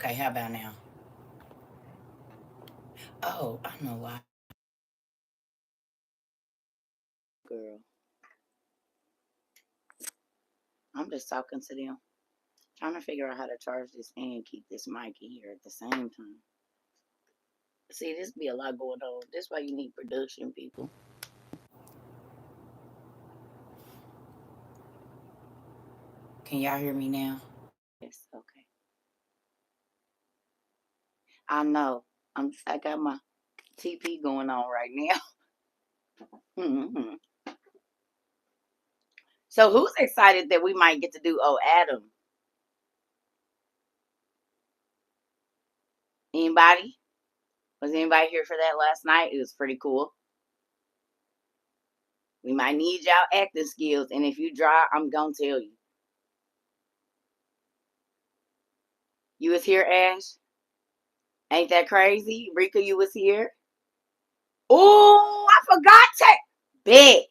Okay, how about now? Oh, I know why. Girl, I'm just talking to them. Trying to figure out how to charge this and keep this mic in here at the same time. See, this be a lot going on. That's why you need production people. Can y'all hear me now? Yes, okay. I know. I got my TP going on right now. So who's excited that we might get to do Adam? Anybody? Was anybody here for that last night? It was pretty cool. We might need y'all acting skills, and if you dry, I'm gonna tell you. You was here, Ash? Ain't that crazy? Rika, you was here? Oh, I forgot to bet.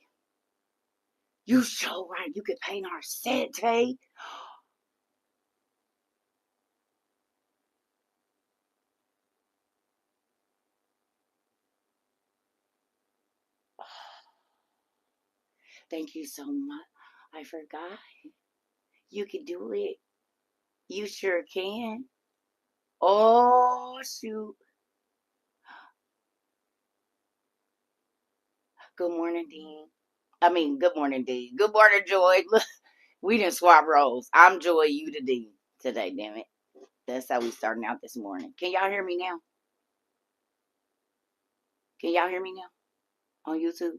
You sure right. You could paint our set, Tay. Thank you so much. I forgot. You can do it. You sure can. Oh shoot. Good morning, Dean. Good morning, Dean. Good morning, Joy. Look, we didn't swap roles. I'm Joy, you the Dean today, damn it. That's how we starting out this morning. Can y'all hear me now? Can y'all hear me now? On YouTube?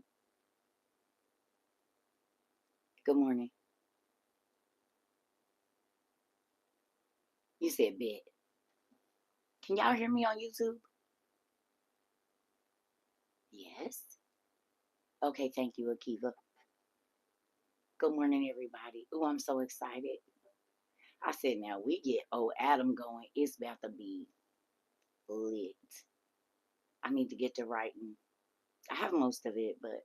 Good morning. You said bet. Can y'all hear me on YouTube? Yes. Okay, thank you, Akiva. Good morning, everybody. Oh, I'm so excited. I said, now we get old Adam going. It's about to be lit. I need to get to writing. I have most of it, but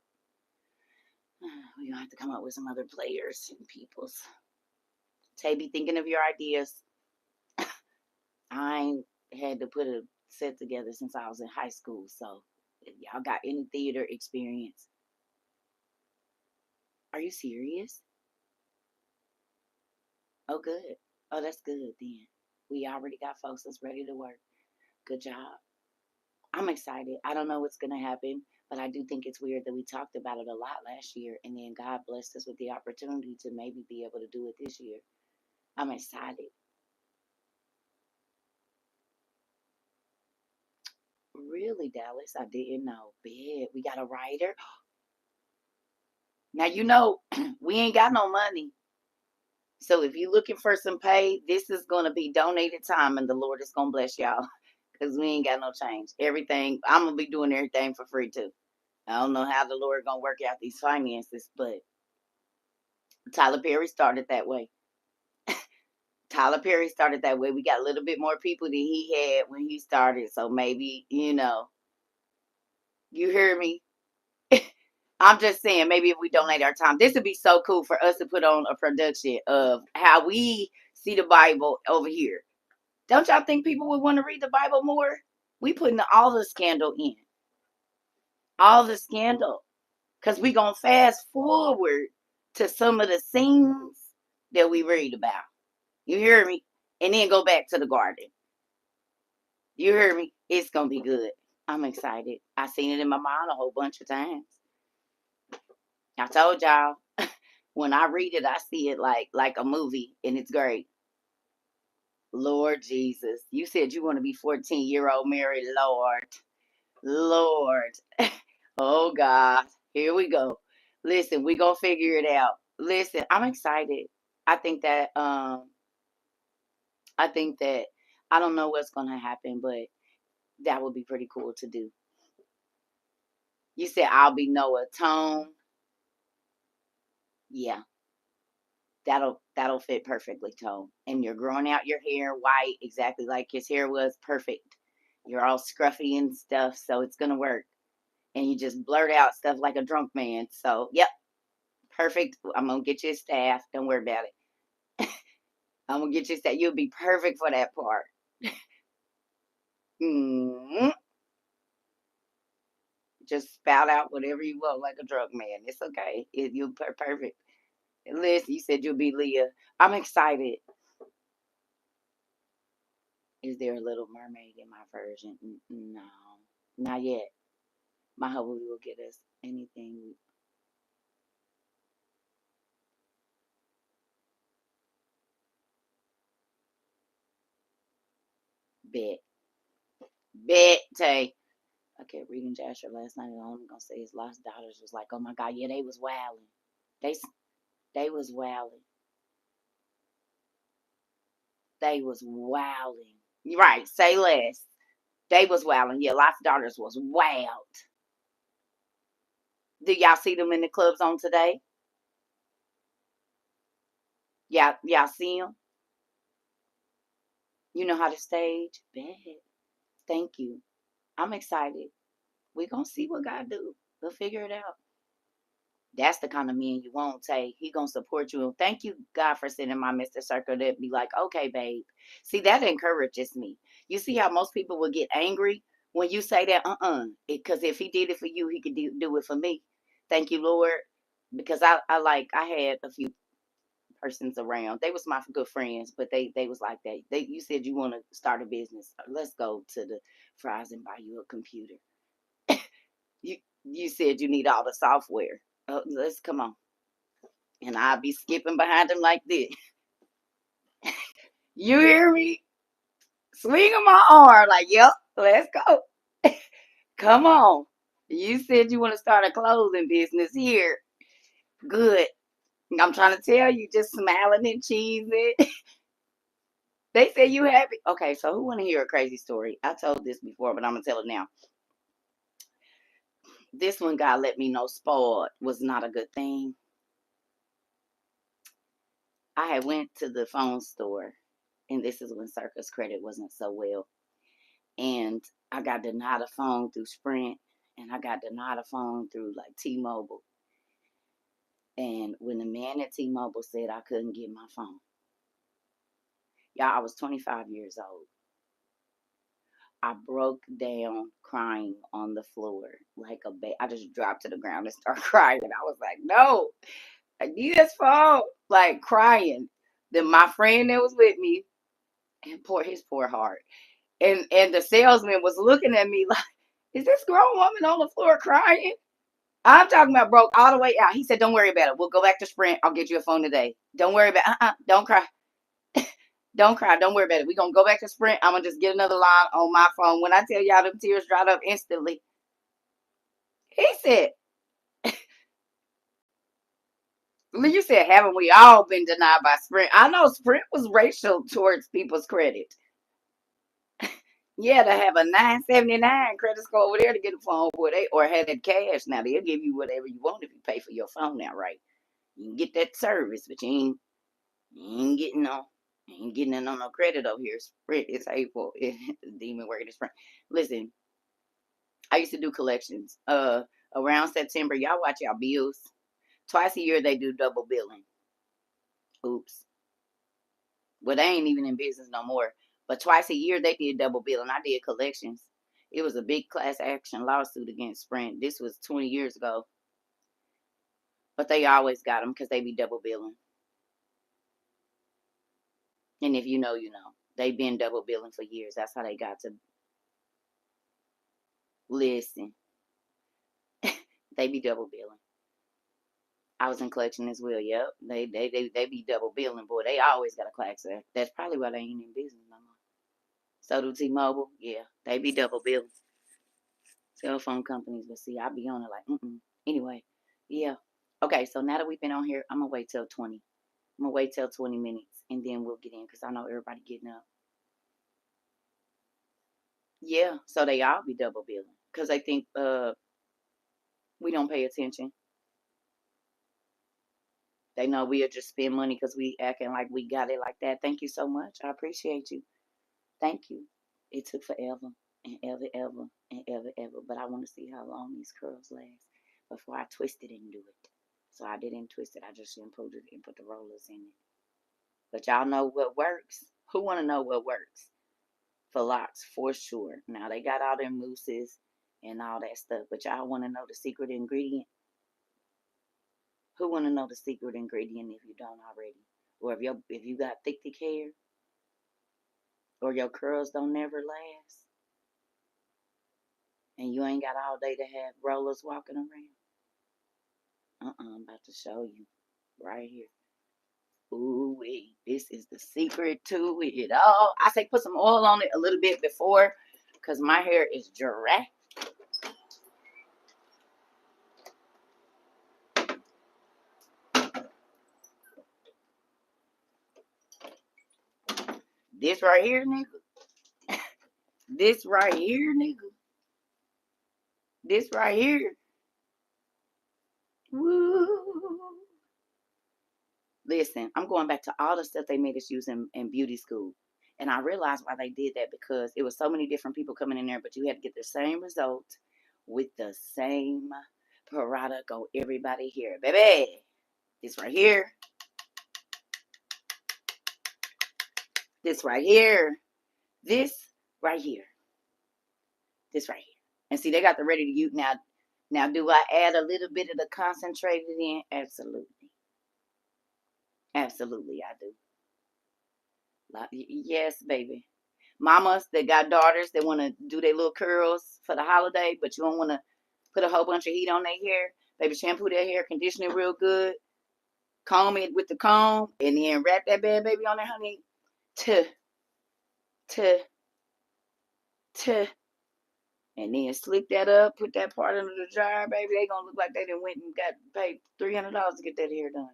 we're going to have to come up with some other players and peoples. Tay, be thinking of your ideas. I ain't had to put a set together since I was in high school. So if y'all got any theater experience, are you serious? Oh, good. Oh, that's good then. We already got folks that's ready to work. Good job. I'm excited. I don't know what's going to happen, but I do think it's weird that we talked about it a lot last year, and then God blessed us with the opportunity to maybe be able to do it this year. I'm excited. Really, Dallas, I didn't know. Big. We got a writer. Now, we ain't got no money. So if you're looking for some pay, this is going to be donated time, and the Lord is going to bless y'all because we ain't got no change. Everything, I'm going to be doing everything for free too. I don't know how the Lord going to work out these finances, but Tyler Perry started that way. Tyler Perry started that way. We got a little bit more people than he had when he started. So maybe, you hear me? I'm just saying, maybe if we donate our time, this would be so cool for us to put on a production of how we see the Bible over here. Don't y'all think people would want to read the Bible more? We putting all the scandal in. All the scandal. Because we going to fast forward to some of the scenes that we read about. You hear me? And then go back to the garden. You hear me? It's going to be good. I'm excited. I seen it in my mind a whole bunch of times. I told y'all, when I read it, I see it like a movie, and it's great. Lord Jesus. You said you want to be 14-year-old Mary. Lord. Lord. Oh God. Here we go. Listen, we gonna figure it out. Listen, I'm excited. I think that I think that I don't know what's gonna happen, but that would be pretty cool to do. You said I'll be Noah Tone. Yeah, that'll fit perfectly, Tone. And you're growing out your hair white, exactly like his hair was perfect. You're all scruffy and stuff, so it's gonna work. And you just blurt out stuff like a drunk man. So yep, perfect. I'm gonna get you a staff. Don't worry about it. I'm gonna get you a staff. You'll be perfect for that part. Mm, just spout out whatever you want like a drug man. It's okay. You're perfect. Listen, you said you'll be Leah. I'm excited. Is there a Little Mermaid in my version? No, not yet. My hubby will get us anything. Bet. Bet, Tay. I kept reading Jasher last night, and all I'm gonna say his lost daughters was like, oh my god, yeah, they was wilding. They they was wilding. They was wilding. Right, say less. They was wilding. Yeah, lost daughters was wild. Do y'all see them in the clubs on today? Y'all see them? You know how to stage? Bet. Thank you. I'm excited. We gonna see what God do. We'll figure it out. That's the kind of man you won't take. He gonna support you. And thank you, God, for sending my Mr. Circle to be like, okay, babe. See, that encourages me. You see how most people will get angry when you say that, because if he did it for you, he could do it for me. Thank you, Lord. Because I had a few persons around. They was my good friends, but they was like that. You said you want to start a business. Let's go to the fries and buy you a computer. You you said you need all the software. Let's come on. And I'll be skipping behind them like this. You hear me? Swinging my arm like, yep, let's go. Come on. You said you want to start a clothing business here. Good. I'm trying to tell you, just smiling and cheesing. They say you happy. Okay, so who want to hear a crazy story? I told this before, but I'm gonna tell it now. This one guy let me know spoiled was not a good thing. I had went to the phone store, and this is when Circus credit wasn't so well, and I got denied a phone through Sprint, and I got denied a phone through like T-Mobile. And when the man at T-Mobile said I couldn't get my phone, y'all, I was 25 years old. I broke down crying on the floor like a baby. I just dropped to the ground and started crying. I was like, no, I need this phone. Like crying. Then my friend that was with me, and poor heart. And the salesman was looking at me like, is this grown woman on the floor crying? I'm talking about broke all the way out. He said, don't worry about it. We'll go back to Sprint. I'll get you a phone today. Don't worry about it. Don't cry. Don't cry. Don't worry about it. We're going to go back to Sprint. I'm going to just get another line on my phone. When I tell y'all, them tears dried up instantly. He said, you said, haven't we all been denied by Sprint? I know Sprint was racial towards people's credit. Yeah, to have a 979 credit score over there to get a phone for they or had that cash. Now they'll give you whatever you want if you pay for your phone now, right? You can get that service, but you ain't getting no ain't getting it on no credit over here. Sprint is hateful. Demon word is Sprint. Listen, I used to do collections. Around September, y'all watch y'all bills. Twice a year they do double billing. Oops. Well, they ain't even in business no more. But twice a year they did double billing. I did collections. It was a big class action lawsuit against Sprint. This was 20 years ago. But they always got them because they be double billing. And if you know, you know. They've been double billing for years. That's how they got to listen. They be double billing. I was in collection as well. Yep. They be double billing, boy. They always got a class act. That's probably why they ain't in business no more. So do T-Mobile. Yeah, they be double billing. Cell phone companies, but see, I be on it like, Anyway, yeah. Okay, so now that we've been on here, I'm gonna wait till 20. I'm gonna wait till 20 minutes, and then we'll get in because I know everybody getting up. Yeah, so they all be double billing because they think we don't pay attention. They know we'll just spend money because we acting like we got it like that. Thank you so much. I appreciate you. Thank you. It took forever and ever, but I want to see how long these curls last before I twist it and do it. So I didn't twist it. I just shampooed it and put the rollers in it. But y'all know what works. Who want to know what works? for locks for sure. Now they got all them mousses and all that stuff, but y'all want to know the secret ingredient? Who want to know the secret ingredient if you don't already? Or if you got thick hair, or your curls don't never last, and you ain't got all day to have rollers walking around. I'm about to show you right here. Ooh wee, this is the secret to it all. I say put some oil on it a little bit before, cause my hair is dry. This right here, nigga. This right here, nigga. This right here. Woo. Listen, I'm going back to all the stuff they made us use in beauty school. And I realized why they did that, because it was so many different people coming in there, but you had to get the same result with the same product on everybody here. Baby, this right here. This right here. This right here. This right here. And see, they got the ready to use now. Now, do I add a little bit of the concentrated in? Absolutely. Absolutely, I do. Yes, baby. Mamas that got daughters that want to do their little curls for the holiday, but you don't want to put a whole bunch of heat on their hair. Baby, shampoo their hair, condition it real good, comb it with the comb, and then wrap that bad baby on there, honey. To, to, to. And then slick that up, put that part under the dryer, baby. They gonna look like they done went and got paid $300 to get that hair done.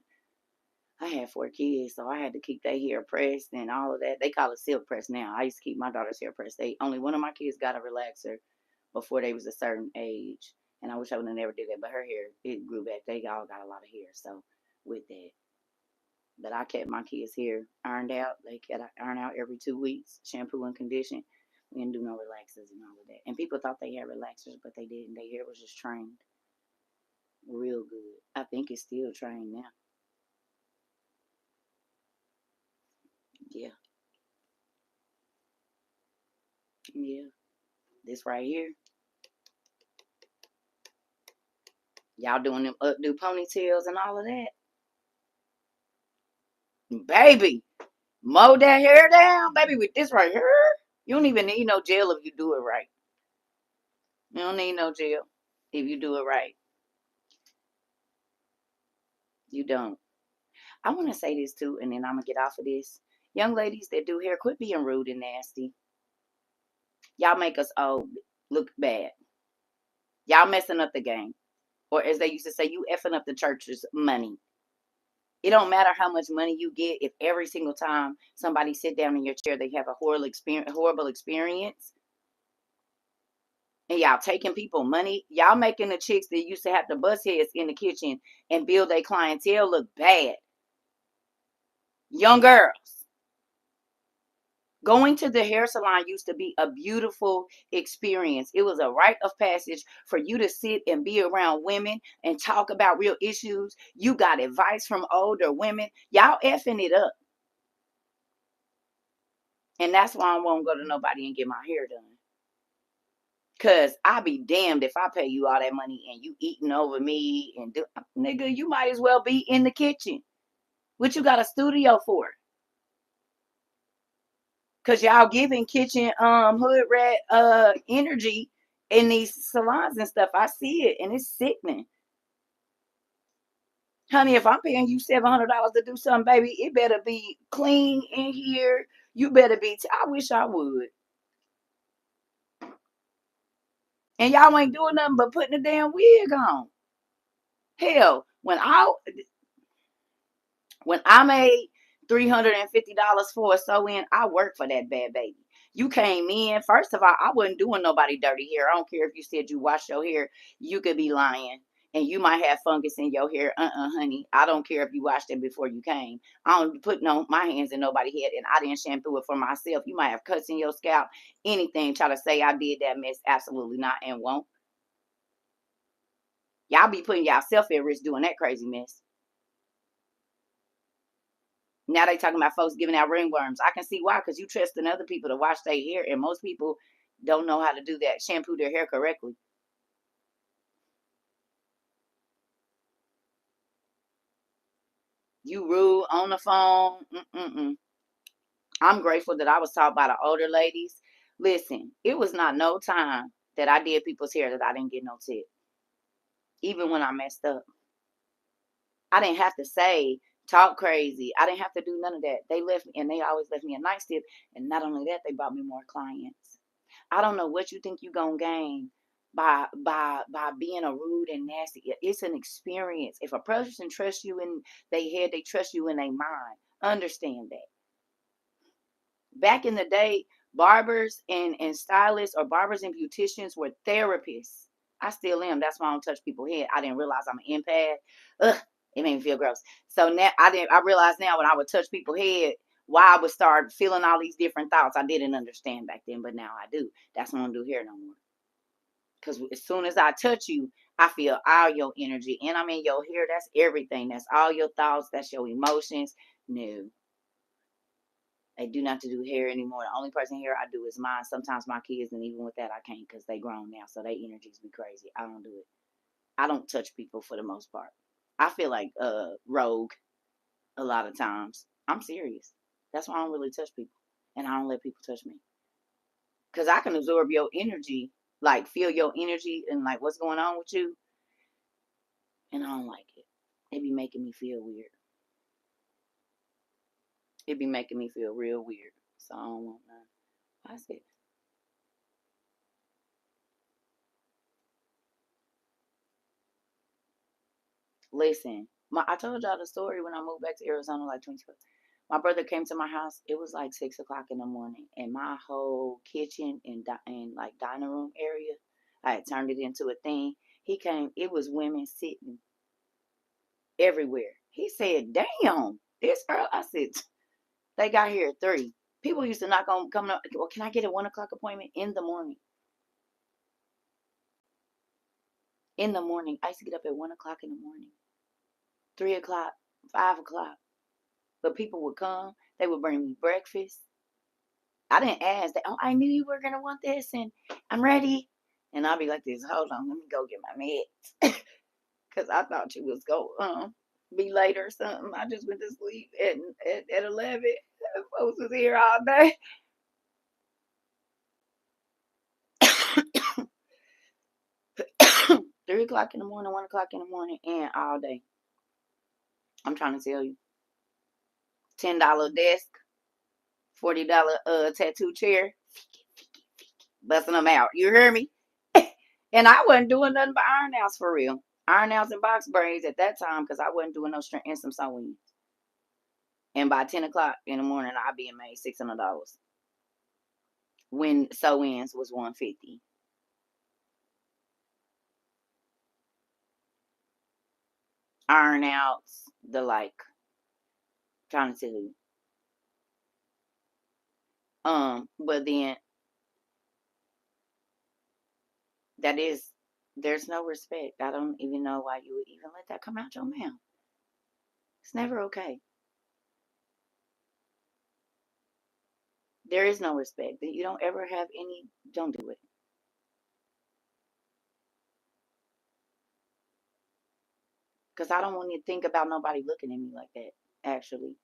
I had 4 kids, so I had to keep their hair pressed and all of that. They call it silk press now. I used to keep my daughter's hair pressed. Only one of my kids got a relaxer before they was a certain age, and I wish I would have never did that. But her hair, it grew back. They all got a lot of hair, so with that. But I kept my kids' hair ironed out. They got iron out every 2 weeks, shampoo and condition. We didn't do no relaxers and all of that. And people thought they had relaxers, but they didn't. Their hair was just trained real good. I think it's still trained now. Yeah, yeah. This right here. Y'all doing them updo ponytails and all of that. Baby, mow that hair down, baby, with this right here. You don't even need no gel if you do it right. You don't need no gel if you do it right. You don't. I want to say this too, and then I'm going to get off of this. Young ladies that do hair, quit being rude and nasty. Y'all make us old look bad. Y'all messing up the game. Or as they used to say, you effing up the church's money. It don't matter how much money you get if every single time somebody sit down in your chair, they have a horrible experience. And y'all taking people money. Y'all making the chicks that used to have the bus heads in the kitchen and build a clientele look bad. Young girls. Going to the hair salon used to be a beautiful experience. It was a rite of passage for you to sit and be around women and talk about real issues. You got advice from older women. Y'all effing it up. And that's why I won't go to nobody and get my hair done. Cause I be damned if I pay you all that money and you eating over me and nigga, you might as well be in the kitchen. What you got a studio for? Cause y'all giving kitchen hood rat energy in these salons and stuff. I see it and it's sickening. Honey, if I'm paying you $700 to do something, baby, it better be clean in here. You better be. I wish I would. And y'all ain't doing nothing but putting a damn wig on. Hell, when I made $350 for a sew in, I worked for that bad baby. You came in, first of all, I wasn't doing nobody dirty hair. I don't care if you said you wash your hair, you could be lying. And you might have fungus in your hair. Honey. I don't care if you washed it before you came. I don't put no my hands in nobody's head, and I didn't shampoo it for myself. You might have cuts in your scalp, anything. Try to say I did that mess. Absolutely not, and won't. Y'all be putting yourself at risk doing that crazy mess. Now they talking about folks giving out ringworms. I can see why, because you trusting other people to wash their hair, and most people don't know how to do that, shampoo their hair correctly. You rude on the phone. Mm-mm-mm. I'm grateful that I was taught by the older ladies. Listen, it was not no time that I did people's hair that I didn't get no tip, even when I messed up. I didn't have to say, talk crazy. I didn't have to do none of that. They left me, and they always left me a nice tip. And not only that, they brought me more clients. I don't know what you think you gonna gain by being a rude and nasty. It's an experience. If a person trusts you in their head, they trust you in their mind. Understand that. Back in the day, barbers and stylists, or barbers and beauticians, were therapists. I still am. That's why I don't touch people's head. I didn't realize I'm an empath. Ugh, it made me feel gross. So now I realize now, when I would touch people's head, why I would start feeling all these different thoughts. I didn't understand back then, but now I do. That's why I don't do hair no more. Because as soon as I touch you, I feel all your energy, and I'm in your hair. That's everything. That's all your thoughts. That's your emotions. No, I do not to do hair anymore. The only person hair I do is mine. Sometimes my kids, and even with that, I can't, because they grown now, so their energies be crazy. I don't do it. I don't touch people for the most part. I feel like rogue a lot of times. I'm serious. That's why I don't really touch people, and I don't let people touch me, because I can absorb your energy, like feel your energy and like what's going on with you, and I don't like it. It be making me feel weird. It be making me feel real weird. So I don't want none. I said, listen, I told y'all the story when I moved back to Arizona like 20 years. My brother came to my house. It was like 6 o'clock in the morning, and my whole kitchen and like dining room area, I had turned it into a thing. He came. It was women sitting everywhere. He said, "Damn, this girl." I said, "They got here at 3. People used to knock on, coming up. Well, can I get a 1 o'clock appointment in the morning? In the morning, I used to get up at 1 o'clock in the morning, 3 o'clock, 5 o'clock. But people would come. They would bring me breakfast. I didn't ask. Oh, I knew you were gonna want this, and I'm ready. And I'll be like this. Hold on, let me go get my meds, because I thought you was going be late or something. I just went to sleep at 11. Folks was here all day. 3 o'clock in the morning, 1 o'clock in the morning, and all day. I'm trying to tell you. $10 desk, $40 tattoo chair, busting them out. You hear me? And I wasn't doing nothing but iron nails for real. Iron nails and box braids at that time, because I wasn't doing no strength and some sewing. And by 10 o'clock in the morning, I being made $600 when sew-ins was 150. Iron outs, the like, trying to tell you. But then that is, there's no respect. I don't even know why you would even let that come out your mouth. It's never okay. There is no respect. You don't ever have any. Don't do it. Because I don't want you to think about nobody looking at me like that, actually.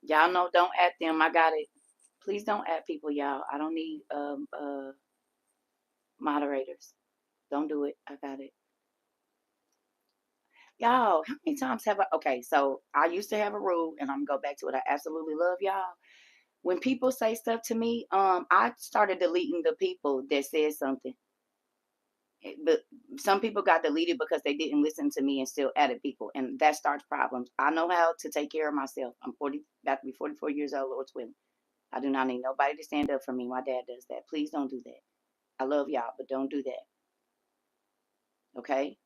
Y'all know, don't at them. I got it. Please don't at people, y'all. I don't need moderators. Don't do it. I got it. Y'all, how many times have I? Okay, so I used to have a rule, and I'm gonna go back to it. I absolutely love y'all. When people say stuff to me, I started deleting the people that said something. But some people got deleted because they didn't listen to me and still added people, and that starts problems. I know how to take care of myself. I'm 40, about to be 44 years old, Lord's willing. I do not need nobody to stand up for me. My dad does that. Please don't do that. I love y'all, but don't do that. Okay?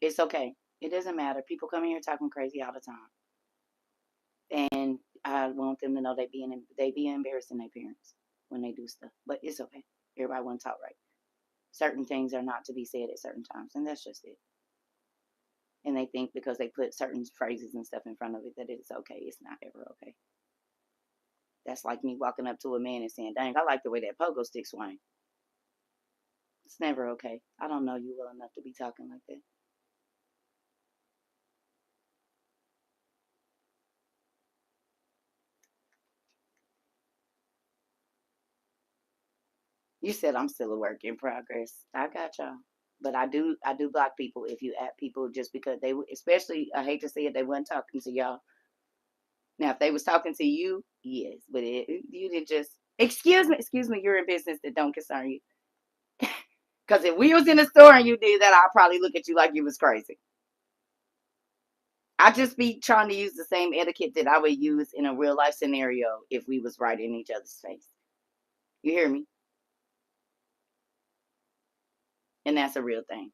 It's okay. It doesn't matter. People come in here talking crazy all the time. And I want them to know they be embarrassing their parents when they do stuff. But it's okay. Everybody wasn't taught right. Certain things are not to be said at certain times, and that's just it. And they think because they put certain phrases and stuff in front of it that it's okay. It's not ever okay. That's like me walking up to a man and saying, "Dang, I like the way that pogo stick swing." It's never okay. I don't know you well enough to be talking like that. You said I'm still a work in progress. I got y'all. But I do block people if you at people just because especially I hate to say it, they weren't talking to y'all. Now if they was talking to you, yes, but you did just excuse me, you're in business that don't concern you. Because if we was in the store and you did that, I'd probably look at you like you was crazy. I just be trying to use the same etiquette that I would use in a real life scenario if we was right in each other's face. You hear me? And that's a real thing.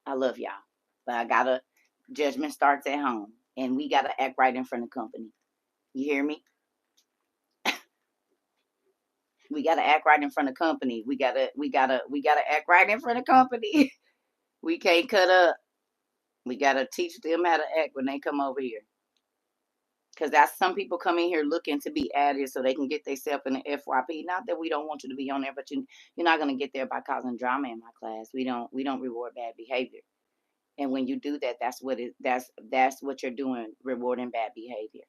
I love y'all. But I gotta judgment starts at home. And we gotta act right in front of company. You hear me? We gotta act right in front of company. We gotta act right in front of company. We can't cut up. We gotta teach them how to act when they come over here. Because that's some people come in here looking to be added so they can get themselves in the FYP. Not that we don't want you to be on there, but you're not gonna get there by causing drama in my class. We don't reward bad behavior. And when you do that, that's what you're doing, rewarding bad behavior.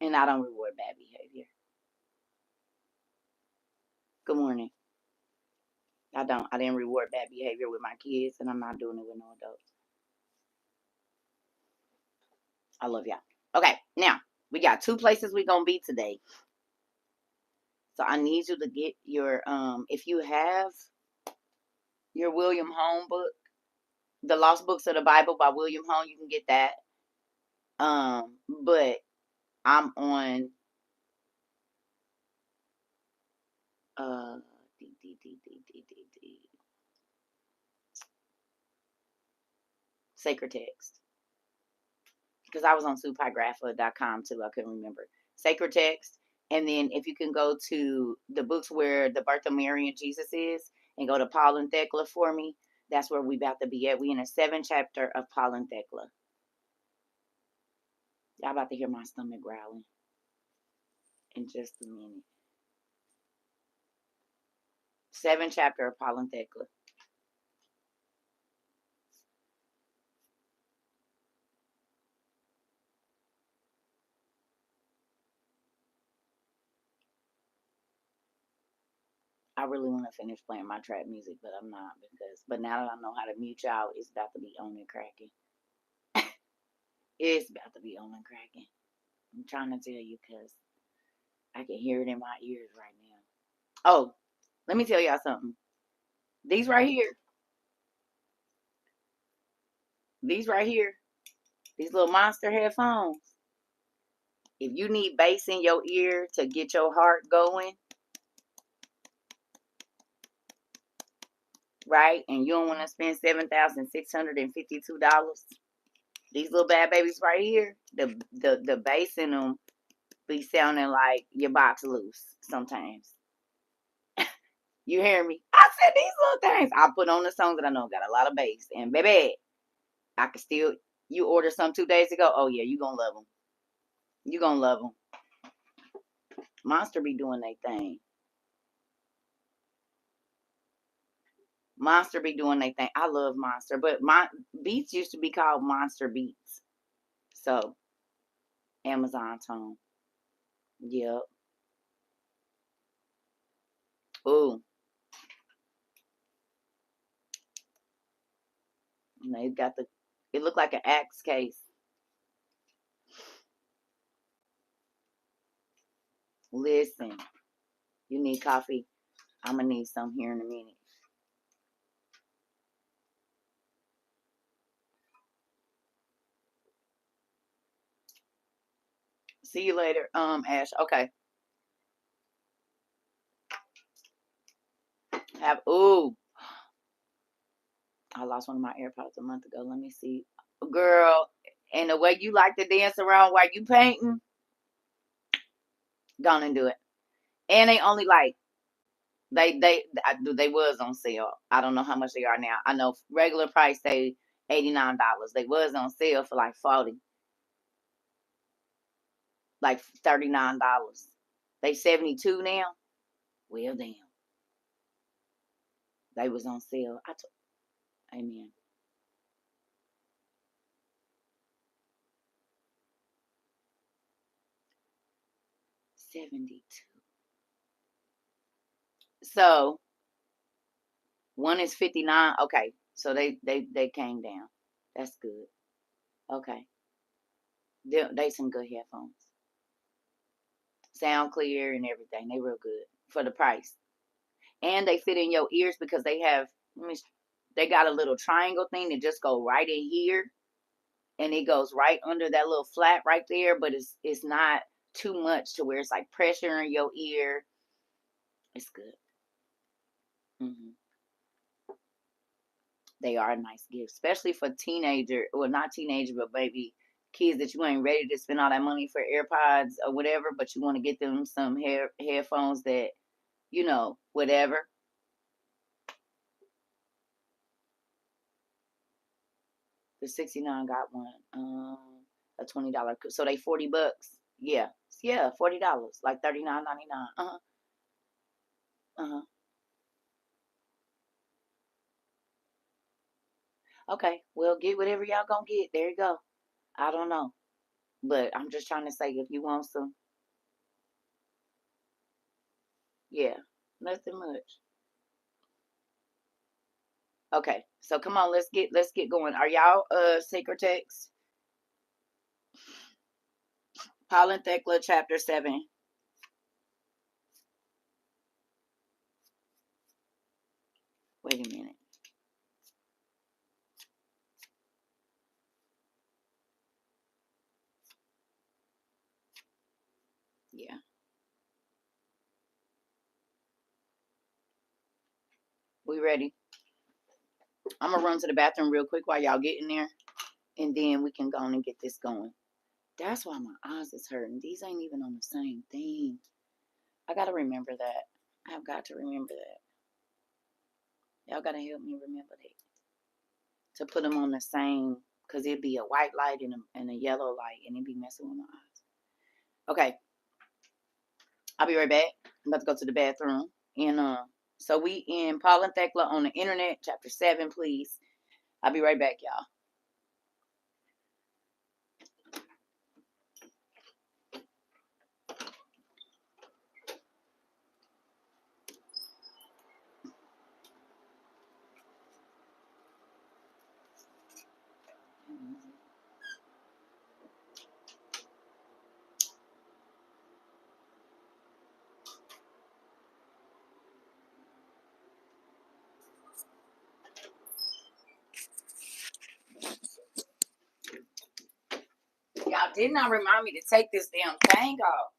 And I don't reward bad behavior. Good morning. I don't. I didn't reward bad behavior with my kids, and I'm not doing it with no adults. I love y'all. Okay, now we got two places we gonna be today. So I need you to get your if you have your William Home book, The Lost Books of the Bible by William Home, you can get that. But I'm on uh D, D, D, D, D, D, D, Sacred Text. Because I was on supygrapha.com too. I couldn't remember. Sacred Text. And then if you can go to the books where the birth of Mary and Jesus is and go to Paul and Thecla for me, that's where we about to be at. We in the 7th chapter of Paul and Thecla. Y'all about to hear my stomach growling in just a minute. 7th chapter of Paul and Thecla. I really want to finish playing my trap music, but I'm not but now that I know how to mute y'all, it's about to be on and cracking. It's about to be on and cracking. I'm trying to tell you because I can hear it in my ears right now. Oh, let me tell y'all something. These right here, these right here, these little monster headphones. If you need bass in your ear to get your heart going, right? And you don't want to spend $7,652. These little bad babies right here, the bass in them be sounding like your box loose sometimes. You hear me? I said these little things. I put on the songs that I know got a lot of bass. And baby, I can still, you ordered some 2 days ago. Oh yeah, you gonna love them. You gonna love them. Monster be doing their thing. Monster be doing their thing. I love Monster, but my Beats used to be called Monster Beats. So Amazon tone. Yep. Ooh, they got the. It looked like an axe case. Listen, you need coffee. I'm gonna need some here in a minute. See you later, Ash. Okay. Have ooh, I lost one of my AirPods a month ago. Let me see. Girl, and the way you like to dance around while you painting, go on and do it. And they only like they was on sale. I don't know how much they are now. I know regular price they $89. They was on sale for like 40, like $39. They 72 now. Well, damn, they was on sale. Amen. 72. So one is 59. Okay, so they came down. That's good. Okay, they some good headphones. Sound clear and everything. They real good for the price, and they fit in your ears because they have. They got a little triangle thing that just go right in here, and it goes right under that little flat right there. But it's not too much to where it's like pressure in your ear. It's good. Hmm. They are a nice gift, especially for teenager, well, not teenager, but maybe kids that you ain't ready to spend all that money for AirPods or whatever, but you want to get them some headphones that whatever. The 69 got one, a $20. So they $40. Yeah, yeah, $40, like 39.99. Uh huh. Uh huh. Okay, well, get whatever y'all gonna get. There you go. I don't know, but I'm just trying to say if you want some, yeah, nothing much. Okay, so come on, let's get going. Are y'all sacred text? Paul and Thecla, chapter 7. Wait a minute. Yeah, we ready. I'm gonna run to the bathroom real quick while y'all get in there, and then we can go on and get this going. That's why my eyes is hurting. These ain't even on the same thing. I gotta remember that. I've got to remember that. Y'all gotta help me remember that. To put them on the same, because it'd be a white light and a yellow light, and it'd be messing with my eyes. Okay, I'll be right back. I'm about to go to the bathroom. And so we in Paul and Thecla on the internet, chapter 7, please. I'll be right back, y'all. Y'all did not remind me to take this damn thing off.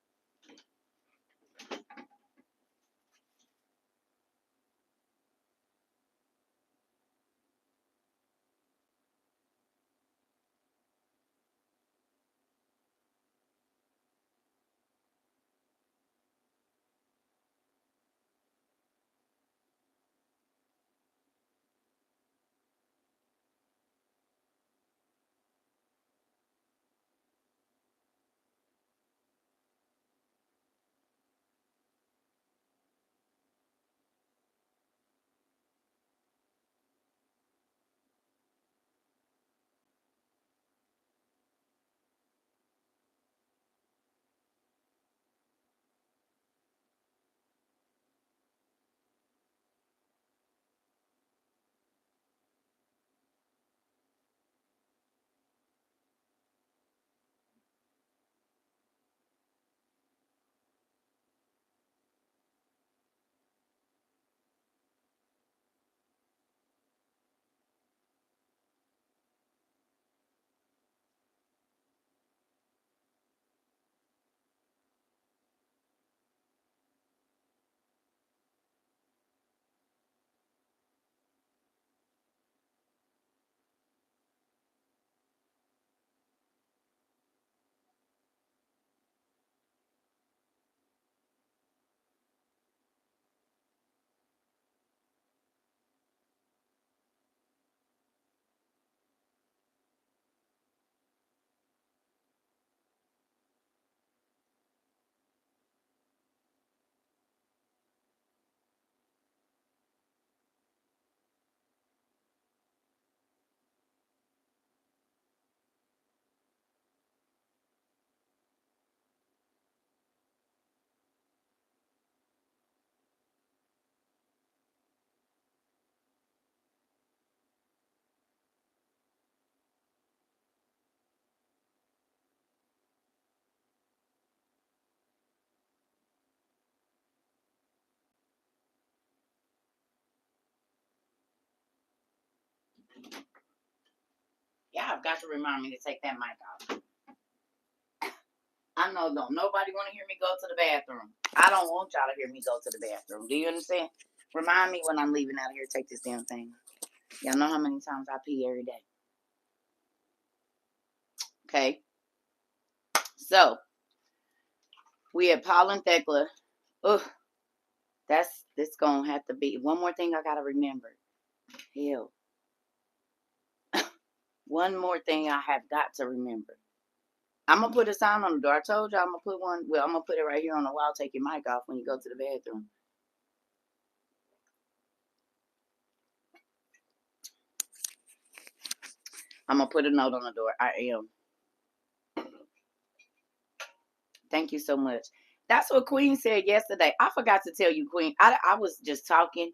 got to remind me to take that mic off. I know, don't nobody want to hear me go to the bathroom. I don't want y'all to hear me go to the bathroom. Do you understand? Remind me when I'm leaving out of here. Take this damn thing. Y'all know how many times I pee every day. Okay. So we had Paul and Thecla. Ugh. This gonna have to be one more thing I gotta remember. Hell. One more thing I have got to remember. I'm gonna put a sign on the door. I told you I'm gonna put one. Well, I'm gonna put it right here on the wall. Take your mic off when you go to the bathroom. I'm gonna put a note on the door. I am. Thank you so much. That's what Queen said yesterday. I forgot to tell you, Queen. I was just talking,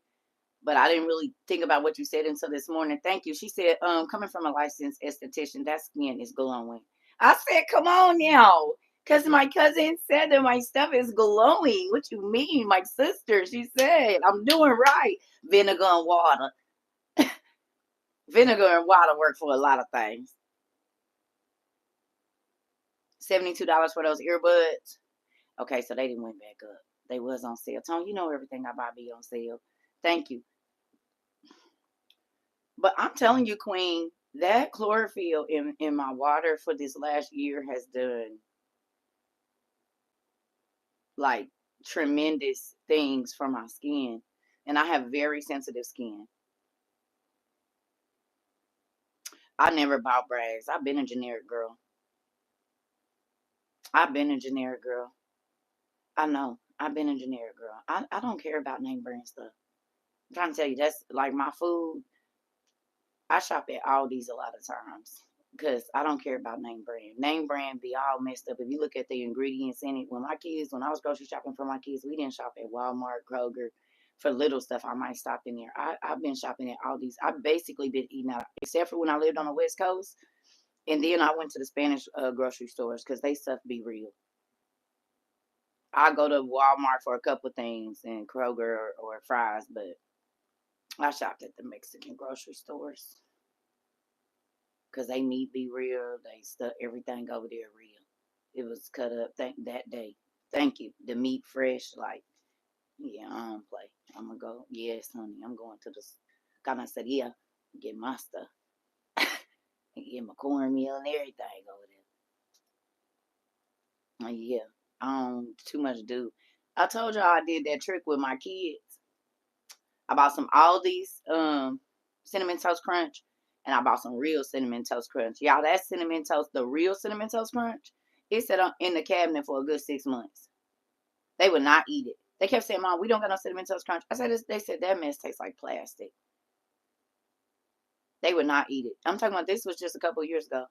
but I didn't really think about what you said until this morning. Thank you. She said, coming from a licensed esthetician, that skin is glowing. I said, come on now. Because my cousin said that my stuff is glowing. What you mean? My sister, she said, I'm doing right. Vinegar and water. Vinegar and water work for a lot of things. $72 for those earbuds. Okay, so they didn't went back up. They was on sale. Tony, you know everything I buy be on sale. Thank you. But I'm telling you, Queen, that chlorophyll in my water for this last year has done like tremendous things for my skin. And I have very sensitive skin. I never bought brags. I've been a generic girl. I've been a generic girl. I know. I've been a generic girl. I don't care about name brand stuff. I'm trying to tell you, that's like my food. I shop at Aldi's a lot of times because I don't care about name brand. Name brand be all messed up. If you look at the ingredients in it, when I was grocery shopping for my kids, we didn't shop at Walmart, Kroger. For little stuff, I might stop in there. I've been shopping at Aldi's. I've basically been eating out, except for when I lived on the West Coast. And then I went to the Spanish grocery stores because they stuff be real. I go to Walmart for a couple of things and Kroger or fries, but I shopped at the Mexican grocery stores because they meat be real. They stuff everything over there real. It was cut up that day. Thank you. The meat fresh, like yeah, I don't play. I'm gonna go. Yes, honey, I'm going to the carniceria get my stuff and get my cornmeal and everything over there. Yeah, I don't too much do. I told y'all I did that trick with my kids. I bought some Aldi's cinnamon toast crunch, and I bought some real cinnamon toast crunch. Y'all, that cinnamon toast, the real cinnamon toast crunch, it sat in the cabinet for a good 6 months. They would not eat it. They kept saying, "Mom, we don't got no cinnamon toast crunch." I said, "They said that mess tastes like plastic." They would not eat it. I'm talking about this was just a couple of years ago.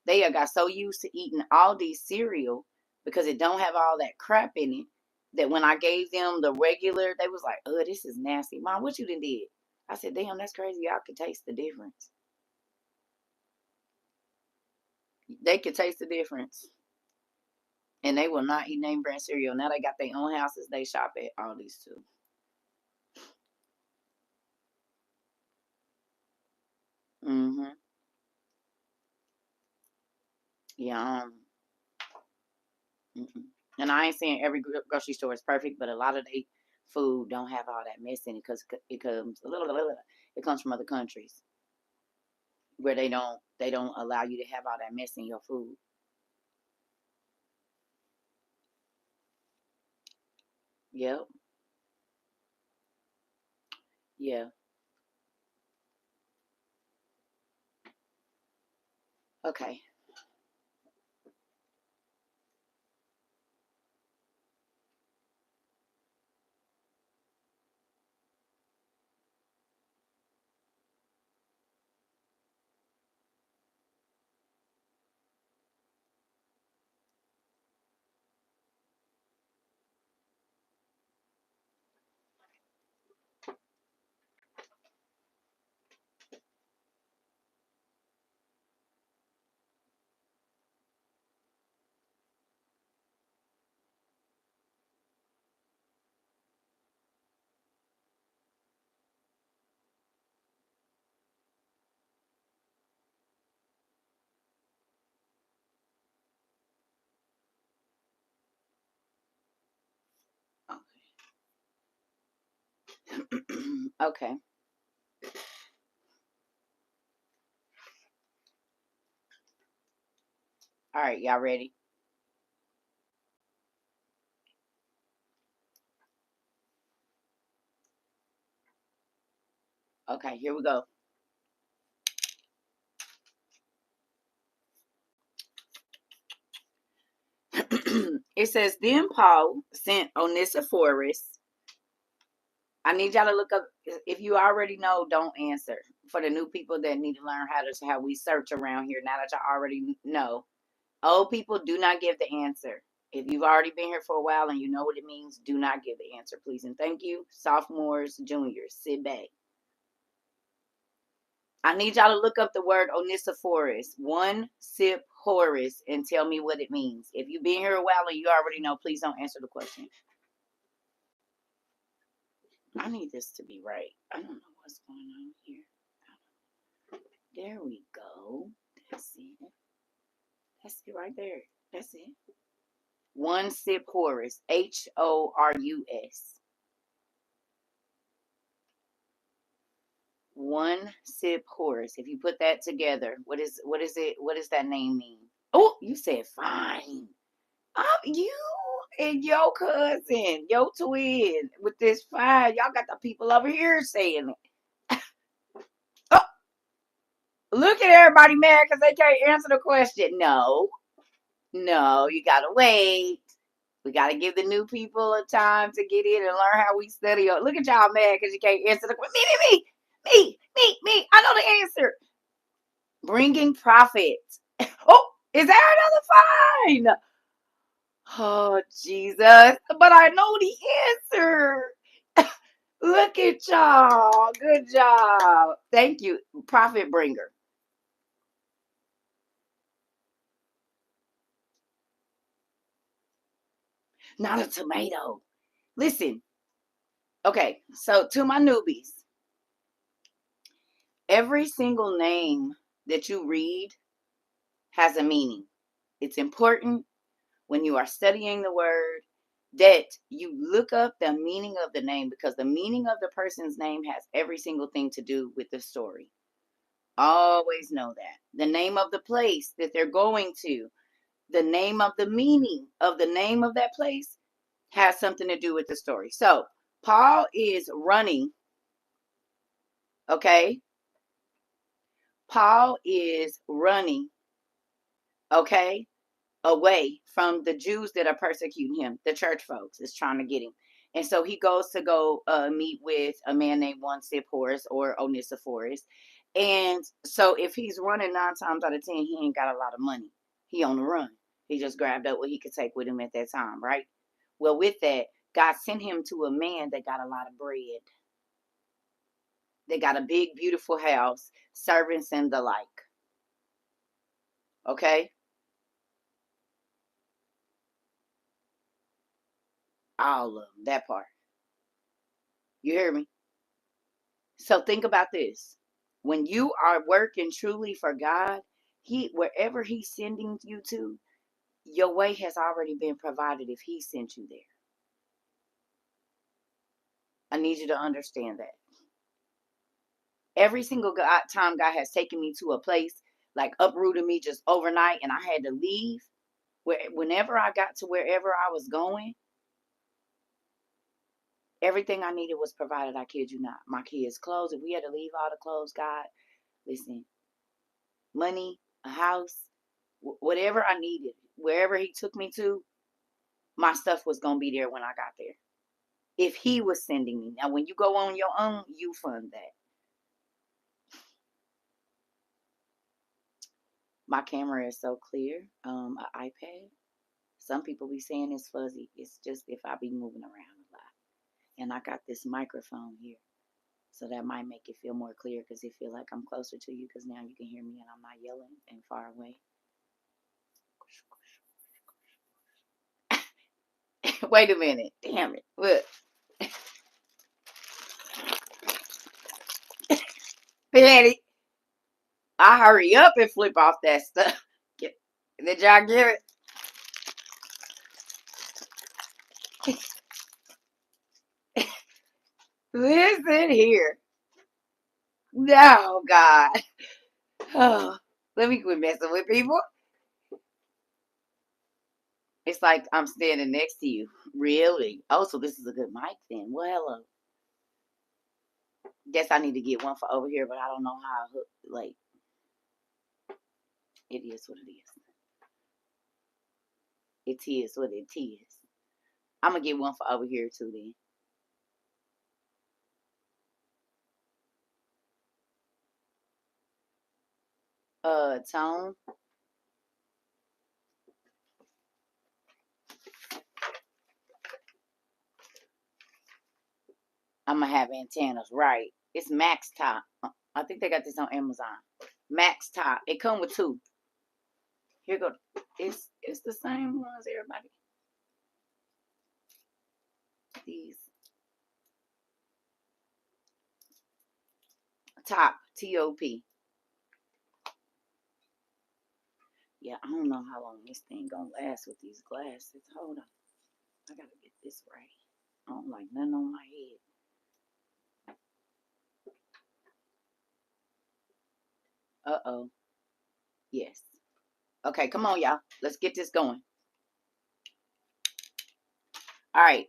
They got so used to eating Aldi's cereal because it don't have all that crap in it that when I gave them the regular, they was like, "Oh, this is nasty, Mom. What you done did?" I said, "Damn, that's crazy. Y'all could taste the difference. They could taste the difference." And they will not eat name brand cereal. Now they got their own houses. They shop at Aldi's too. Mm-hmm. Yeah. Mm-mm. And I ain't saying every grocery store is perfect, but a lot of they food don't have all that mess in it because it comes from other countries where they don't allow you to have all that mess in your food. Yep. Yeah. Okay. Okay. All right, y'all ready? Okay, here we go. It says, then Paul sent Onesiphorus. I need y'all to look up. If you already know, don't answer. For the new people that need to learn how we search around here, now that y'all already know. Old people, do not give the answer. If you've already been here for a while and you know what it means, do not give the answer, please. And thank you. Sophomores, juniors, sit back. I need y'all to look up the word Onesiphorus, one sip Horus, and tell me what it means. If you've been here a while and you already know, please don't answer the question. I need this to be right. I don't know what's going on here. There we go. That's it. That's it right there. That's it. One sip Horus. Horus. One sip Horus. If you put that together, what is it? What does that name mean? Oh, you said fine. You and your cousin, your twin with this fine. Y'all got the people over here saying it. Oh, look at everybody mad because they can't answer the question. No, you gotta wait. We gotta give the new people a time to get in and learn how we study. Look at y'all mad because you can't answer the question. Me. I know the answer. Bringing profit. Oh, is there another fine? Oh, Jesus. But I know the answer. Look at y'all. Good job. Thank you. Profit bringer. Not a tomato. Listen. Okay. So to my newbies, every single name that you read has a meaning. It's important when you are studying the word that you look up the meaning of the name, because the meaning of the person's name has every single thing to do with the story. Always know that. The name of the place that they're going to, the name of the meaning of the name of that place has something to do with the story. So, Paul is running, okay? Paul is running, okay? Away from the Jews that are persecuting him. The church folks is trying to get him. And so he goes to go meet with a man named Onesiphorus or Onesiphorus. And so if he's running 9 times out of 10, he ain't got a lot of money. He on the run. He just grabbed up what he could take with him at that time, right? Well, with that, God sent him to a man that got a lot of bread. They got a big, beautiful house, servants and the like. Okay? All of them, that part. You hear me? So think about this. When you are working truly for God, He, wherever He's sending you to, your way has already been provided if He sent you there. I need you to understand that. Every single time God has taken me to a place, like uprooted me just overnight, and I had to leave, whenever I got to wherever I was going, everything I needed was provided. I kid you not. My kids' clothes, if we had to leave all the clothes, God, listen, money, a house, whatever I needed, wherever He took me to, my stuff was going to be there when I got there. If He was sending me. Now, when you go on your own, you fund that. My camera is so clear. An iPad. Some people be saying it's fuzzy. It's just if I be moving around a lot. And I got this microphone here. So that might make it feel more clear because it feel like I'm closer to you because now you can hear me and I'm not yelling and far away. Wait a minute. Damn it. Look. Patty, I hurry up and flip off that stuff. Did y'all get it? Listen here. No, God. Oh, let me quit messing with people. It's like I'm standing next to you. Really? Oh, so this is a good mic then. Well, hello. Guess I need to get one for over here, but I don't know how. Like, it is what it is. It is what it is. I'm gonna get one for over here too then. Tone. I'm gonna have antennas, right? It's max top. I think they got this on Amazon. Max top. It come with two. Here go. It's the same ones everybody. These top top. Yeah, I don't know how long this thing gonna last with these glasses. Hold on. I gotta get this right. I don't like nothing on my head. Uh-oh. Yes. Okay, come on, y'all. Let's get this going. All right.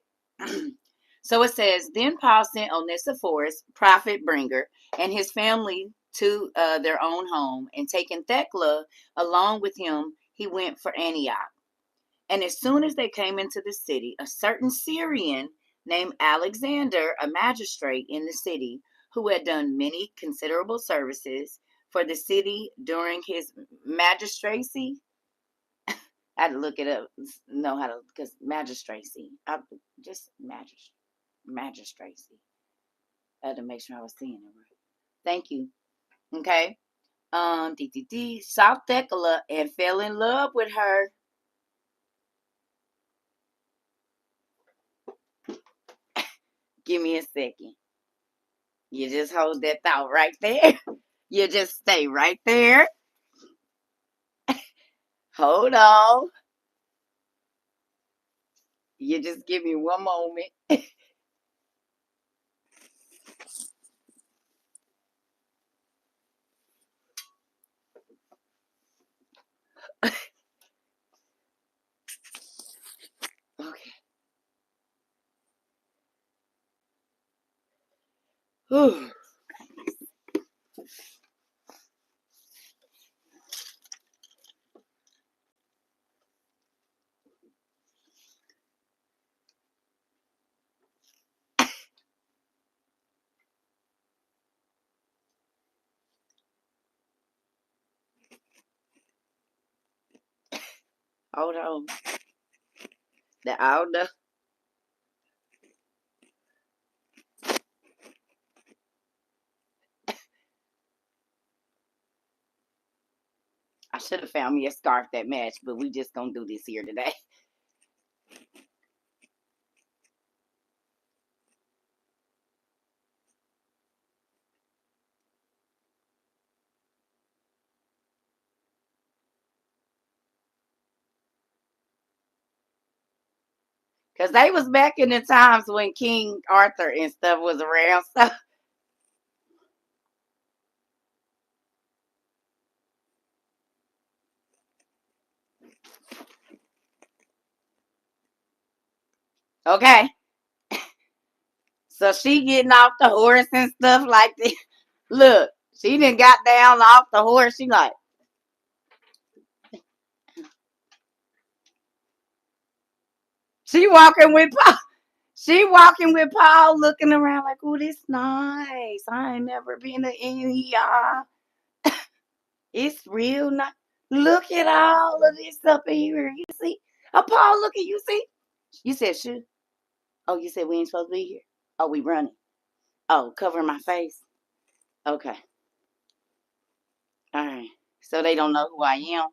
So it says, then Paul sent Onesiphorus, prophet bringer, and his family to their own home, and taking Thecla along with him, he went for Antioch. And as soon as they came into the city, a certain Syrian named Alexander, a magistrate in the city, who had done many considerable services for the city during his magistracy. I had to look it up, know how to, because magistracy, just magistracy. I had to make sure I was saying it right. Thank you. Okay. South Thecla and fell in love with her. Give me a second. You just hold that thought right there. You just stay right there. Hold on. You just give me one moment. Okay. Whew. Hold on. The older. I should have found me a scarf that matched, but we just gonna do this here today. Cause they was back in the times when King Arthur and stuff was around. So okay. So she getting off the horse and stuff like this. Look, she done got down off the horse. She like, she walking with Paul. She walking with Paul, looking around like, oh, this nice. I ain't never been to any. It's real nice. Look at all of this up here. You see? Oh, Paul, look at you. See? You said shoot. Oh, you said we ain't supposed to be here. Oh, we running. Oh, covering my face. Okay. All right. So they don't know who I am.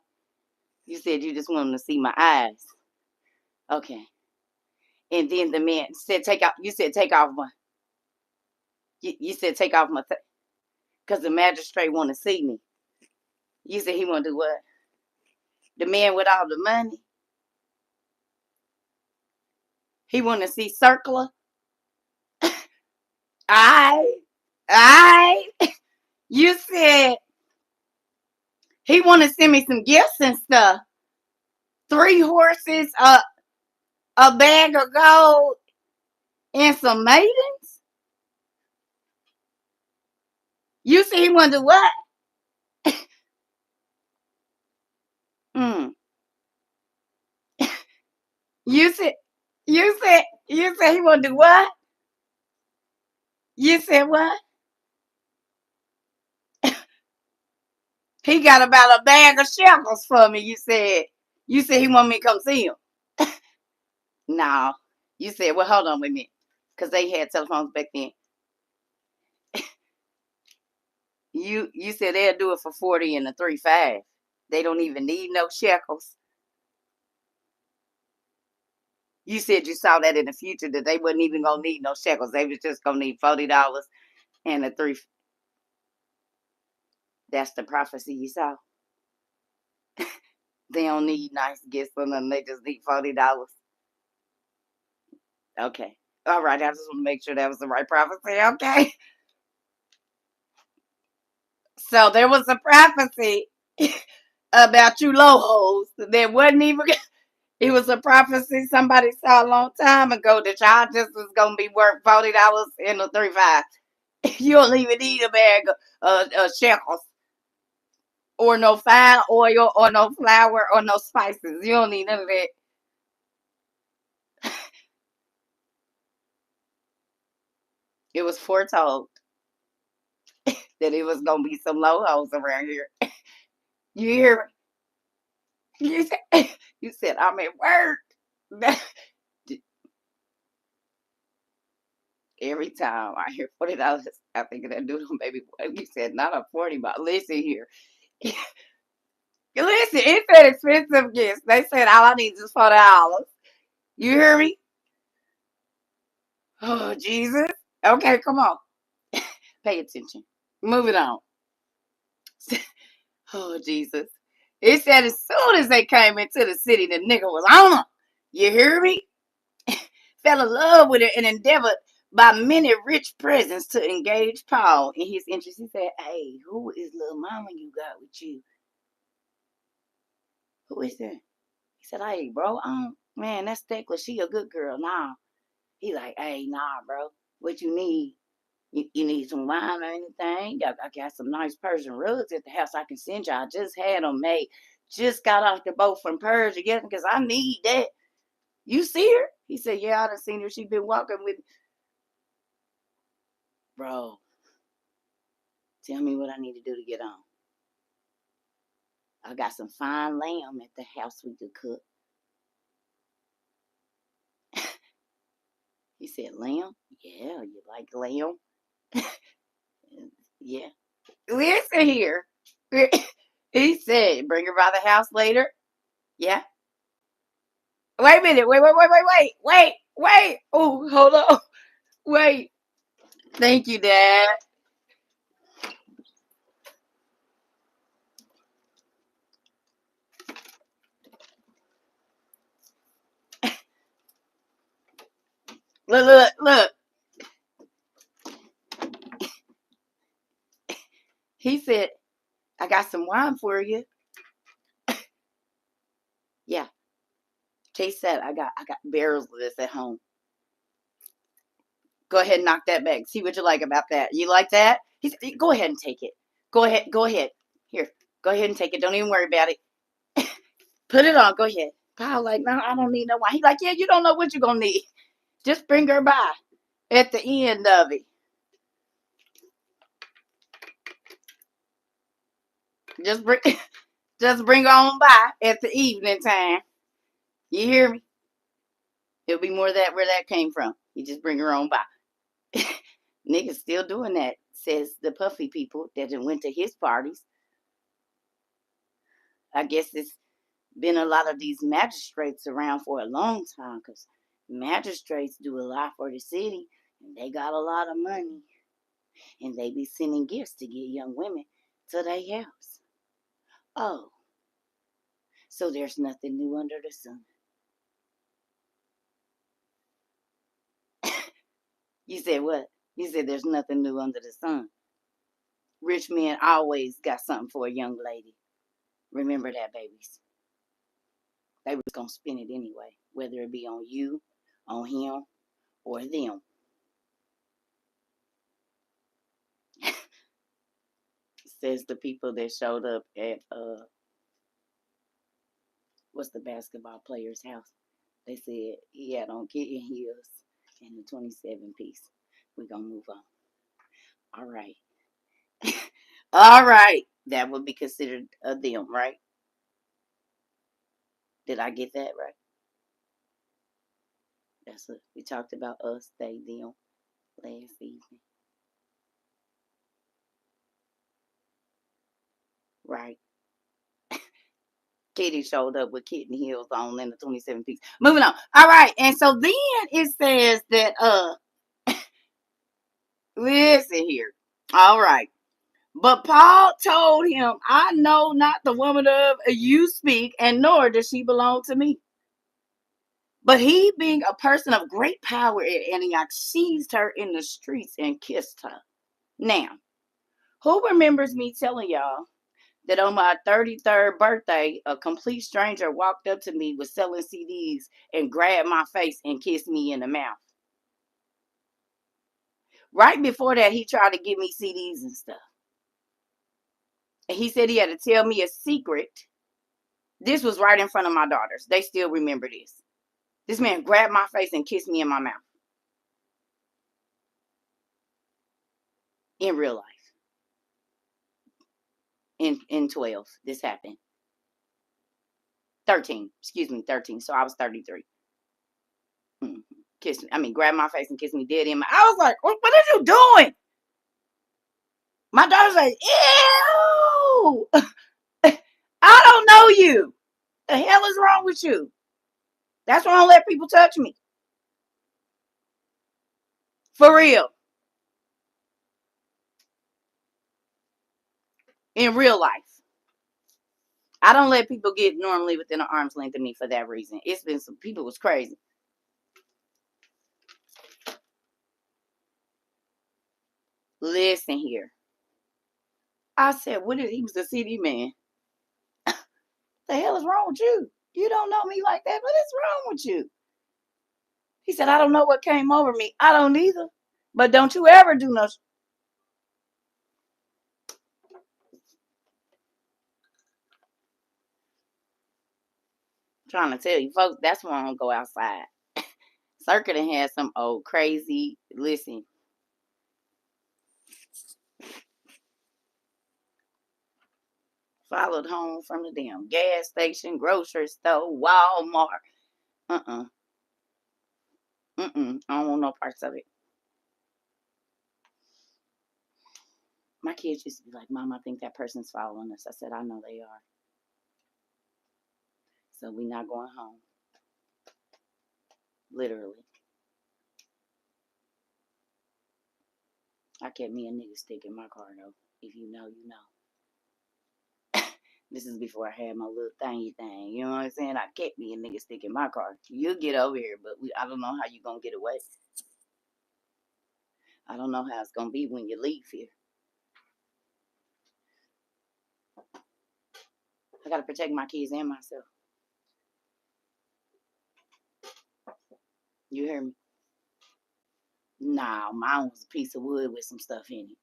You said you just want them to see my eyes. Okay. And then the man said, take out. You said take off my. You said take off my. Because the magistrate want to see me. You said he want to do what? The man with all the money. He want to see CERCLA. I, you said he want to send me some gifts and stuff. 3 horses, a bag of gold, and some maidens. You said he want to do what? Mm. You said, you said he want to do what? You said what? He got about a bag of shekels for me. You said he want me to come see him. No, you said, well, hold on with me, because they had telephones back then. You said they'll do it for 40 and a 3.5. They don't even need no shekels. You said you saw that in the future that they wasn't even gonna need no shekels. They was just gonna need $40 and a 3. That's the prophecy you saw. They don't need nice gifts or nothing. They just need $40. Okay. All right. I just want to make sure that was the right prophecy. Okay. So there was a prophecy about you low hoes that wasn't even. It was a prophecy somebody saw a long time ago that y'all just was gonna be worth $40 in a 3.5. You don't even need a bag of shekels or no fine oil or no flour or no spices. You don't need none of that. It was foretold that it was gonna be some low hoes around here. You hear me? You said I'm at work. Every time I hear $40, I think of that dude on baby boy. You said not a 40, but listen here. Listen, it said expensive gifts. They said all I need is $40. You hear me? Oh Jesus. Okay, come on. Pay attention. Moving on. Oh Jesus. It said as soon as they came into the city, the nigga was on them. You hear me? Fell in love with her and endeavored by many rich presents to engage Paul in his interest. He said, hey, who is little mama you got with you? Who is that? He said, hey, bro, man, that's Thecla. She a good girl. Nah. He like, hey, nah, bro. What you need? You need some wine or anything? I got some nice Persian rugs at the house I can send you. I just had them made. Just got off the boat from Persia because I need that. You see her? He said, yeah, I done seen her. She been walking with. Bro, tell me what I need to do to get on. I got some fine lamb at the house we could cook. He said, lamb? Yeah, you like lamb? Yeah. Listen here. He said, bring her by the house later. Yeah. Wait a minute. Wait. Oh, hold on. Wait. Thank you, Dad. Look. He said, I got some wine for you. Yeah. Chase said, I got barrels of this at home. Go ahead and knock that back. See what you like about that. You like that? He said, go ahead and take it. Go ahead. Here, go ahead and take it. Don't even worry about it. Put it on. Go ahead. Kyle, like, no, I don't need no wine. He's like, yeah, you don't know what you're going to need. Just bring her by at the end of it. Just bring, just bring her on by at the evening time. You hear me? It'll be more of that where that came from. You just bring her on by. Niggas still doing that, says the puffy people that went to his parties. I guess it's been a lot of these magistrates around for a long time because magistrates do a lot for the city and they got a lot of money and they be sending gifts to get young women to their house. Oh, so there's nothing new under the sun. You said what? He said there's nothing new under the sun. Rich men always got something for a young lady. Remember that, babies. They was gonna spend it anyway, whether it be on you, on him, or them. Says the people that showed up at what's the basketball player's house? They said he had on kitten heels and the 27 piece. We're gonna move on. All right. All right. That would be considered a them, right? Did I get that right? That's what we talked about us, they, them last evening. Right. Kitty showed up with kitten heels on and the 27 piece. Moving on. All right. And so then it says that listen here. All right. But Paul told him, I know not the woman of you speak, and nor does she belong to me. But he, being a person of great power at Antioch, seized her in the streets and kissed her. Now, who remembers me telling y'all that on my 33rd birthday, a complete stranger walked up to me, was selling CDs, and grabbed my face and kissed me in the mouth? Right before that, he tried to give me CDs and stuff. And he said he had to tell me a secret. This was right in front of my daughters. They still remember this. This man grabbed my face and kissed me in my mouth. In real life. In 12, this happened. 13, excuse me, 13. So I was 33. Kissed me. I mean, grabbed my face and kissed me dead in my. I was like, what are you doing? My daughter's like, ew. I don't know you. The hell is wrong with you? That's why I don't let people touch me. For real. In real life. I don't let people get normally within an arm's length of me for that reason. It's been some people was crazy. Listen here. I said, what is he was a CD man. The hell is wrong with you? You don't know me like that. What is wrong with you? He said, I don't know what came over me. I don't either. But don't you ever do no. I'm trying to tell you, folks, that's why I don't go outside. CERCA done had some old crazy. Listen. Followed home from the damn gas station, grocery store, Walmart. Uh-uh. Mm-mm. I don't want no parts of it. My kids used to be like, Mom, I think that person's following us. I said, I know they are. So we not going home. Literally. I kept me a nigga stick in my car though. If you know, you know. This is before I had my little thingy thing. You know what I'm saying? I kept me a nigga stick in my car. You'll get over here, but I don't know how you gonna get away. I don't know how it's gonna be when you leave here. I gotta protect my kids and myself. You hear me? Nah, mine was a piece of wood with some stuff in it.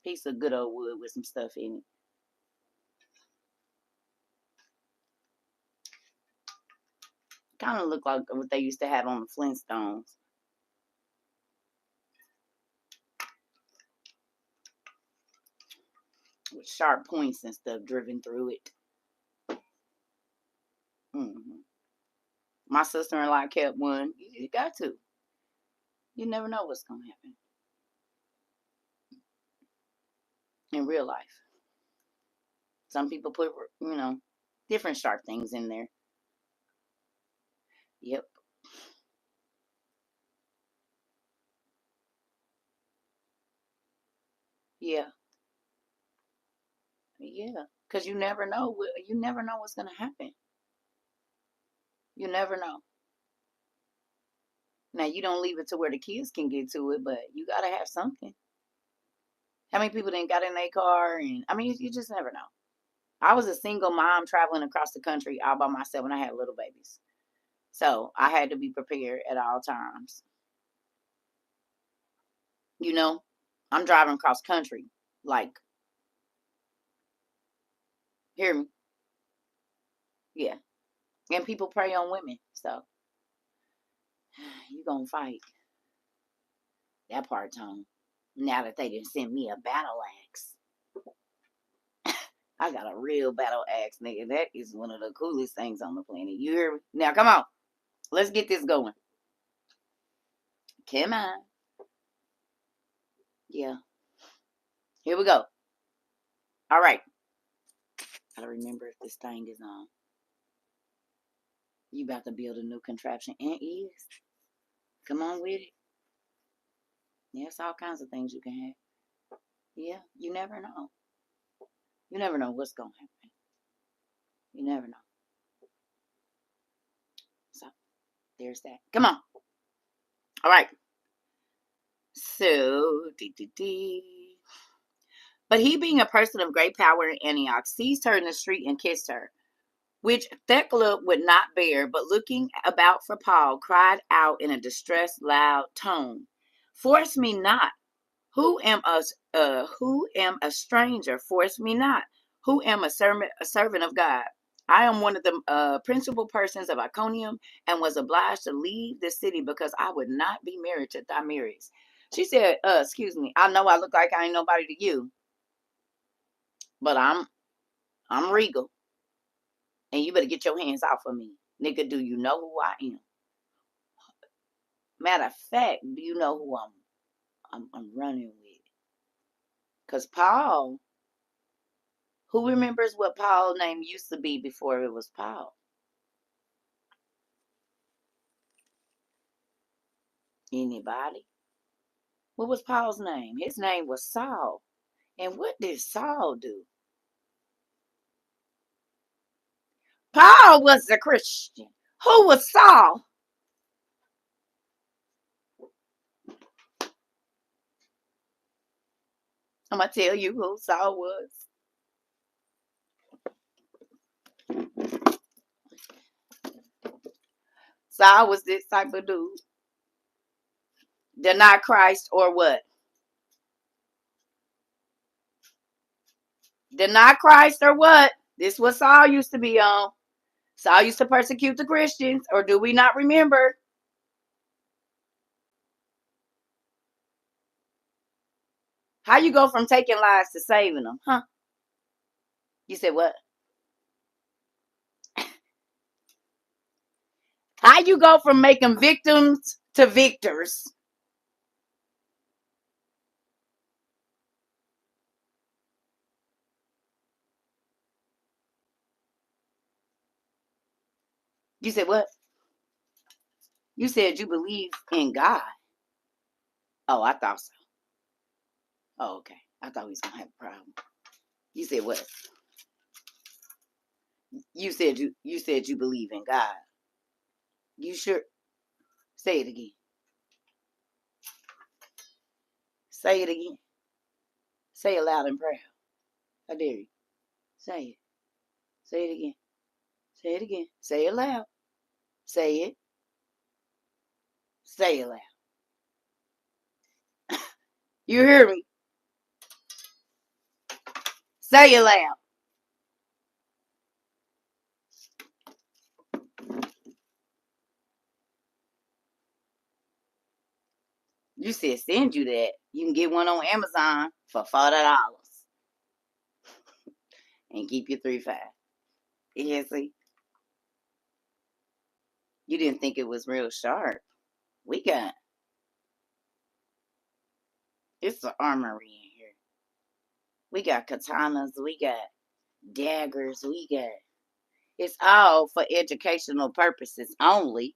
Piece of good old wood with some stuff in it. Kind of look like what they used to have on the Flintstones. With sharp points and stuff driven through it. My sister-in-law kept one. You got to. You never know what's going to happen in real life. Some people put, different sharp things in there. Yep. Yeah. Yeah. Because you never know. You never know what's going to happen. You never know. Now you don't leave it to where the kids can get to it, but you gotta have something. How many people didn't got in their car? And I mean, you just never know. I was a single mom traveling across the country all by myself when I had little babies. So I had to be prepared at all times. You know, I'm driving cross country. Like, hear me? Yeah. And people prey on women. So you gonna fight that part, Tom. Now that they didn't send me a battle axe. I got a real battle axe, nigga. That is one of the coolest things on the planet. You hear me? Now come on. Let's get this going. Come on. Yeah. Here we go. All right. Gotta remember if this thing is on. You about to build a new contraption and is. Come on with it. There's all kinds of things you can have. Yeah, you never know. You never know what's gonna happen. You never know. So there's that. Come on. All right. So, but he, being a person of great power in Antioch, seized her in the street and kissed her, which Thecla would not bear, but looking about for Paul, cried out in a distressed, loud tone, "Force me not, who am a stranger, force me not, who am a servant of God. I am one of the principal persons of Iconium, and was obliged to leave the city because I would not be married to Thymeris." She said, excuse me, I know I look like I ain't nobody to you, but I'm regal, and you better get your hands off of me. Nigga, do you know who I am? Matter of fact, do you know who I'm running with? Because Paul, who remembers what Paul's name used to be before it was Paul? Anybody? What was Paul's name? His name was Saul. And what did Saul do? Paul was a Christian. Who was Saul? I'm going to tell you who Saul was. Saul was this type of dude. Deny Christ or what? Deny Christ or what? This is what Saul used to be on. Saul used to persecute the Christians, or do we not remember? How you go from taking lives to saving them, huh? You said what? How you go from making victims to victors? You said what? You said you believe in God. Oh, I thought so. Oh, okay. I thought we was gonna have a problem. You said what? You said you believe in God. You sure? Say it again. Say it again. Say it loud and proud. I dare you. Say it. Say it again. Say it again. Say it loud. Say it. Say it loud. You hear me? Say it loud. You said send you that. You can get one on Amazon for $40 and keep your 3.5. Yeah, see, you didn't think it was real sharp. We got it's an armory in here. We got katanas. We got daggers. We got it's all for educational purposes only.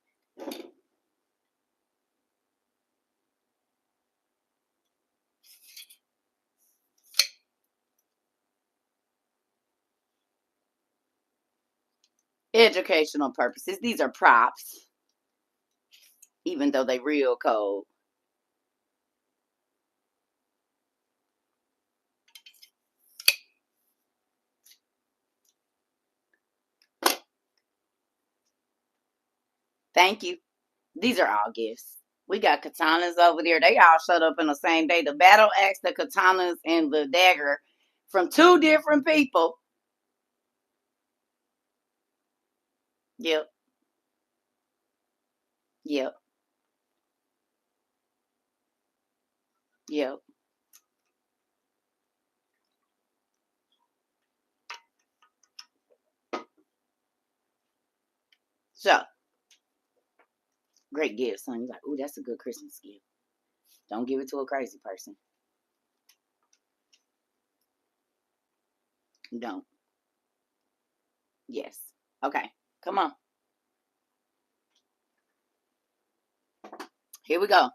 Educational purposes. These are props, even though they real cold. Thank you. These are all gifts. We got katanas over there. They all showed up in the same day. The battle axe, the katanas, and the dagger from 2 different people. Yep. Yep. Yep. So, great gift, son. You're like, ooh, that's a good Christmas gift. Don't give it to a crazy person. Don't. Yes. Okay. Come on. Here we go.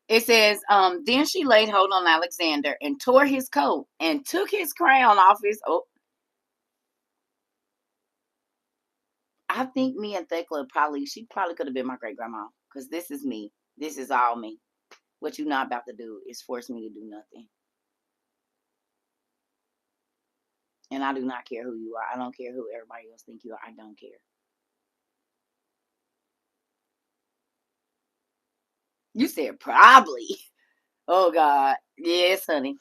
It says, then she laid hold on Alexander and tore his coat and took his crown off his. Oh, I think me and Thecla she probably could have been my great grandma because this is me. This is all me. What you're not about to do is force me to do nothing. And I do not care who you are. I don't care who everybody else think you are. I don't care. You said probably. Oh God. Yes, honey.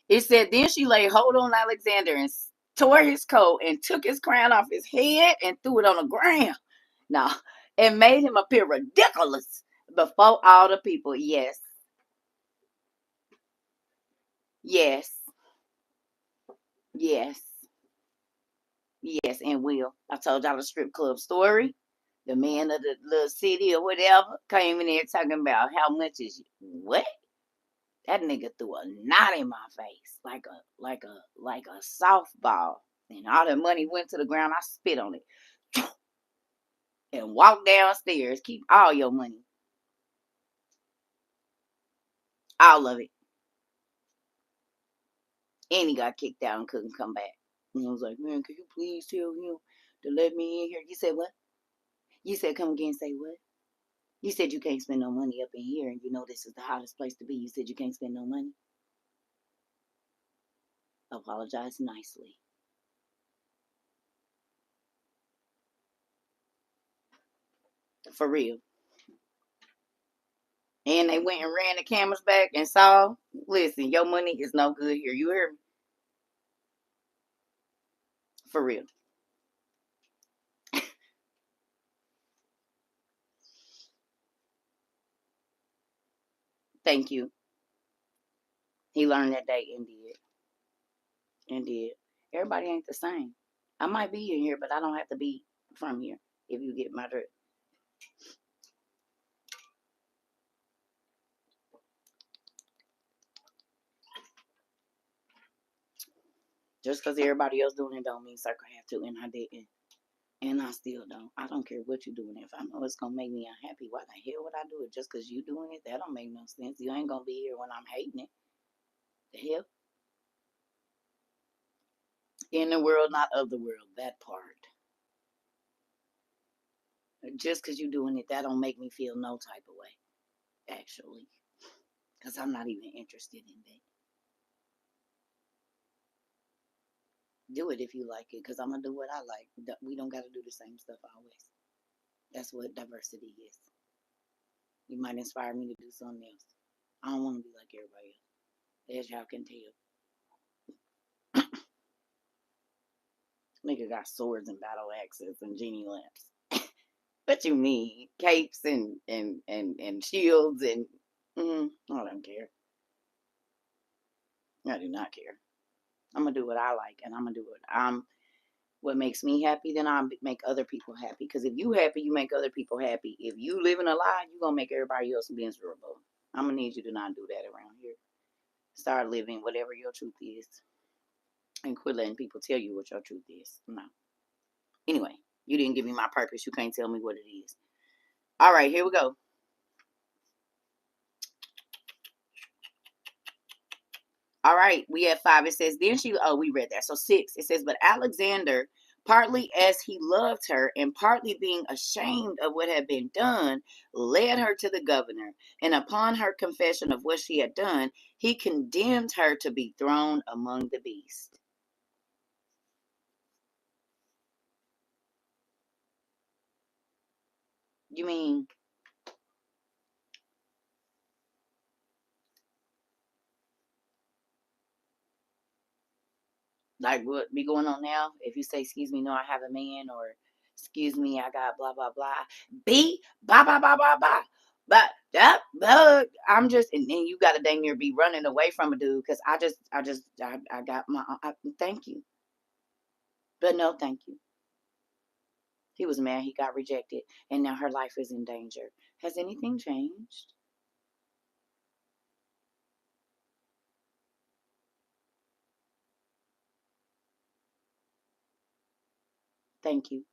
It said, then she laid hold on Alexander and tore his coat and took his crown off his head and threw it on the ground. No, and made him appear ridiculous before all the people. Yes, yes, yes, yes, and will. I told y'all the strip club story. The man of the little city or whatever came in there talking about how much is what? That nigga threw a knot in my face like a softball. And all the money went to the ground. I spit on it and walked downstairs. Keep all your money. All of it. And he got kicked out and couldn't come back. And I was like, man, can you please tell him to let me in here? You said what? You said come again and say what? You said you can't spend no money up in here and you know this is the hottest place to be. You said you can't spend no money. Apologize nicely. For real. And they went and ran the cameras back and saw, listen, your money is no good here. You hear me? For real. Thank you. He learned that day and did. And did. Everybody ain't the same. I might be in here, but I don't have to be from here, if you get my drift. Just because everybody else doing it don't mean CERCA have to, and I didn't. And I still don't. I don't care what you're doing. If I know it's gonna make me unhappy, why the hell would I do it? Just because you doing it? That don't make no sense. You ain't gonna be here when I'm hating it. The hell? In the world, not of the world. That part. Just because you're doing it, that don't make me feel no type of way. Actually, because I'm not even interested in that. Do it if you like it, because I'm gonna do what I like. We don't got to do the same stuff always. That's what diversity is. You might inspire me to do something else. I don't want to be like everybody else. As y'all can tell, nigga got swords and battle axes and genie lamps. What you mean? Capes and shields and I don't care. I do not care. I'm gonna do what I like, and I'm gonna do what makes me happy. Then I'll make other people happy. Because if you happy, you make other people happy. If you living a lie, you gonna make everybody else miserable. I'm gonna need you to not do that around here. Start living whatever your truth is, and quit letting people tell you what your truth is. No. Anyway, you didn't give me my purpose. You can't tell me what it is. All right, here we go. All right, we at 5. It says, then she, oh, we read that. So 6, it says, but Alexander, partly as he loved her and partly being ashamed of what had been done, led her to the governor. And upon her confession of what she had done, he condemned her to be thrown among the beasts. You mean like what be going on now? If you say, excuse me, no, I have a man, or excuse me, I got blah blah blah. B blah blah blah blah blah. But that I'm just, and then you gotta dang near be running away from a dude because I got my thank you. But no thank you. He was mad he got rejected and now her life is in danger. Has anything changed? Thank you.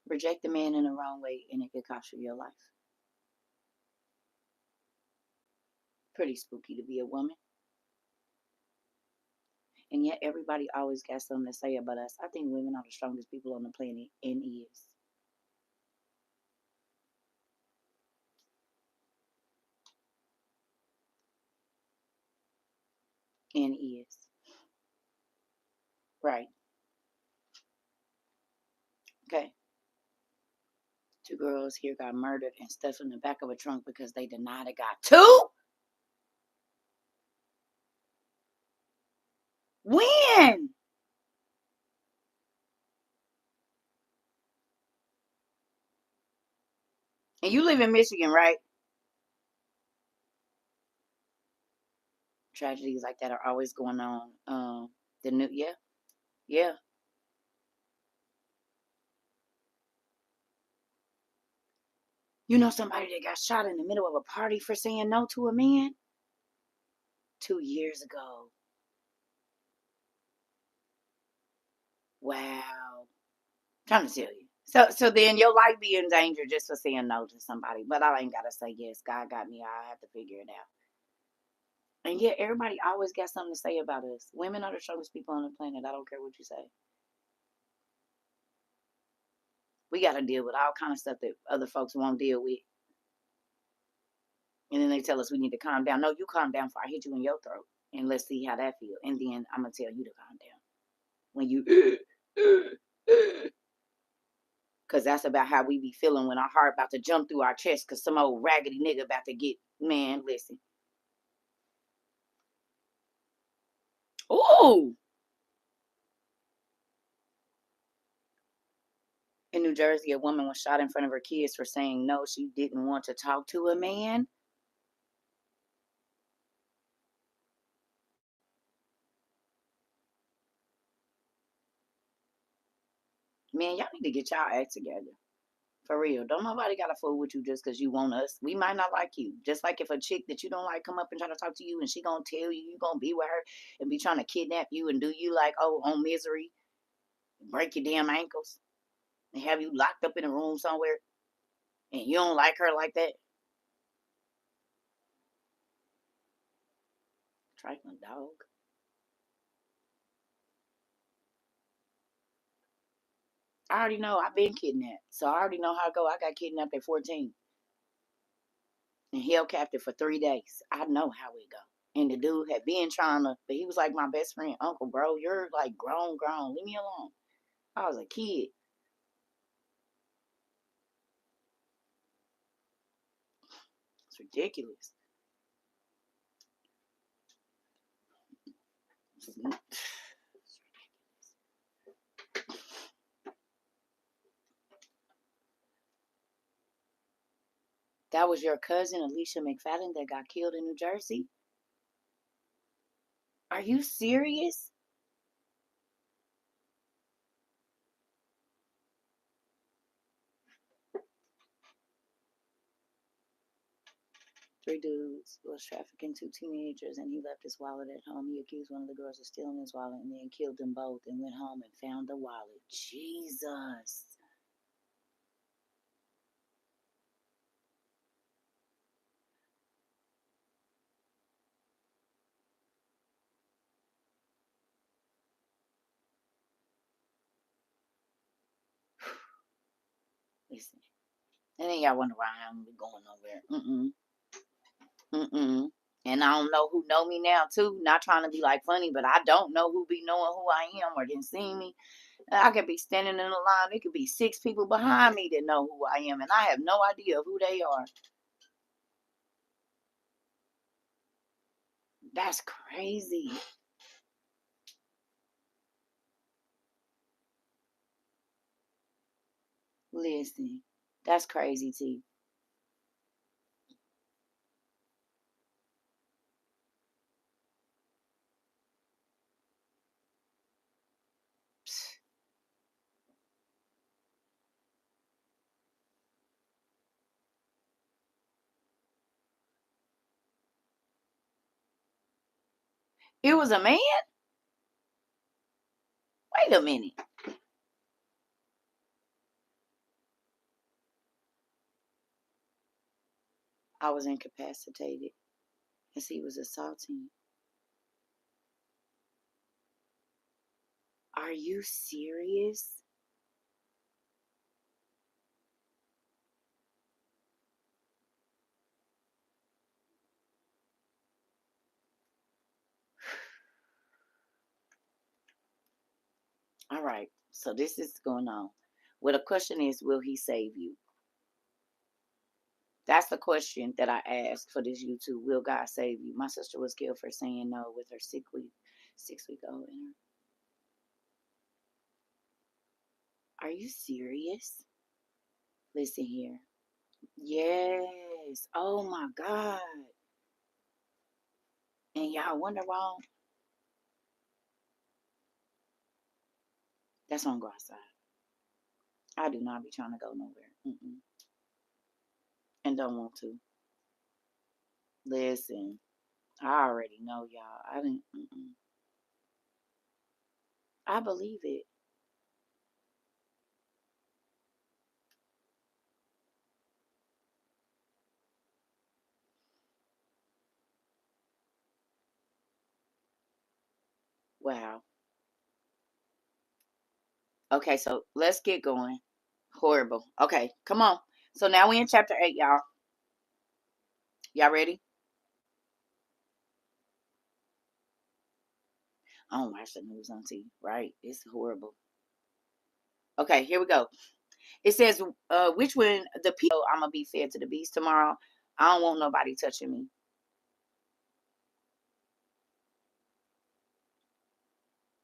Reject the man in the wrong way and it could cost you your life. Pretty spooky to be a woman. And yet everybody always got something to say about us. I think women are the strongest people on the planet and is. Right. Okay. 2 girls here got murdered and stuffed in the back of a trunk because they denied it got two? When? And you live in Michigan, right? Tragedies like that are always going on. The new, yeah, yeah. You know somebody that got shot in the middle of a party for saying no to a man 2 years ago. Wow. Trying to tell you. So then your life be in danger just for saying no to somebody. But I ain't gotta say yes. God got me. I have to figure it out. And yet everybody always got something to say about us. Women are the strongest people on the planet. I don't care what you say. We gotta deal with all kind of stuff that other folks won't deal with. And then they tell us we need to calm down. No, you calm down before I hit you in your throat. And let's see how that feels. And then I'm gonna tell you to calm down. When you because that's about how we be feeling when our heart about to jump through our chest because some old raggedy nigga about to get, man, listen. Ooh. In New Jersey, a woman was shot in front of her kids for saying no, she didn't want to talk to a man. Man, y'all need to get y'all act together. For real. Don't nobody gotta fool with you just because you want us. We might not like you. Just like if a chick that you don't like come up and try to talk to you and she gonna tell you you gonna be with her and be trying to kidnap you and do you like, oh, on misery, break your damn ankles and have you locked up in a room somewhere and you don't like her like that. Trifling dog. I already know I've been kidnapped. So I already know how to go. I got kidnapped at 14 and held captive for 3 days. I know how it go. And the dude had been trying to, but he was like my best friend, uncle, bro. You're like grown, grown. Leave me alone. I was a kid. It's ridiculous. That was your cousin, Alicia McFadden, that got killed in New Jersey? Are you serious? 3 dudes was trafficking 2 teenagers and he left his wallet at home. He accused one of the girls of stealing his wallet and then killed them both and went home and found the wallet. Jesus. Listen. And then y'all wonder why I'm going nowhere. Mm-mm. And I don't know who know me now too. Not trying to be like funny, but I don't know who be knowing who I am or didn't see me. I could be standing in a line. There could be 6 people behind me that know who I am, and I have no idea who they are. That's crazy. Listen, that's crazy, T. It was a man? Wait a minute. I was incapacitated as he was assaulting. Are you serious? All right. So this is going on. Well, the question is, will he save you? That's the question that I asked for this YouTube. Will God save you? My sister was killed for saying no with her 6 week old in her. Are you serious? Listen here. Yes. Oh my God. And y'all wonder why? That's why I'm go outside. I do not be trying to go nowhere. And don't want to. Listen, I already know y'all. I didn't. I believe it. Wow. Okay, so let's get going. Horrible. Okay, come on. So now we in chapter 8, y'all. Y'all ready? I don't watch the news on TV, right? It's horrible. Okay, here we go. It says, which one the people I'm gonna be fed to the beast tomorrow. I don't want nobody touching me.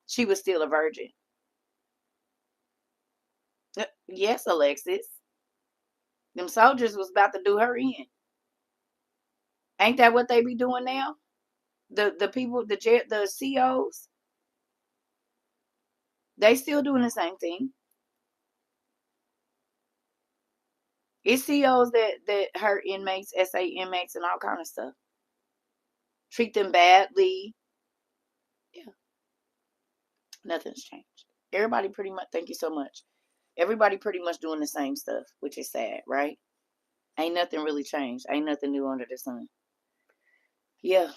She was still a virgin. Yes, Alexis. Them soldiers was about to do her in. Ain't that what they be doing now? The people, the COs, they still doing the same thing. It's COs that hurt inmates, SA inmates, and all kind of stuff. Treat them badly. Yeah, nothing's changed. Everybody pretty much. Thank you so much. Everybody pretty much doing the same stuff, which is sad, right? Ain't nothing really changed. Ain't nothing new under the sun. Yeah,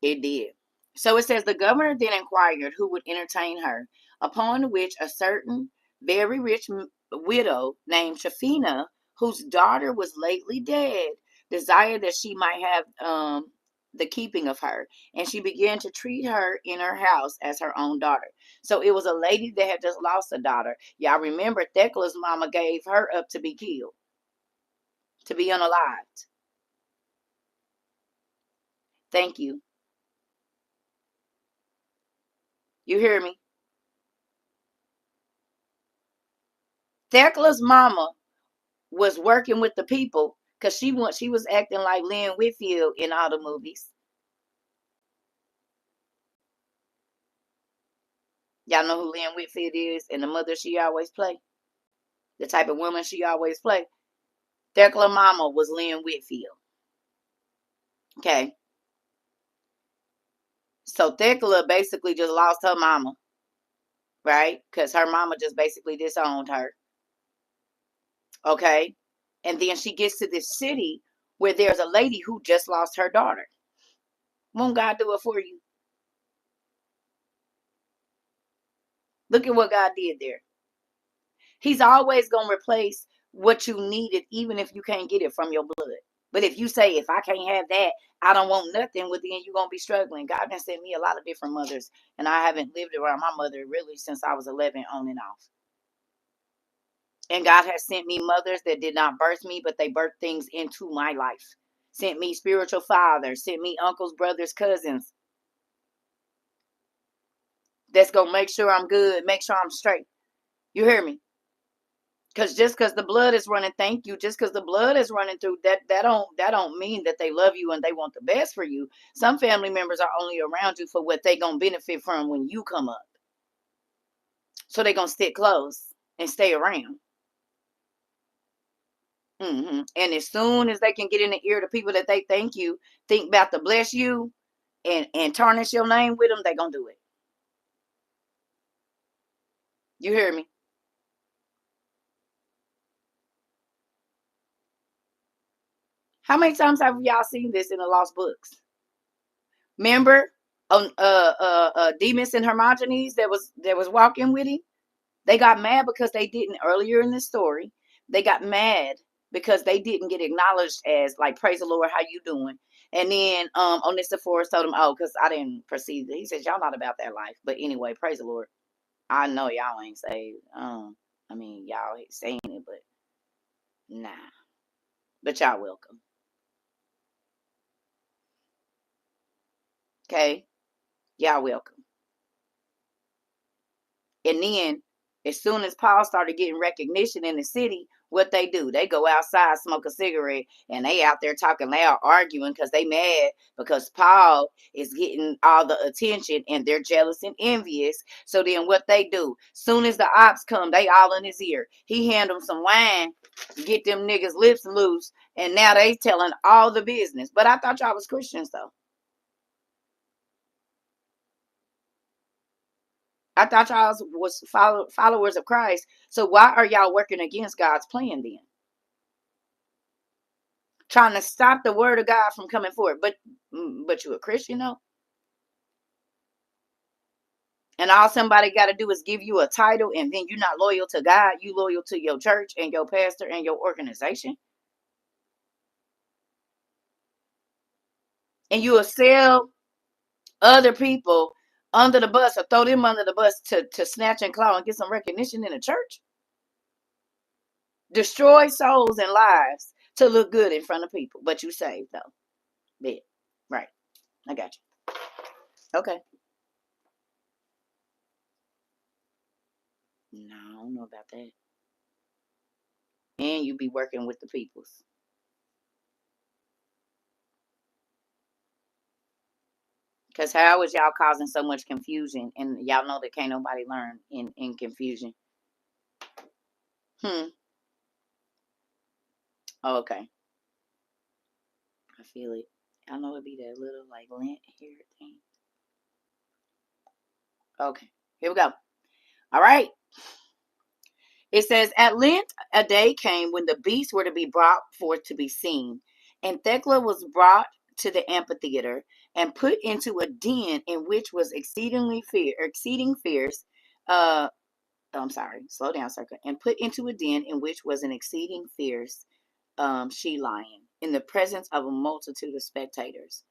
it did. So it says the governor then inquired who would entertain her, upon which a certain very rich widow named Shafina, whose daughter was lately dead, desired that she might have the keeping of her, and she began to treat her in her house as her own daughter. So it was a lady that had just lost a daughter. Y'all remember Thecla's mama gave her up to be killed, to be unalived. Thank you. You hear me? Thecla's mama was working with the people because she was acting like Lynn Whitfield in all the movies. Y'all know who Lynn Whitfield is and the mother she always play, the type of woman she always play. Thecla mama was Lynn Whitfield. Okay, so Thecla basically just lost her mama, right? Because her mama just basically disowned her. Okay, and then she gets to this city where there's a lady who just lost her daughter. Won't God do it for you? Look at what God did there. He's always going to replace what you needed, even if you can't get it from your blood. But if you say, if I can't have that, I don't want nothing, well, then you're going to be struggling. God has sent me a lot of different mothers, and I haven't lived around my mother really since I was 11 on and off. And God has sent me mothers that did not birth me, but they birthed things into my life. Sent me spiritual fathers, sent me uncles, brothers, cousins. That's going to make sure I'm good, make sure I'm straight. You hear me? Because just because the blood is running, thank you. Just because the blood is running through that don't mean that they love you and they want the best for you. Some family members are only around you for what they gonna benefit from when you come up. So they gonna stick close and stay around. And as soon as they can get in the ear to people that they think about to bless you and tarnish your name with them, they gonna do it. You hear me? How many times have y'all seen this in the lost books? Remember on Demas and Hermogenes that was walking with him? They got mad because they didn't earlier in this story. They got mad because they didn't get acknowledged as like, praise the Lord, how you doing? And then Onesiphorus told him, oh, because I didn't perceive it. He says, y'all not about that life. But anyway, praise the Lord. I know y'all ain't saved. I mean, y'all ain't saying it, but nah. But y'all welcome. Okay? Y'all welcome. And then, as soon as Paul started getting recognition in the city, what they do? They go outside, smoke a cigarette, and they out there talking loud, arguing because they mad because Paul is getting all the attention and they're jealous and envious. So then what they do? Soon as the ops come, they all in his ear. He hand them some wine, get them niggas lips loose, and now they telling all the business. But I thought y'all was Christians though. I thought y'all was followers of Christ. So why are y'all working against God's plan then? Trying to stop the word of God from coming forward. But you a Christian though? And all somebody got to do is give you a title, and then you're not loyal to God. You loyal to your church and your pastor and your organization. And you will sell other people under the bus or throw them under the bus to snatch and claw and get some recognition in the church. Destroy souls and lives to look good in front of people. But you saved though. Yeah. Right. I got you. Okay. No, I don't know about that. And you be working with the peoples. Because how is y'all causing so much confusion? And y'all know that can't nobody learn in confusion. Hmm. Oh, okay. I feel it. I know it'd be that little like lint hair thing. Okay. Here we go. All right. It says, at length a day came when the beasts were to be brought forth to be seen. And Thecla was brought to the amphitheater and put into a den in which was exceeding fierce. I'm sorry, slow down, CERCA. And put into a den in which was an exceeding fierce she lion in the presence of a multitude of spectators.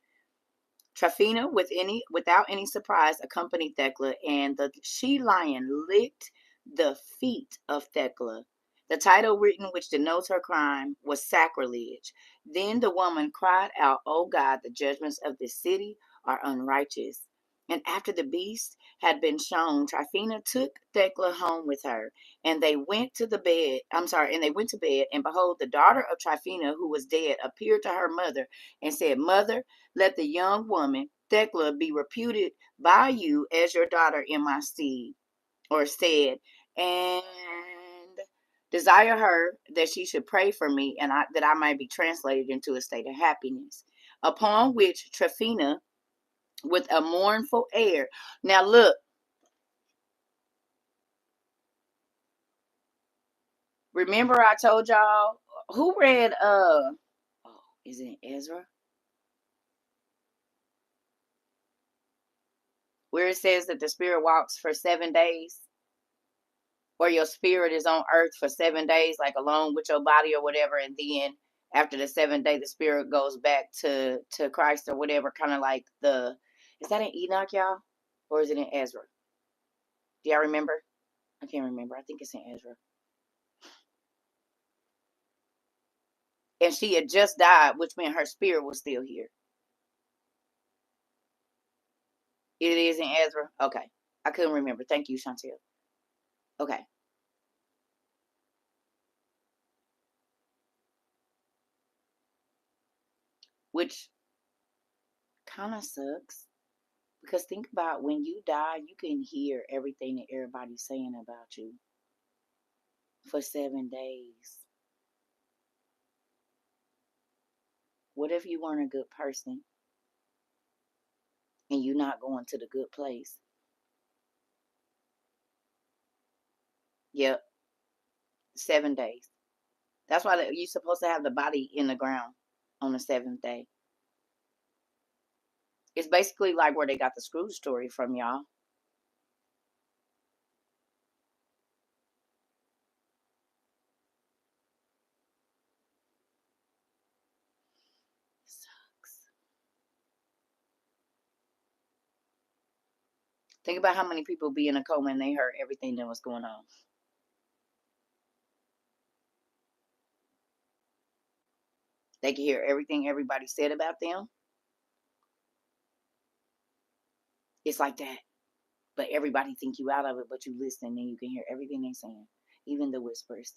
Tryphena, without any surprise, accompanied Thecla, and the she lion licked the feet of Thecla. The title written, which denotes her crime, was sacrilege. Then the woman cried out, "O God, the judgments of this city are unrighteous." And after the beast had been shown, Tryphena took Thecla home with her, and they went to the bed. And they went to bed, and behold, the daughter of Tryphena, who was dead, appeared to her mother and said, "Mother, let the young woman, Thecla, be reputed by you as your daughter in my stead," or stead, and desire her that she should pray for me, and that I might be translated into a state of happiness. Upon which Tryphena, with a mournful air. Now look, remember I told y'all who read is it Ezra? Where it says that the spirit walks for 7 days. or your spirit is on earth for 7 days, like alone with your body or whatever, and then after the 7th day, the spirit goes back to Christ or whatever. Kind of like the, is that in Enoch, y'all, or is it in Ezra? Do y'all remember? I can't remember. I think it's in Ezra. And she had just died, which meant her spirit was still here. It is in Ezra. Okay, I couldn't remember. Thank you, Chantel. Okay. Which kind of sucks. Because think about when you die, you can hear everything that everybody's saying about you for 7 days. What if you weren't a good person and you're not going to the good place? Yep, 7 days. That's why you're supposed to have the body in the ground on the 7th day. It's basically like where they got the Scrooge story from, y'all. Sucks. Think about how many people be in a coma and they heard everything that was going on. They can hear everything everybody said about them. It's like that. But everybody think you out of it, but you listen and you can hear everything they saying, even the whispers.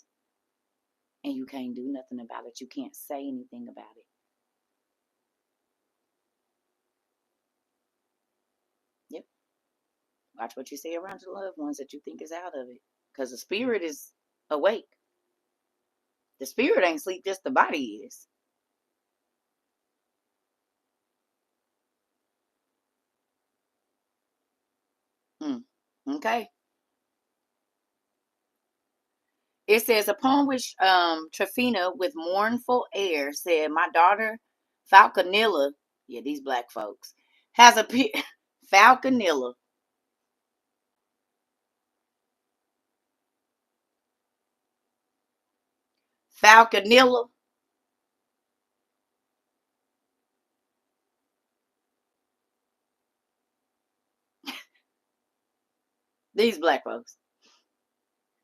And you can't do nothing about it. You can't say anything about it. Yep. Watch what you say around your loved ones that you think is out of it. Because the spirit is awake. The spirit ain't sleep, just the body is. Okay. It says, upon which Tryphena, with mournful air, said, my daughter Falconilla, yeah, these black folks, has appeared. Falconilla. Falconilla. These black folks.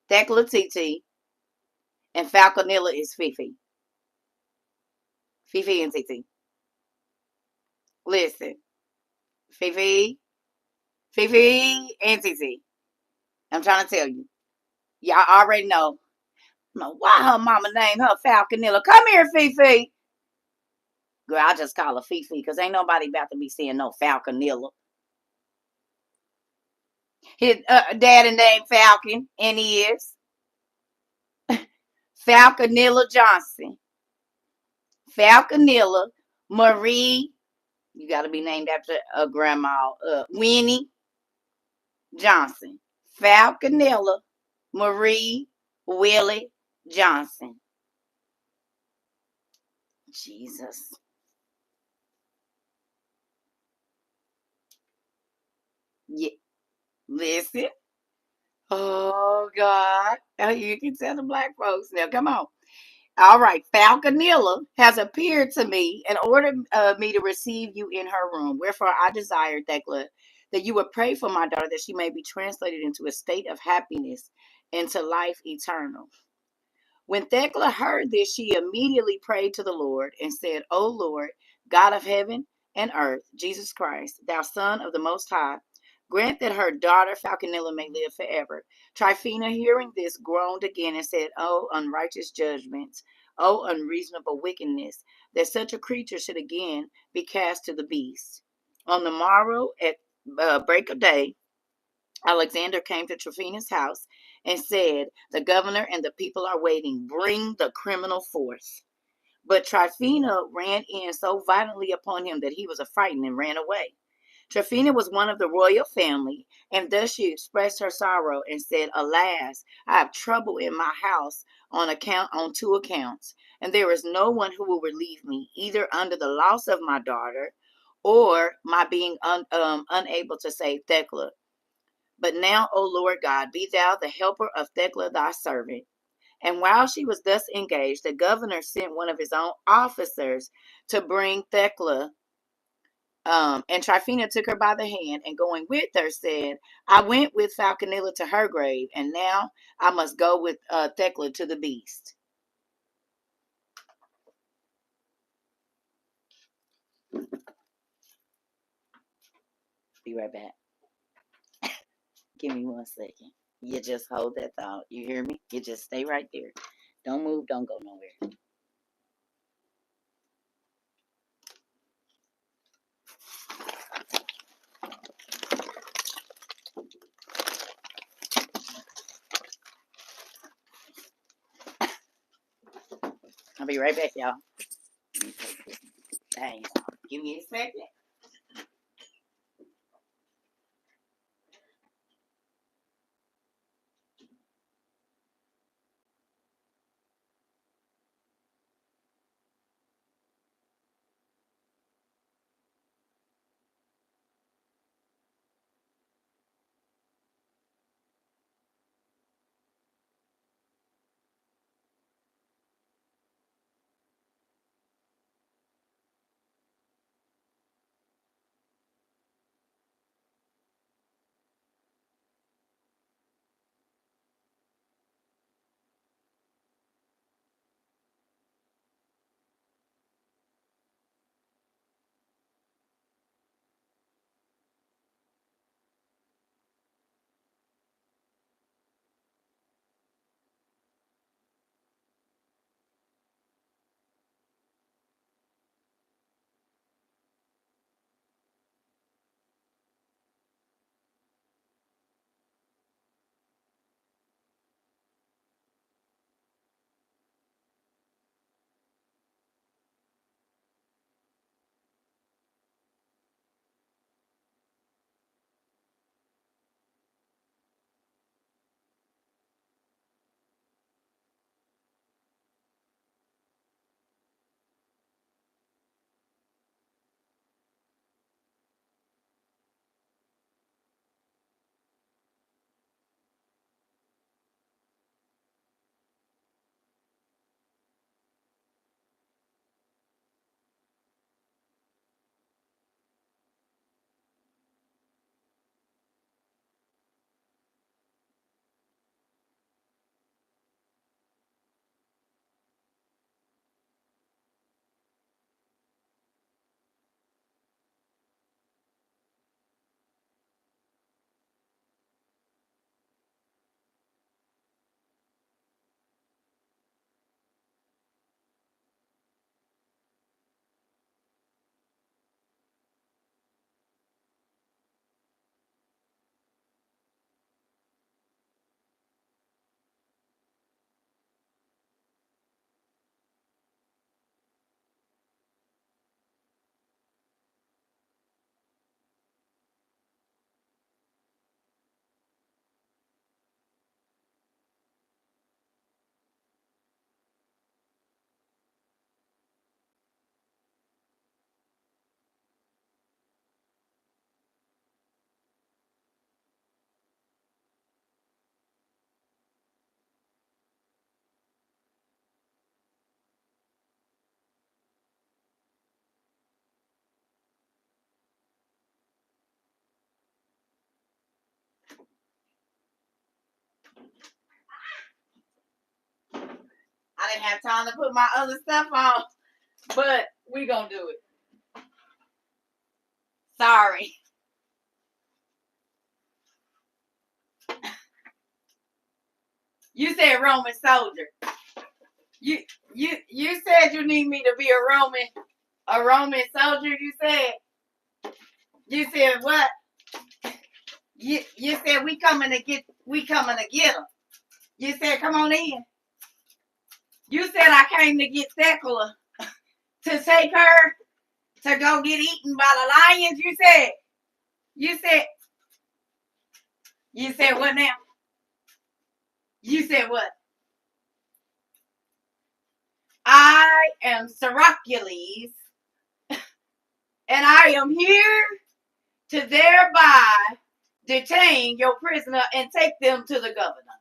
Thecla TT and Falconilla is Fifi. Fifi and TT. Listen, Fifi, Fifi and TT. I'm trying to tell you. Y'all already know. No, why her mama named her Falconilla? Come here, Fifi. Girl, I just call her Fifi because ain't nobody about to be saying no Falconilla. His daddy named Falcon, and he is Falconilla Johnson. Falconilla Marie, you got to be named after a grandma, Winnie Johnson. Falconilla Marie Willie Johnson. Jesus. Yeah, listen. Oh God. Oh, you can tell the black folks now. Come on. All right. Falconilla has appeared to me and ordered me to receive you in her room. Wherefore I desire, Thecla, that you would pray for my daughter that she may be translated into a state of happiness and to life eternal. When Thecla heard this, she immediately prayed to the Lord and said, O Lord, God of heaven and earth, Jesus Christ, thou Son of the Most High, grant that her daughter Falconilla may live forever. Tryphena, hearing this, groaned again and said, O unrighteous judgments, O unreasonable wickedness, that such a creature should again be cast to the beast. On the morrow, at break of day, Alexander came to Tryphena's house and said, the governor and the people are waiting. Bring the criminal forth. But Tryphena ran in so violently upon him that he was affrighted and ran away. Tryphena was one of the royal family, and thus she expressed her sorrow and said, alas, I have trouble in my house on 2 accounts, and there is no one who will relieve me, either under the loss of my daughter or my being unable to save Thecla. But now, O Lord God, be thou the helper of Thecla thy servant. And while she was thus engaged, the governor sent one of his own officers to bring Thecla. And Tryphena took her by the hand, and going with her, said, I went with Falconilla to her grave, and now I must go with Thecla to the beast. Be right back. Give me 1 second. You just hold that thought. You hear me? You just stay right there. Don't move. Don't go nowhere. I'll be right back, y'all. Dang. Give me a second. I didn't have time to put my other stuff on, but we gonna do it. Sorry. You said Roman soldier. You said you need me to be a Roman soldier. You said what? You said we coming to get them. You said come on in. You said I came to get Thecla to take her to go get eaten by the lions. You said what now? You said what? I am Syracuse, and I am here to thereby detain your prisoner and take them to the governor.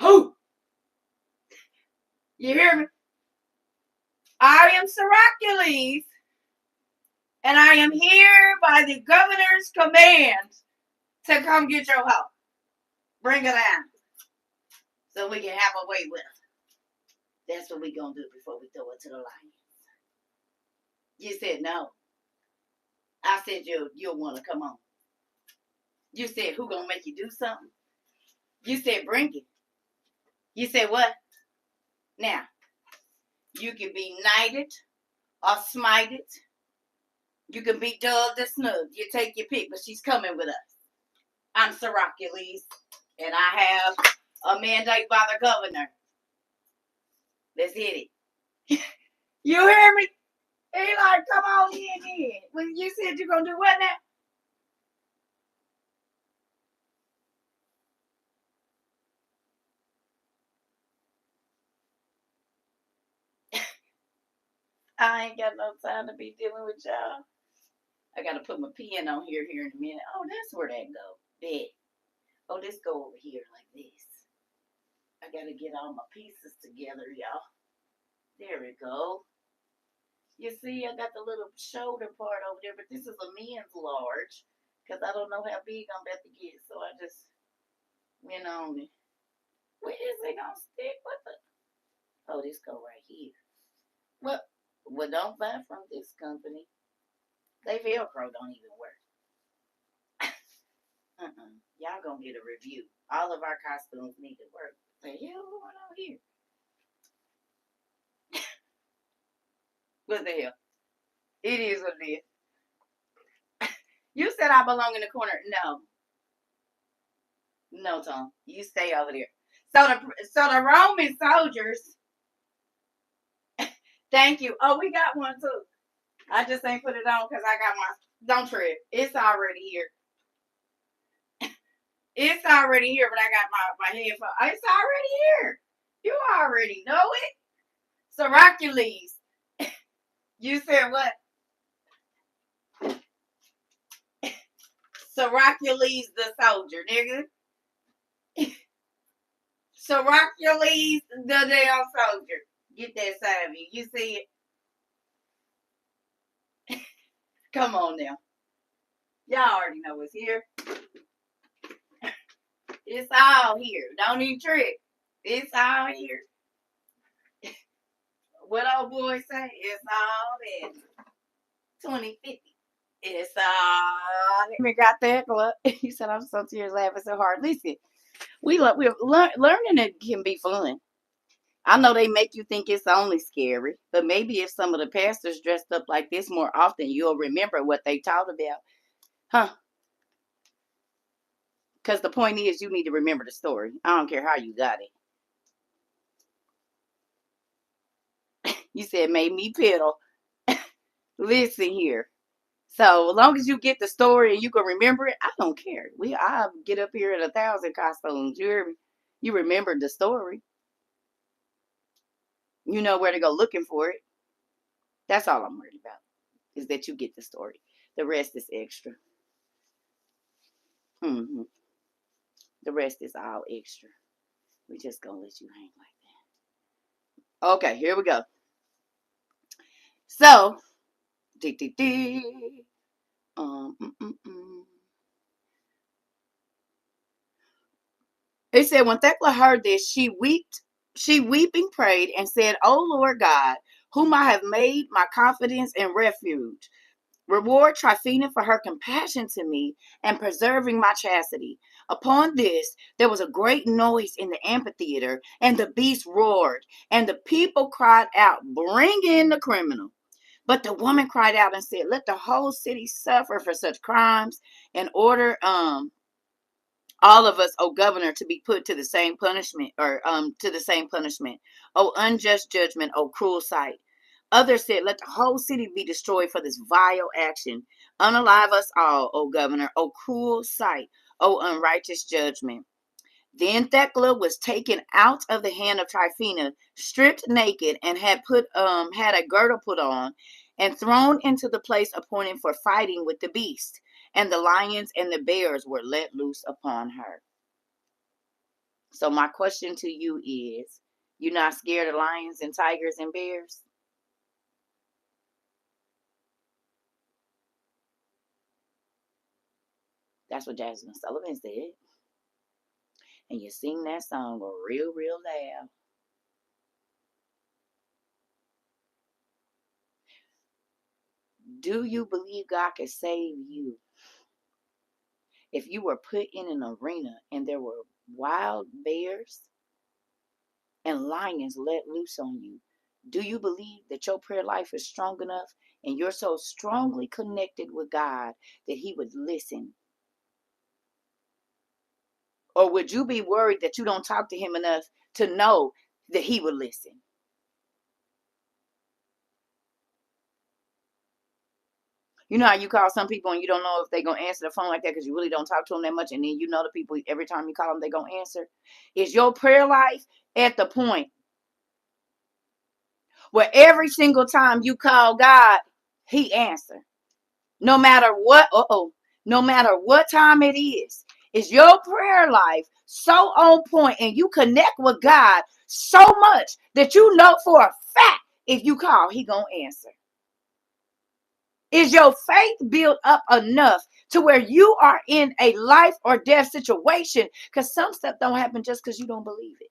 Who? You hear me? I am Syracuse, and I am here by the governor's command to come get your hoe. Bring her down so we can have a way with her. That's what we gonna do before we throw it to the lions. You said no. I said you'll want to come on. You said who gonna make you do something? You said bring it. You said what? Now, you can be knighted or smited. You can be dubbed or snubbed. You take your pick, but she's coming with us. I'm Syracuse, and I have a mandate by the governor. Let's hit it. You hear me? He like, come on in. When you said you're going to do what now? I ain't got no time to be dealing with y'all. I got to put my pen on here in a minute. Oh, that's where that go. Bet. Oh, this go over here like this. I got to get all my pieces together, y'all. There we go. You see, I got the little shoulder part over there, but this is a men's large because I don't know how big I'm about to get, so I just went on it. Where is it gonna stick? What the? Oh, this go right here. Well, don't buy from this company. They Velcro don't even work. Y'all gonna get a review. All of our costumes need to work. What the hell going on here? What the hell? It is what it is. You said I belong in the corner. No, Tom. You stay over there. So the Roman soldiers. Thank you. Oh, we got one too. I just ain't put it on because I got my. Don't trip. It's already here. It's already here, but I got my headphones. It's already here. You already know it. Syracuse. You said what? Syracuse the soldier, nigga. Syracuse the damn soldier. Get that side of you. You see it? Come on now. Y'all already know it's here. It's all here. Don't even trick. It's all here. What old boy say? It's all there. 2050. It's all there. We got Thecla. He said, I'm so tears laughing so hard. Listen, we're learning it can be fun. I know they make you think it's only scary, but maybe if some of the pastors dressed up like this more often, you'll remember what they taught about. Huh? Because the point is, you need to remember the story. I don't care how you got it. You said, made me piddle. Listen here. So as long as you get the story and you can remember it, I don't care. I get up here in 1,000 costumes. You hear me? You remember the story. You know where to go looking for it. That's all I'm worried about, is that you get the story. The rest is extra. Mm-hmm. The rest is all extra. We just gonna let you hang like that. Okay, here we go. So, it said when Thecla heard this, she weeping prayed and said, "O Lord God, whom I have made my confidence and refuge, reward Tryphena for her compassion to me and preserving my chastity." Upon this, there was a great noise in the amphitheater, and the beast roared, and the people cried out, "Bring in the criminal." But the woman cried out and said, "Let the whole city suffer for such crimes, in order all of us, O governor, to be put to the same punishment, O unjust judgment, O cruel sight." Others said, "Let the whole city be destroyed for this vile action. Unalive us all, O governor, O cruel sight, O unrighteous judgment." Then Thecla was taken out of the hand of Tryphena, stripped naked, and had a girdle put on, and thrown into the place appointed for fighting with the beast. and the lions and the bears were let loose upon her. So my question to you is, you not scared of lions and tigers and bears? That's what Jasmine Sullivan said. And you sing that song real, real loud. Do you believe God can save you? If you were put in an arena and there were wild bears and lions let loose on you, do you believe that your prayer life is strong enough and you're so strongly connected with God that He would listen? Or would you be worried that you don't talk to Him enough to know that He would listen? You know how you call some people and you don't know if they're going to answer the phone like that because you really don't talk to them that much, and then you know the people, every time you call them, they're going to answer? Is your prayer life at the point where every single time you call God, He answers? No matter what, no matter what time it is your prayer life so on point and you connect with God so much that you know for a fact if you call, He gonna answer? Is your faith built up enough to where you are in a life or death situation? Because some stuff don't happen just because you don't believe it.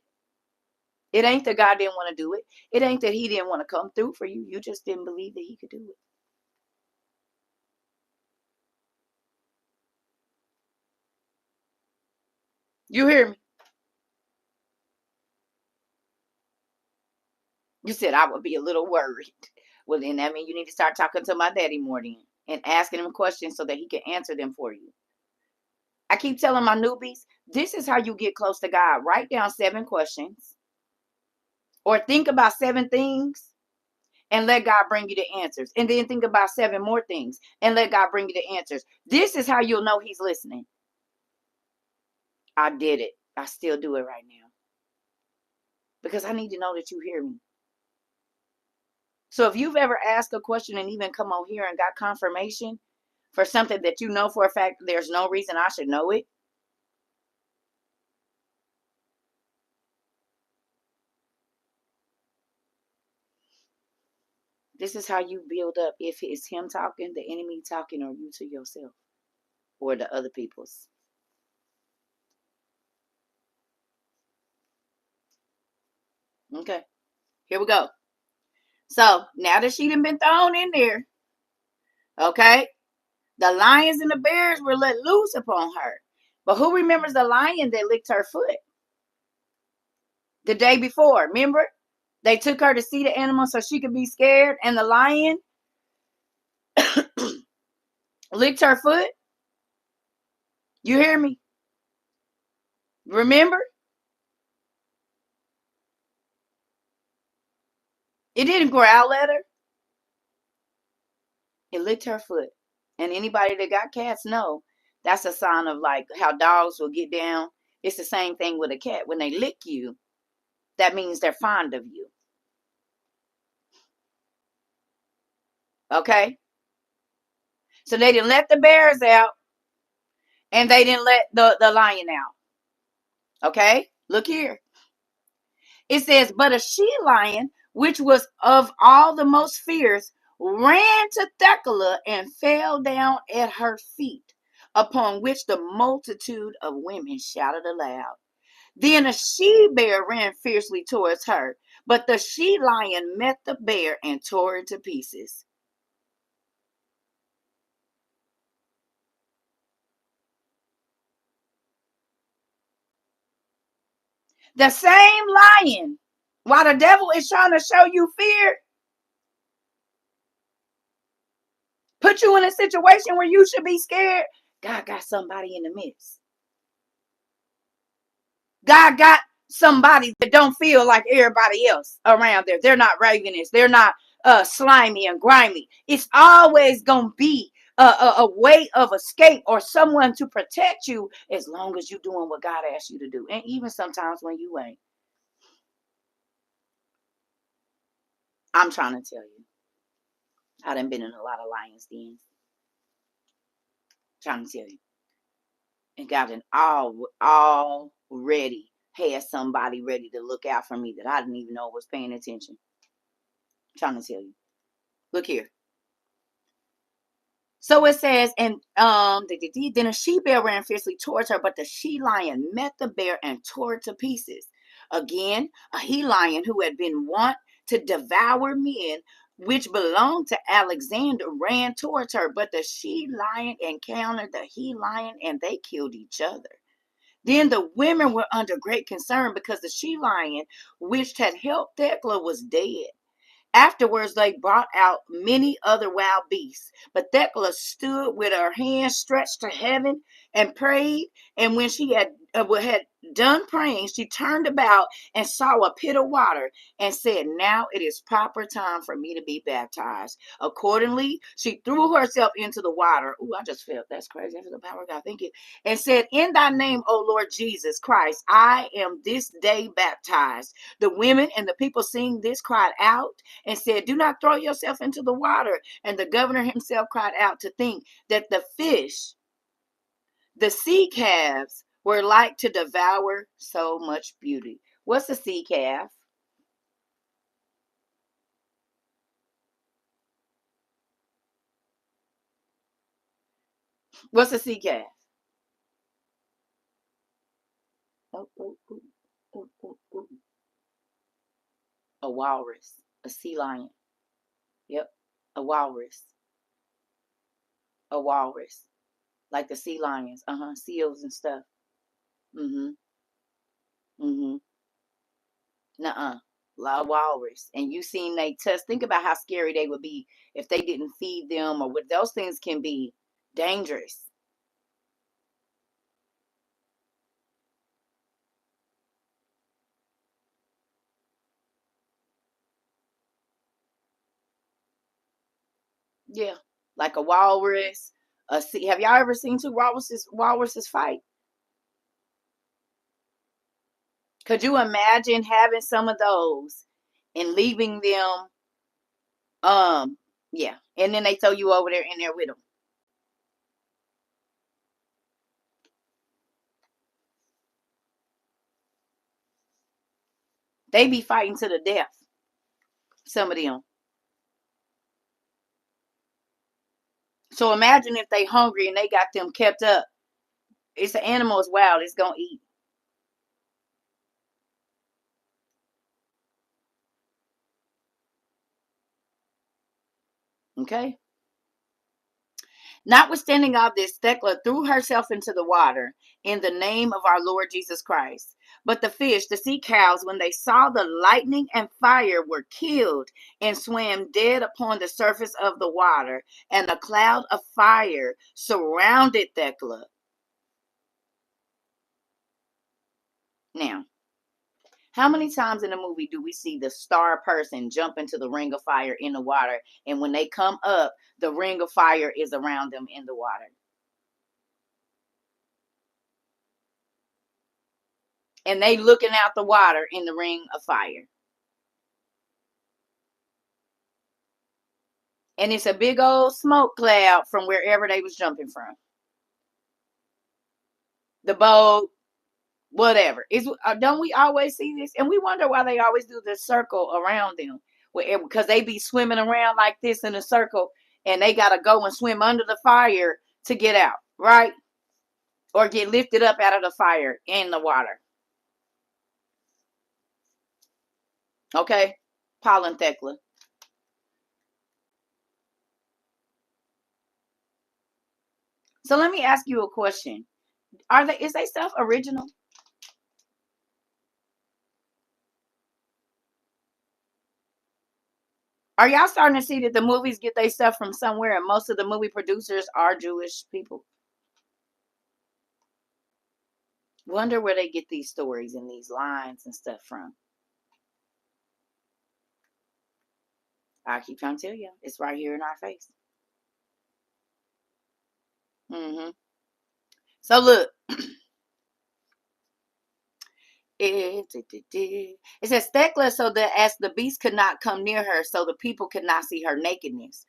It ain't that God didn't want to do it. It ain't that He didn't want to come through for you. You just didn't believe that He could do it. You hear me? You said I would be a little worried. Well, then that means you need to start talking to my daddy more then and asking him questions so that he can answer them for you. I keep telling my newbies, this is how you get close to God. Write down 7 questions or think about 7 things and let God bring you the answers. And then think about 7 more things and let God bring you the answers. This is how you'll know He's listening. I did it. I still do it right now because I need to know that you hear me. So if you've ever asked a question and even come on here and got confirmation for something that you know for a fact there's no reason I should know it, this is how you build up. If it's Him talking, the enemy talking, or you to yourself or the other people's. Okay, here we go. So now that she done been thrown in there, okay, the lions and the bears were let loose upon her. But who remembers the lion that licked her foot the day before? Remember? They took her to see the animal so she could be scared, and the lion licked her foot. You hear me? Remember? It didn't growl at her. It licked her foot. And anybody that got cats know that's a sign of like how dogs will get down. It's the same thing with a cat. When they lick you, that means they're fond of you. Okay? So they didn't let the bears out and they didn't let the lion out. Okay? Look here. It says, but a she lion, which was of all the most fierce, ran to Thecla and fell down at her feet, upon which the multitude of women shouted aloud. Then a she bear ran fiercely towards her, but the she lion met the bear and tore it to pieces. The same lion, while the devil is trying to show you fear, put you in a situation where you should be scared, God got somebody in the midst. God got somebody that don't feel like everybody else around there. They're not ravenous. They're not slimy and grimy. It's always going to be a way of escape or someone to protect you as long as you're doing what God asks you to do. And even sometimes when you ain't. I'm trying to tell you. I done been in a lot of lions dens. Trying to tell you. And God already had somebody ready to look out for me that I didn't even know was paying attention. Trying to tell you. Look here. So it says, and then a she bear ran fiercely towards her, but the she lion met the bear and tore it to pieces. Again, a he lion who had been wont to devour men, which belonged to Alexander, ran towards her, but the she lion encountered the he lion, and they killed each other. Then the women were under great concern because the she lion, which had helped Thecla, was dead. Afterwards, they brought out many other wild beasts. But Thecla stood with her hands stretched to heaven and prayed. And when she had done praying, she turned about and saw a pit of water and said, "Now it is proper time for me to be baptized." Accordingly, she threw herself into the water. Ooh, I just felt that's crazy. After the power of God, thank you. And said, "In thy name, O Lord Jesus Christ, I am this day baptized." The women and the people seeing this cried out and said, "Do not throw yourself into the water." And the governor himself cried out to think that the fish, the sea calves, were like to devour so much beauty. What's a sea calf? What's a sea calf? Oh, oh, oh, oh, oh, oh. A walrus, a sea lion. Yep, a walrus, a walrus, like the sea lions. Seals and stuff. Mm-hmm. Mm-hmm. Nuh-uh. La walrus. And you seen they test. Think about how scary they would be if they didn't feed them, or what those things can be dangerous. Yeah. Like a walrus. A sea. Have y'all ever seen two walruses fight? Could you imagine having some of those and leaving them? Um, yeah. And then they throw you over there in there with them. They be fighting to the death. Some of them. So imagine if they hungry and they got them kept up. It's an animal is wild. It's gonna eat. Okay. Notwithstanding all this, Thecla threw herself into the water in the name of our Lord Jesus Christ. But the fish, the sea cows, when they saw the lightning and fire, were killed and swam dead upon the surface of the water. And a cloud of fire surrounded Thecla. Now, how many times in a movie do we see the star person jump into the ring of fire in the water? And when they come up, the ring of fire is around them in the water. And they looking out the water in the ring of fire. And it's a big old smoke cloud from wherever they was jumping from. The boat, whatever. Is don't we always see this? And we wonder why they always do the circle around them, because they be swimming around like this in a circle, and they gotta go and swim under the fire to get out, right? Or get lifted up out of the fire in the water. Okay, Paul and Thecla. So let me ask you a question. Is they stuff original? Are y'all starting to see that the movies get their stuff from somewhere, and most of the movie producers are Jewish people? Wonder where they get these stories and these lines and stuff from. I keep trying to tell you, it's right here in our face. Hmm. So look, it says Thecla, so that as the beast could not come near her, so the people could not see her nakedness.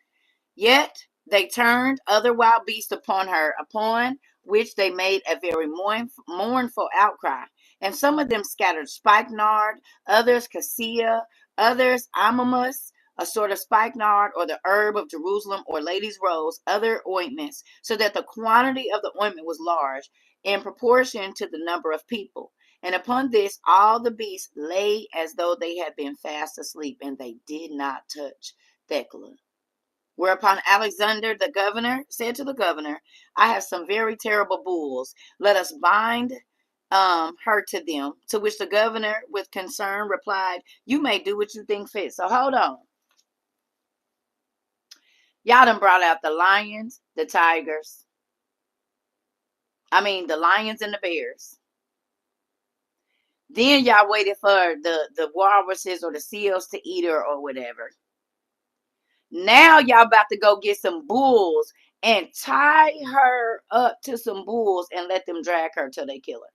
Yet They turned other wild beasts upon her, upon which they made a very mournful outcry. And some of them scattered spikenard, others cassia, others amamus, a sort of spikenard, or the herb of Jerusalem, or lady's rose, other ointments, so that the quantity of the ointment was large in proportion to the number of people. And upon this, all the beasts lay as though they had been fast asleep, and they did not touch Thecla. Whereupon Alexander the governor said to the governor, I have some very terrible bulls. Let us bind her to them. To which the governor, with concern, replied, you may do what you think fit. So hold on. Y'all done brought out the lions, the tigers. The lions and the bears. Then y'all waited for the walruses or the seals to eat her or whatever. Now y'all about to go get some bulls and tie her up to some bulls and let them drag her till they kill her.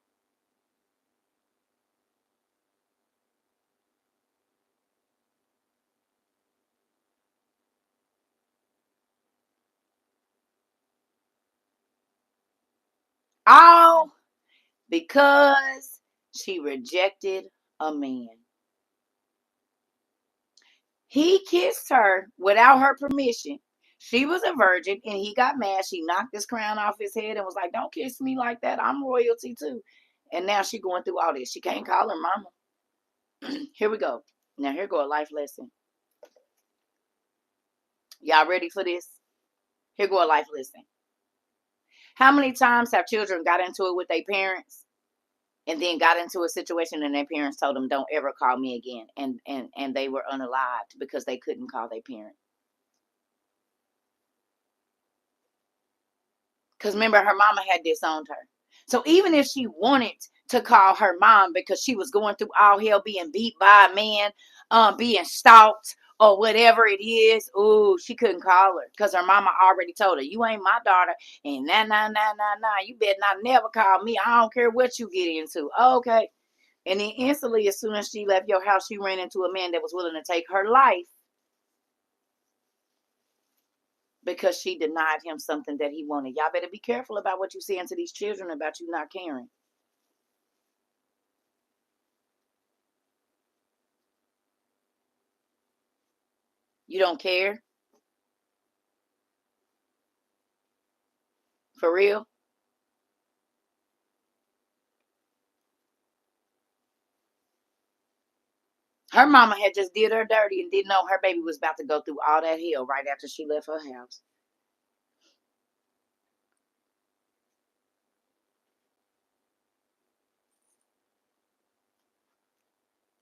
All because she rejected a man. He kissed her without her permission. She was a virgin and he got mad. She knocked his crown off his head and was like, don't kiss me like that. I'm royalty too. And now she going through all this. She can't call her mama. Here we go. Now here go a life lesson. Y'all ready for this? Here go a life lesson. How many times have children got into it with their parents and then got into a situation and their parents told them, don't ever call me again, and they were unalived because they couldn't call their parent? Because remember, her mama had disowned her. So even if she wanted to call her mom because she was going through all hell, being beat by a man, being stalked or whatever it is, ooh, she couldn't call her because her mama already told her, you ain't my daughter, and nah, you better not never call me. I don't care what you get into. Okay. And then instantly, as soon as she left your house, she ran into a man that was willing to take her life because she denied him something that he wanted. Y'all better be careful about what you saying to these children about you not caring. You don't care? For real? Her mama had just did her dirty and didn't know her baby was about to go through all that hell right after she left her house.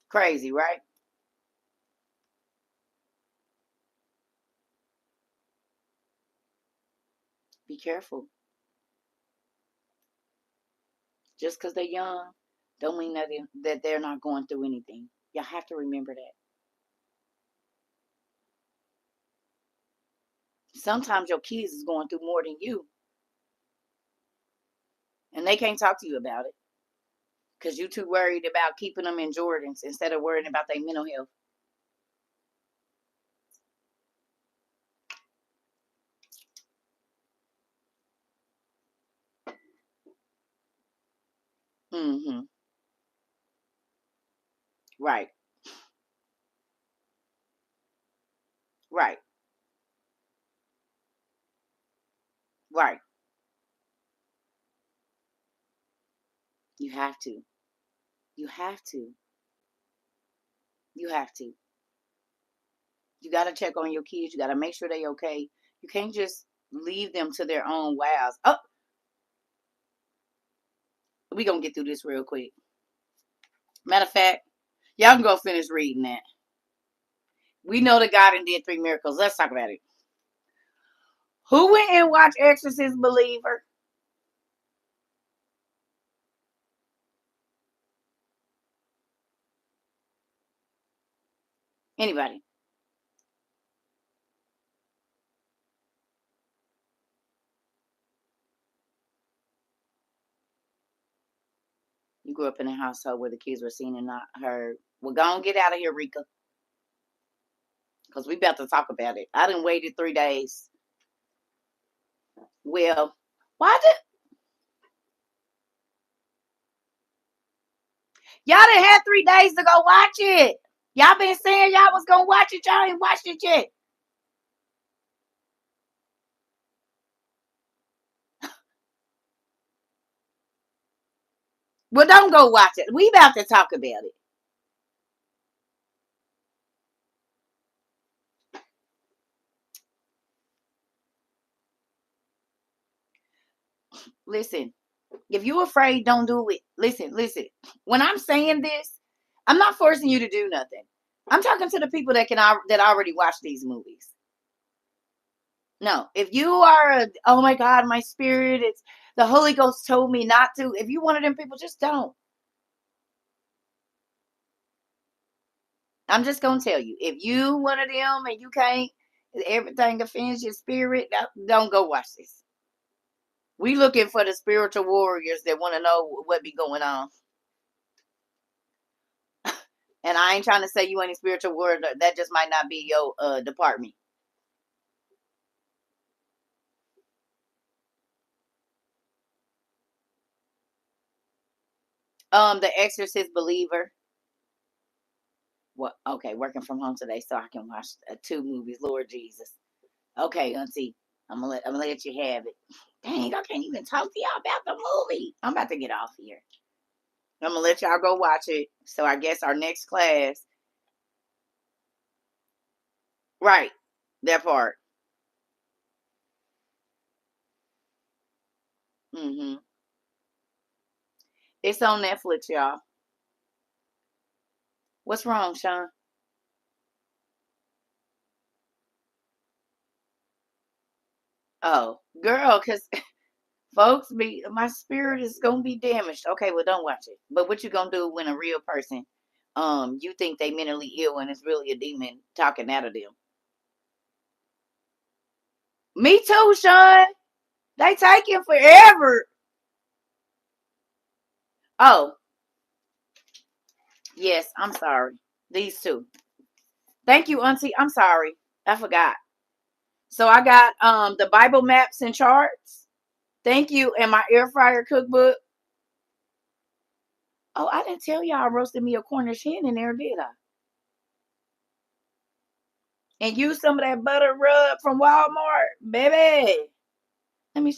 Crazy, right? Be careful. Just because they're young don't mean that they're not going through anything. Y'all have to remember that. Sometimes your kids is going through more than you, and they can't talk to you about it because you're too worried about keeping them in Jordans instead of worrying about their mental health. Mm-hmm. Right. Right. Right. You have to. You have to. You have to. You got to check on your kids. You got to make sure they okay. You can't just leave them to their own wows. Oh, we gonna get through this real quick. Matter of fact, y'all can go finish reading that. We know that God and did 3 miracles. Let's talk about it. Who went and watched Exorcist Believer? Anybody? You grew up in a household where the kids were seen and not heard. Well, go on, get out of here, Rika, because we about to talk about it. I done waited 3 days. Well, why did y'all done had 3 days to go watch it? Y'all been saying y'all was gonna watch it. Y'all ain't watched it yet. Well, don't go watch it. We about to talk about it. Listen, if you afraid, don't do it. Listen. When I'm saying this, I'm not forcing you to do nothing. I'm talking to the people that already watch these movies. No, if you are oh my God, my spirit, it's the Holy Ghost told me not to. If you one of them people, just don't. I'm just gonna tell you, if you one of them and you can't, everything offends your spirit, don't go watch this. We looking for the spiritual warriors that want to know what be going on. And I ain't trying to say you ain't a spiritual warrior. That just might not be your department. The Exorcist believer. What? Okay, working from home today, so I can watch 2 movies. Lord Jesus. Okay, Auntie, I'm gonna let you have it. Dang, I can't even talk to y'all about the movie. I'm about to get off here. I'm gonna let y'all go watch it. So I guess our next class, right? That part. Hmm. It's on Netflix, y'all. What's wrong, Sean? Oh, girl, cause folks be my spirit is gonna be damaged. Okay, well don't watch it. But what you gonna do when a real person, you think they mentally ill and it's really a demon talking out of them? Me too, Sean. They taking forever. Oh, yes, I'm sorry. These two. Thank you, Auntie. I'm sorry. I forgot. So I got the Bible maps and charts. Thank you. And my air fryer cookbook. Oh, I didn't tell y'all I roasted me a Cornish hen in there, did I? And use some of that butter rub from Walmart, baby. Let me.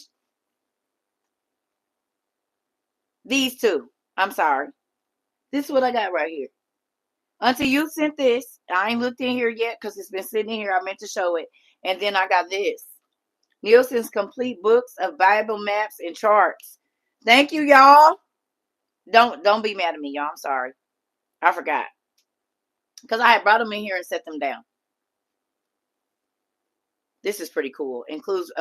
These two. I'm sorry. This is what I got right here. Until you sent this, I ain't looked in here yet because it's been sitting in here. I meant to show it. And then I got this. Nielsen's complete books of Bible maps and charts. Thank you, y'all. Don't be mad at me, y'all. I'm sorry. I forgot. Because I had brought them in here and set them down. This is pretty cool. Includes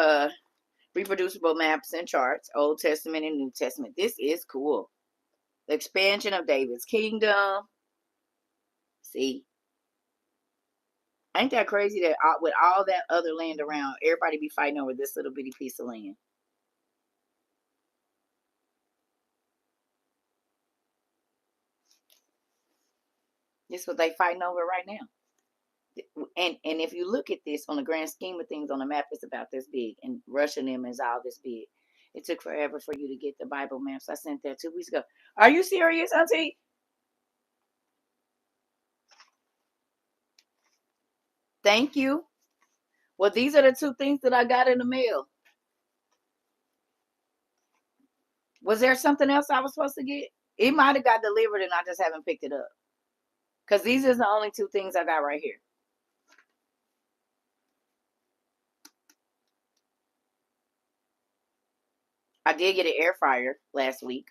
reproducible maps and charts, Old Testament and New Testament. This is cool. The expansion of David's kingdom. See, ain't that crazy that with all that other land around, everybody be fighting over this little bitty piece of land? This is what they fighting over right now. And if you look at this on the grand scheme of things on the map, it's about this big, and Russia them is all this big. It took forever for you to get the Bible maps. I sent that 2 weeks ago. Are you serious, Auntie? Thank you. Well, these are the 2 things that I got in the mail. Was there something else I was supposed to get? It might have got delivered and I just haven't picked it up. Because these are the only 2 things I got right here. I did get an air fryer last week.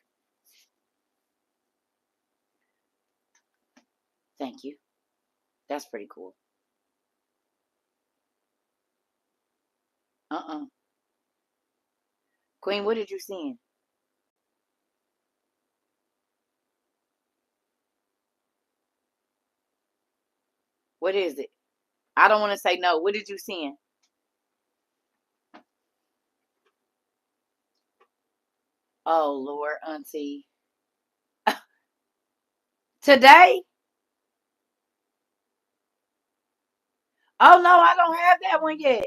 Thank you. That's pretty cool. Uh-uh. Queen, what did you send? What is it? I don't want to say no. What did you send? Oh, Lord, Auntie. Today? Oh, no, I don't have that one yet.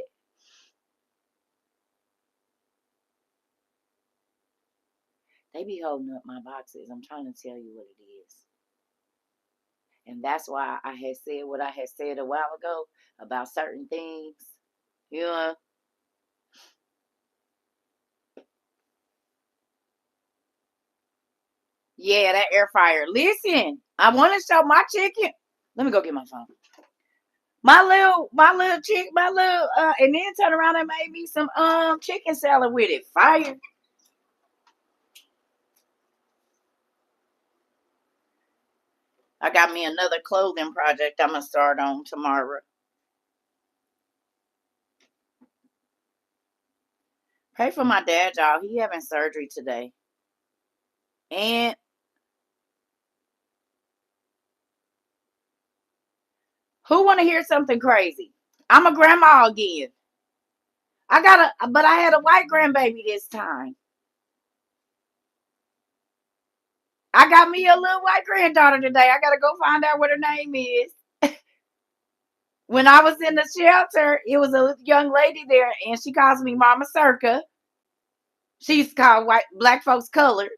They be holding up my boxes. I'm trying to tell you what it is. And that's why I had said what I had said a while ago about certain things. You know? Yeah, that air fryer. Listen, I want to show my chicken. Let me go get my phone. My little chick, my little and then turn around and made me some chicken salad with it. Fire. I got me another clothing project I'm gonna start on tomorrow. Pray for my dad, y'all. He having surgery today. And who wanna hear something crazy? I'm a grandma again. But I had a white grandbaby this time. I got me a little white granddaughter today. I gotta go find out what her name is. When I was in the shelter, it was a young lady there, and she calls me Mama CERCA. She's called white black folks colored.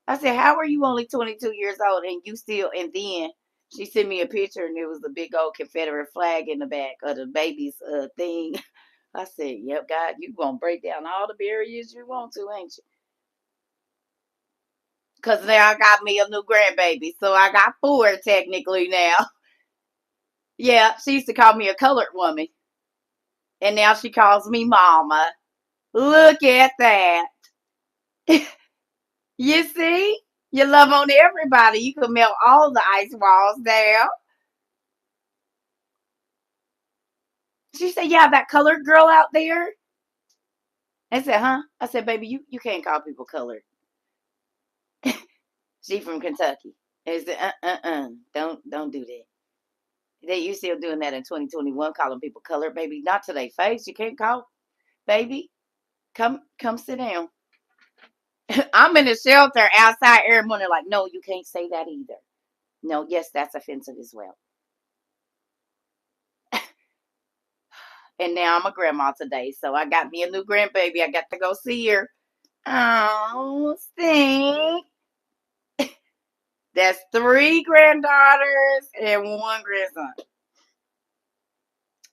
I said, "How are you only 22 years old and you still?" And then she sent me a picture, and there was a big old Confederate flag in the back of the baby's thing. I said, "Yep, God, you gonna break down all the barriers you want to, ain't you?" Because now I got me a new grandbaby, so I got four technically now. Yeah, she used to call me a colored woman, and now she calls me Mama. Look at that. You see? You love on everybody. You can melt all the ice walls down. She said, "Yeah, that colored girl out there." I said, "Huh?" I said, "Baby, you can't call people colored." She from Kentucky. I said, don't do that. You still doing that in 2021, calling people colored, baby. Not to their face. You can't call, baby. Come sit down. I'm in the shelter outside. Everyone are like, "No, you can't say that either." No, yes, that's offensive as well. And now I'm a grandma today, so I got me a new grandbaby. I got to go see her. Oh, stink. That's three granddaughters and one grandson.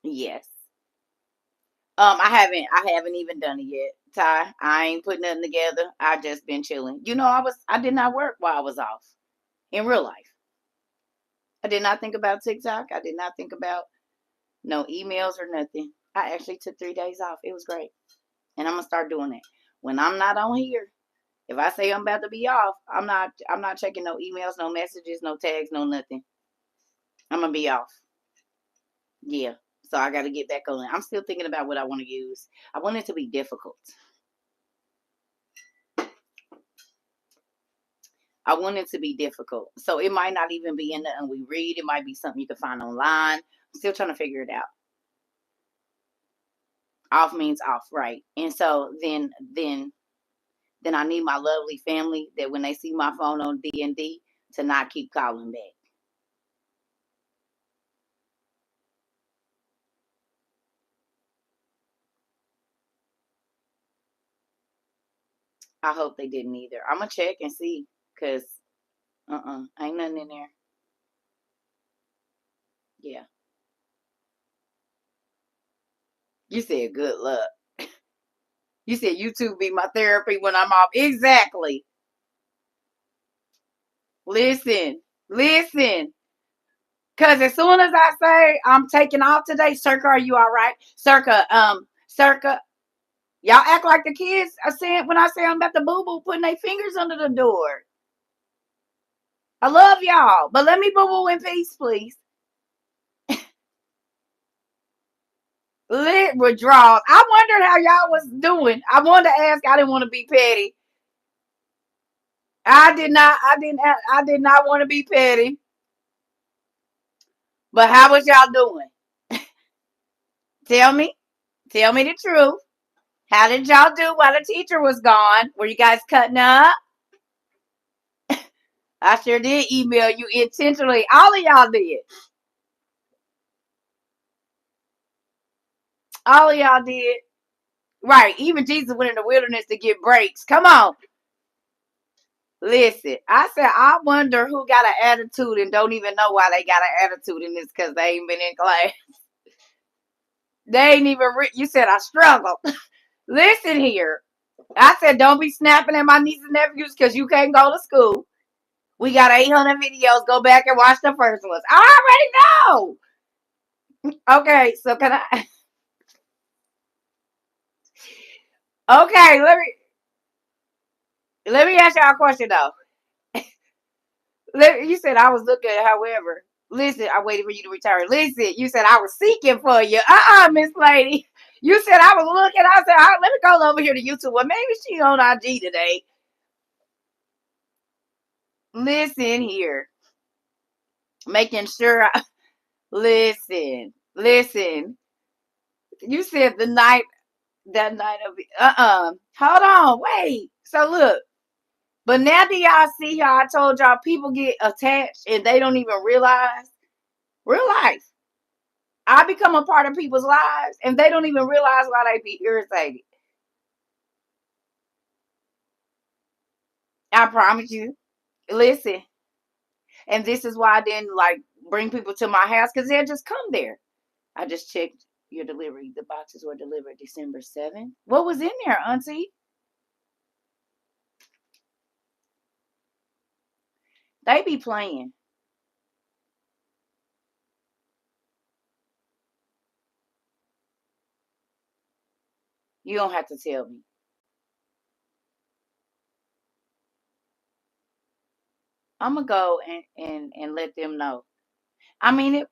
Yes. I haven't even done it yet. Ty, I ain't put nothing together. I just been chilling. I did not work while I was off in real life. I did not think about TikTok. I did not think about no emails or nothing. I actually took 3 days off. It was great. And I'm gonna start doing it. When I'm not on here, if I say I'm about to be off, I'm not checking no emails, no messages, no tags, no nothing. I'm gonna be off. Yeah. So I gotta get back on it. I'm still thinking about what I want to use. I want it to be difficult. I want it to be difficult. So it might not even be in the and we read. It might be something you can find online. I'm still trying to figure it out. Off means off, right? And so then I need my lovely family that when they see my phone on D&D to not keep calling back. I hope they didn't either. I'm gonna check and see, cause ain't nothing in there. Yeah, you said good luck. You said YouTube be my therapy when I'm off. Exactly. Listen, listen. Cause as soon as I say I'm taking off today, Circa, are you all right? Circa, y'all act like the kids are saying when I say I'm about to boo boo, putting their fingers under the door. I love y'all, but let me boo boo in peace, please. Lit withdrawals. I wondered how y'all was doing. I wanted to ask. I didn't want to be petty. I did not. I did not want to be petty. But how was y'all doing? Tell me. Tell me the truth. How did y'all do while the teacher was gone? Were you guys cutting up? I sure did email you intentionally. All of y'all did. All of y'all did. Right. Even Jesus went in the wilderness to get breaks. Come on. Listen, I said I wonder who got an attitude and don't even know why they got an attitude in this because they ain't been in class. They ain't even. You said I struggle. Listen here. I said don't be snapping at my nieces and nephews because you can't go to school. We got 800 videos. Go back and watch the first ones. I already know. Okay, so can I? Okay, let me ask y'all a question though. You said I was looking, however. Listen, I waited for you to return. Listen, you said I was seeking for you. Miss Lady. You said I was looking. I said, let me go over here to YouTube. Well, maybe she on IG today. Listen here. Making sure listen. You said that night of hold on, wait. So look, but now do y'all see how I told y'all people get attached and they don't even realize real life. I become a part of people's lives and they don't even realize why they be irritated. I promise you. Listen. And this is why I didn't like bring people to my house because they'll just come there. I just checked your delivery. The boxes were delivered December 7th. What was in there, Auntie? They be playing. You don't have to tell me. I'm gonna go and let them know. I mean it.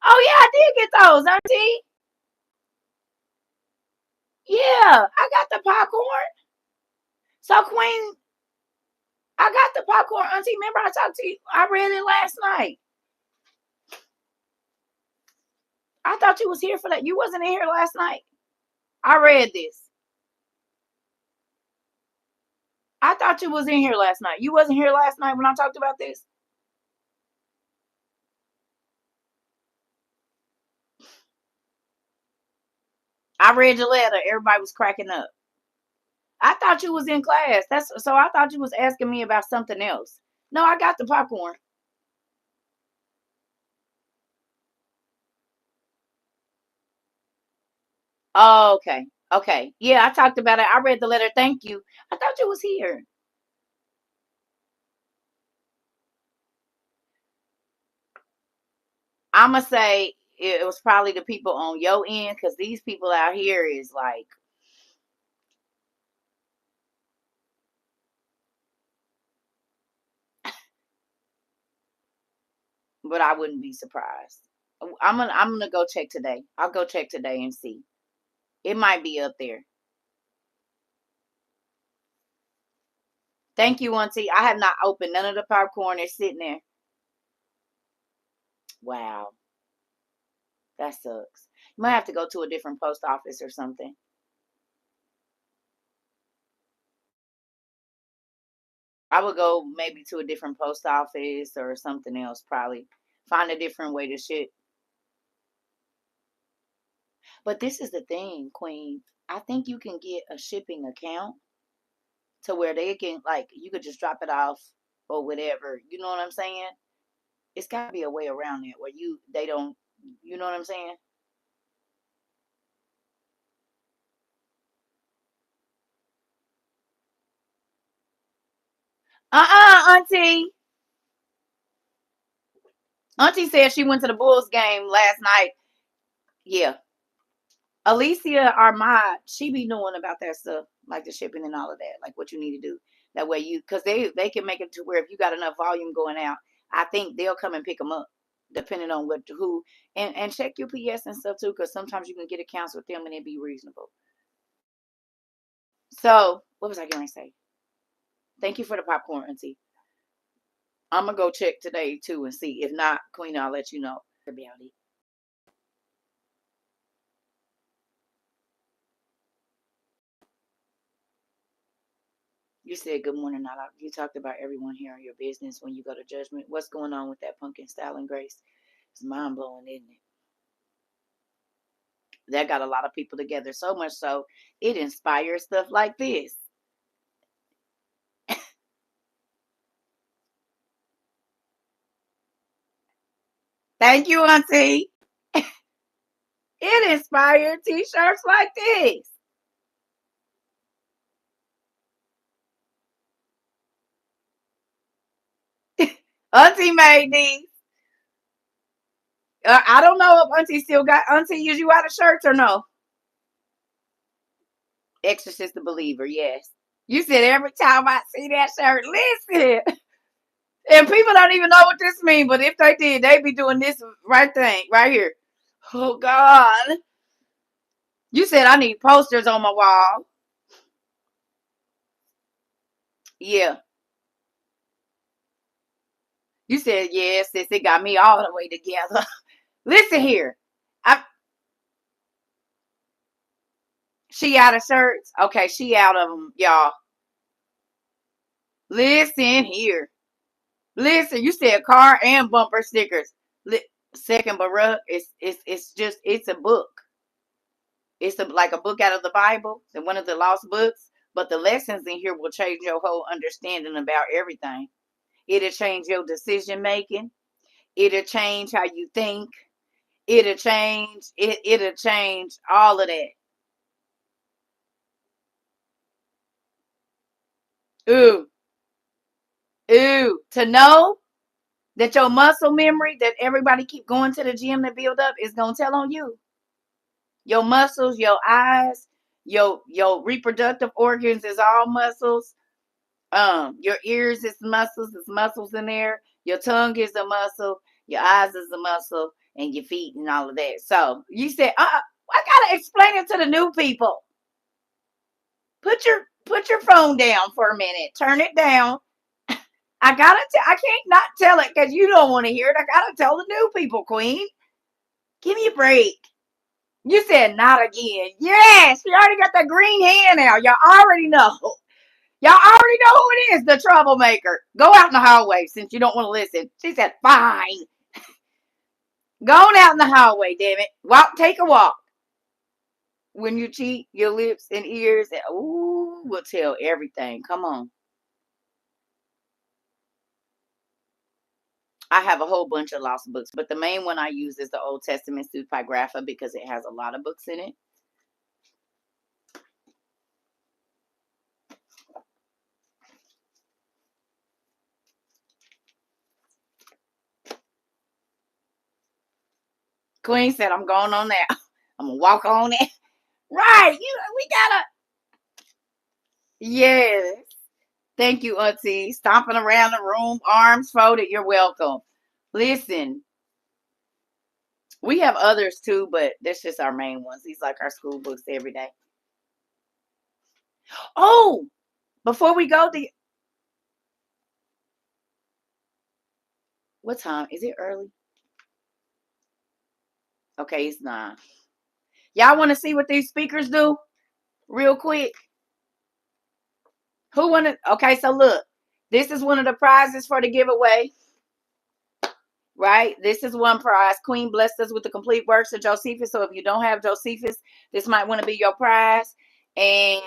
Oh yeah, I did get those, Auntie. Yeah, I got the popcorn. So Queen, I got the popcorn, Auntie. Remember I talked to you? I read it last night. I thought you was here for that. You wasn't in here last night. I read this. I thought you was in here last night. You wasn't here last night when I talked about this. I read your letter. Everybody was cracking up. I thought you was in class. That's so I thought you was asking me about something else. No, I got the popcorn. Oh, okay. Okay. Yeah, I talked about it. I read the letter. Thank you. I thought you was here. I'ma say it was probably the people on your end because these people out here is like, but I wouldn't be surprised. I'm gonna go check today. I'll go check today and see. It might be up there. Thank you, Auntie. I have not opened none of the popcorn. It's sitting there. Wow, that sucks. You might have to go to a different post office or something. I would go maybe to a different post office or something else. Probably find a different way to ship. But this is the thing, Queen. I think you can get a shipping account to where they can like you could just drop it off or whatever. You know what I'm saying? It's got to be a way around it where they don't. You know what I'm saying? Auntie. Auntie said she went to the Bulls game last night. Yeah. Alicia, our mod, she be knowing about that stuff, like the shipping and all of that, like what you need to do. That way because they can make it to where if you got enough volume going out, I think they'll come and pick them up, depending on what who and check UPS and stuff too, because sometimes you can get accounts with them and it be reasonable. So what was I going to say? Thank you for the popcorn, Auntie. I'm gonna go check today too and see. If not, Queen, I'll let you know about it. You said good morning, not out. You talked about everyone hearing your business when you go to judgment. What's going on with that pumpkin style and grace? It's mind blowing, isn't it? That got a lot of people together, so much so it inspires stuff like this. Thank you, Auntie. It inspired t-shirts like this. Auntie made these. I don't know if Auntie still got. Auntie, is you out of shirts or no? Exorcist the believer, yes. You said every time I see that shirt, listen. And people don't even know what this means, but if they did, they'd be doing this right thing right here. Oh God. You said I need posters on my wall. Yeah. You said, yes, sis, it got me all the way together. Listen here. I She out of shirts? Okay, she out of them, y'all. Listen here. Listen, you said car and bumper stickers. Second Baruch, it's just it's a book. It's like a book out of the Bible, one of the lost books. But the lessons in here will change your whole understanding about everything. It'll change your decision making. It'll change how you think. It'll change all of that. Ooh, ooh. To know that your muscle memory that everybody keep going to the gym to build up is gonna tell on you. Your muscles, your eyes, your reproductive organs is all muscles. Your ears is muscles, there's muscles in there. Your tongue is a muscle, your eyes is a muscle, and your feet and all of that. So you said, I gotta explain it to the new people. Put your phone down for a minute. Turn it down. I can't not tell it because you don't want to hear it. I gotta tell the new people, Queen. Give me a break. You said not again. Yes, you already got that green hand out. Y'all already know. Y'all already know who it is, the troublemaker. Go out in the hallway since you don't want to listen. She said, fine. Go on out in the hallway, damn it. Walk, take a walk. When you cheat, your lips and ears, and ooh, will tell everything. Come on. I have a whole bunch of lost books, but the main one I use is the Old Testament Pseudepigrapha because it has a lot of books in it. Queen said, I'm going on there. I'm gonna walk on it. Right. We gotta. Yes. Thank you, Auntie. Stomping around the room, arms folded. You're welcome. Listen, we have others too, but that's just our main ones. These like our school books every day. Oh, before we go, what time? Is it early? Okay, it's 9. Y'all want to see what these speakers do real quick? Who wanted? Okay, so look, this is one of the prizes for the giveaway. Right? This is one prize. Queen blessed us with the complete works of Josephus. So if you don't have Josephus, this might want to be your prize. And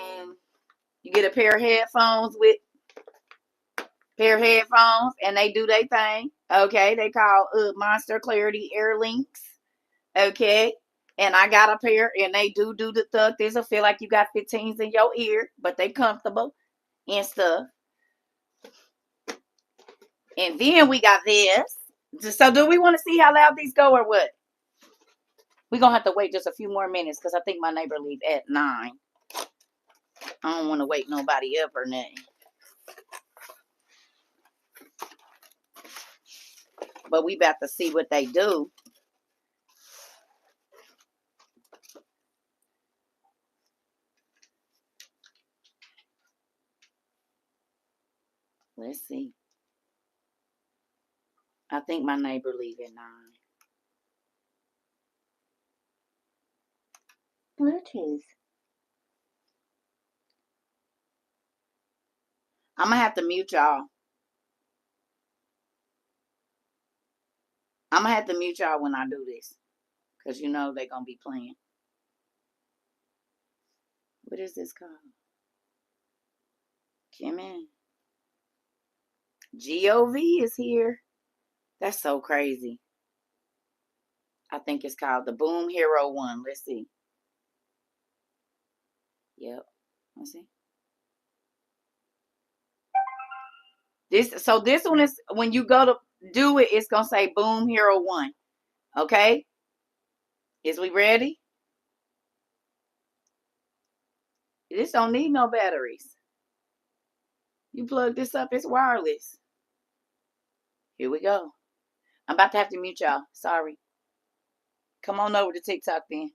you get a pair of headphones and they do their thing. Okay, they call Monster Clarity Air Links. Okay. And I got a pair and they do the thug. This will feel like you got 15s in your ear, but they comfortable and stuff. And then we got this. So do we want to see how loud these go or what? We're going to have to wait just a few more minutes because I think my neighbor leave at 9. I don't want to wake nobody up or nothing. But we about to see what they do. Let's see. I think my neighbor leave at 9. Bluetooth. I'm gonna have to mute y'all. I'm gonna have to mute y'all when I do this, cause you know they're gonna be playing. What is this called? Kimmy. GOV is here. That's so crazy. I think it's called the Boom Hero One. Let's see. Yep. Let's see. This one is when you go to do it, it's gonna say Boom Hero One. Okay? Is we ready? This don't need no batteries. You plug this up, it's wireless. Here we go. I'm about to have to mute y'all. Sorry. Come on over to TikTok then.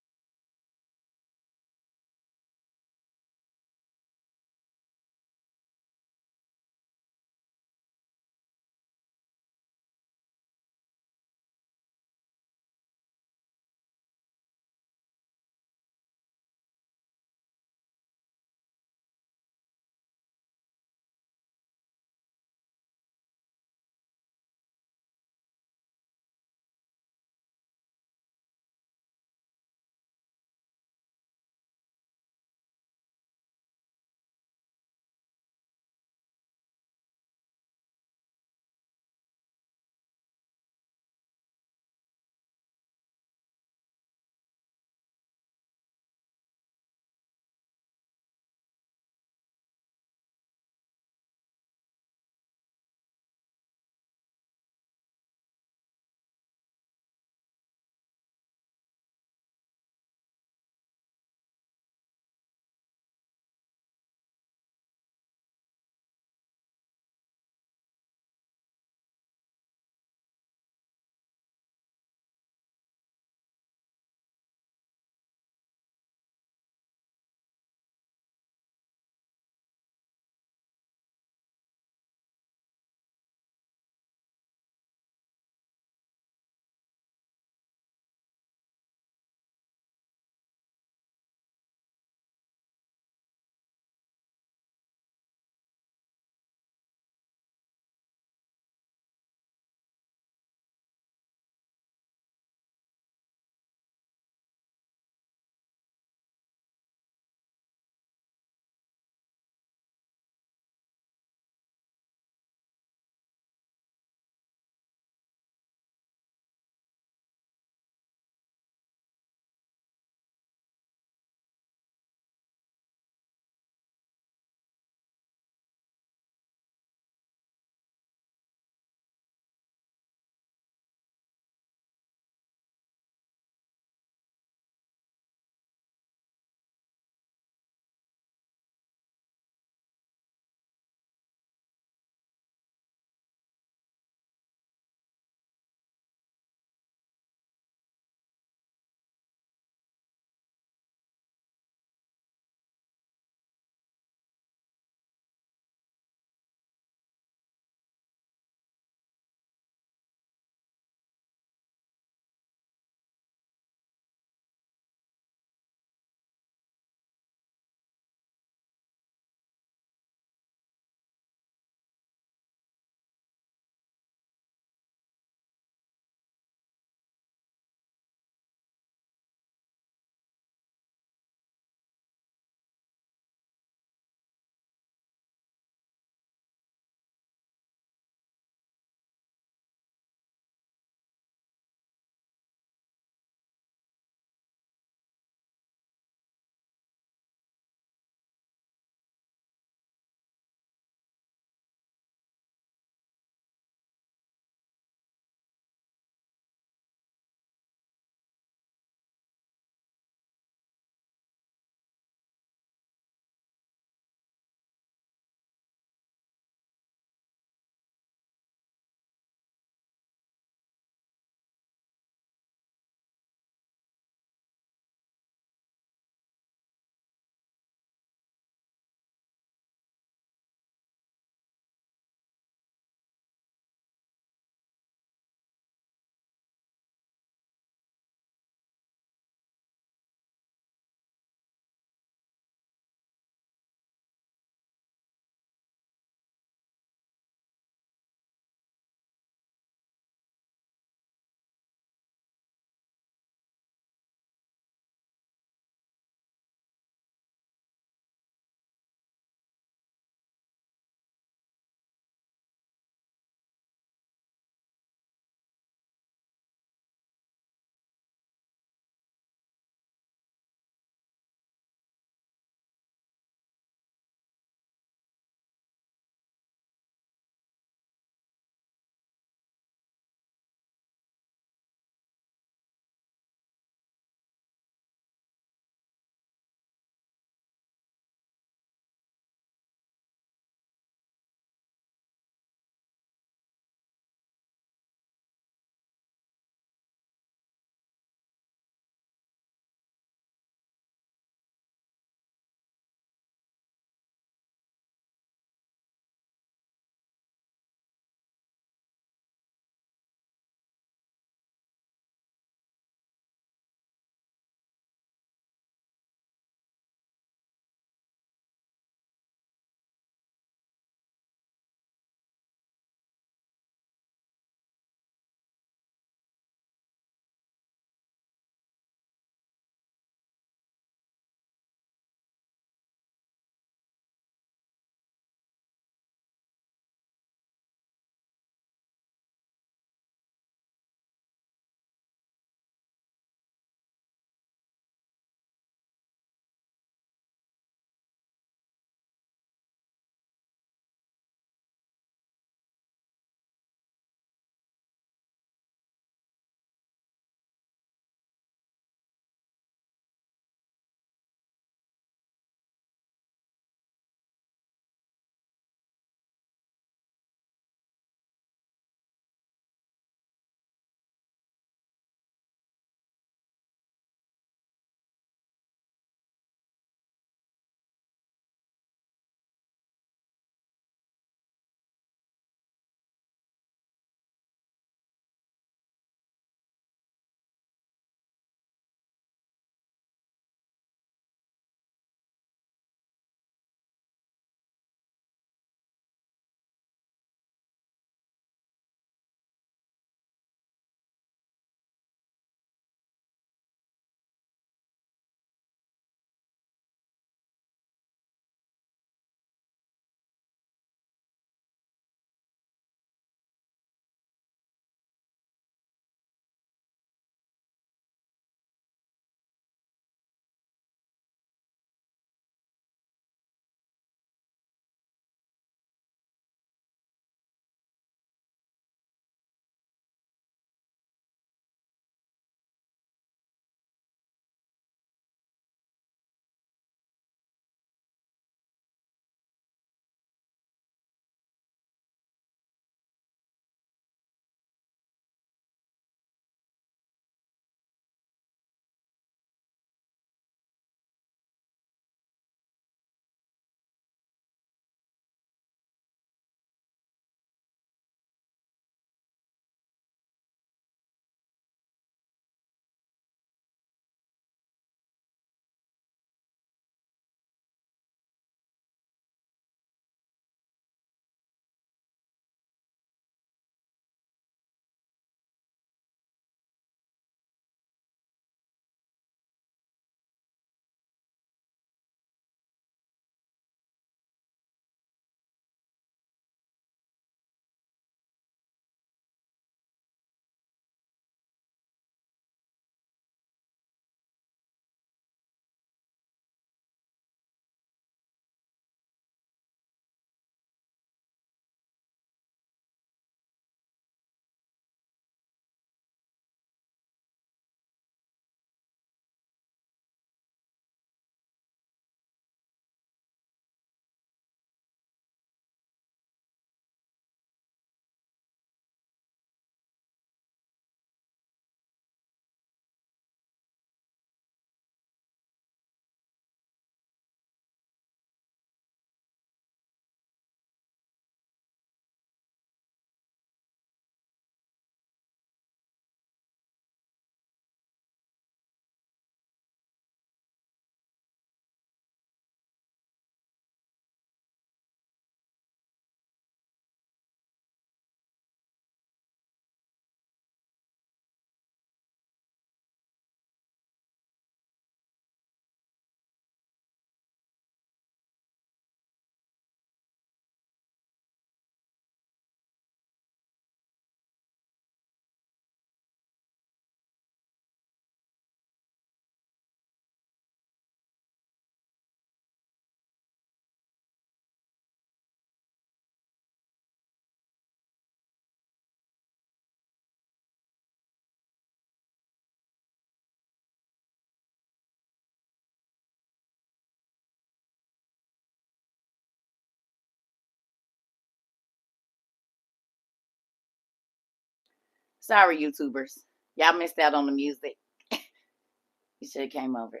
Sorry, YouTubers. Y'all missed out on the music. You should have came over.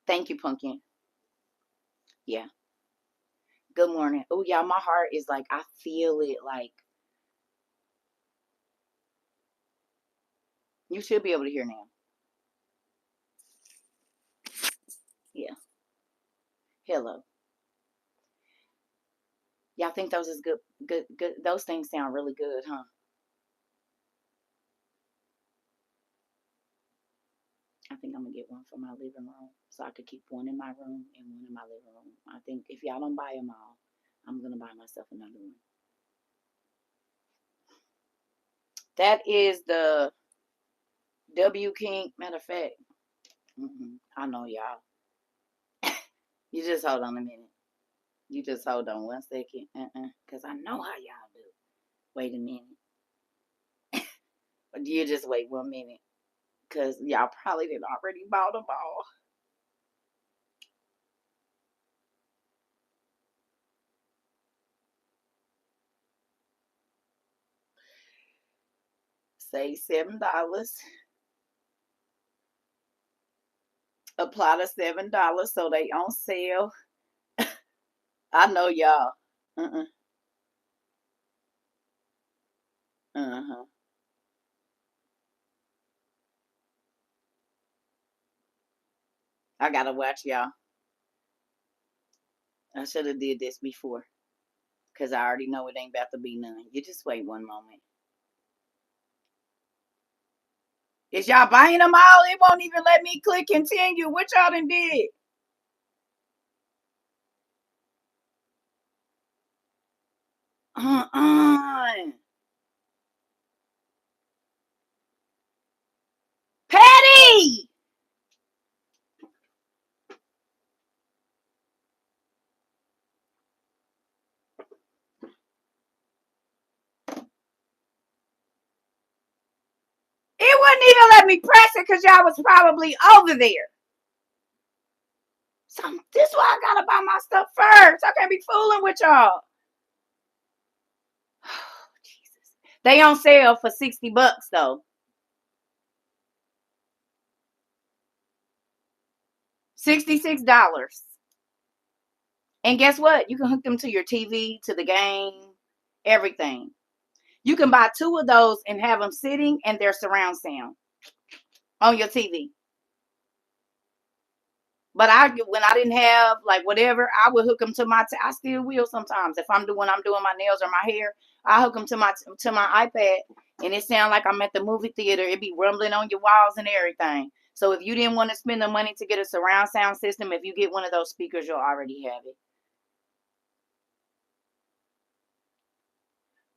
Thank you, Pumpkin. Yeah. Good morning. Oh, y'all, my heart is like, I feel it. Like, you should be able to hear now. Yeah. Hello. Y'all think those is good? Good. Those things sound really good, huh? I think I'm gonna get one for my living room, so I could keep one in my room and one in my living room. I think if y'all don't buy them all, I'm gonna buy myself another one. That is the W King. Matter of fact, I know y'all. You just hold on a minute. You just hold on 1 second. Cause I know how y'all do. Wait a minute. You just wait 1 minute. Cause y'all probably did already bought them all. Save $7. Apply the $7 so they on sale. I know y'all. Uh huh. I gotta watch y'all. I should have did this before, cause I already know it ain't about to be none. You just wait one moment. Is y'all buying them all? It won't even let me click continue. What y'all done did? Uh-uh. Patty! It wouldn't even let me press it because y'all was probably over there. So this is why I gotta buy my stuff first. I can't be fooling with y'all. Oh, Jesus. They on sale for $60 though. $66. And guess what? You can hook them to your TV, to the game, everything. You can buy 2 of those and have them sitting and their surround sound on your TV. But when I didn't have like whatever, I would hook them to my. I still will sometimes if I'm doing my nails or my hair. I hook them to my iPad, and it sounds like I'm at the movie theater. It be rumbling on your walls and everything. So if you didn't want to spend the money to get a surround sound system, if you get one of those speakers, you'll already have it.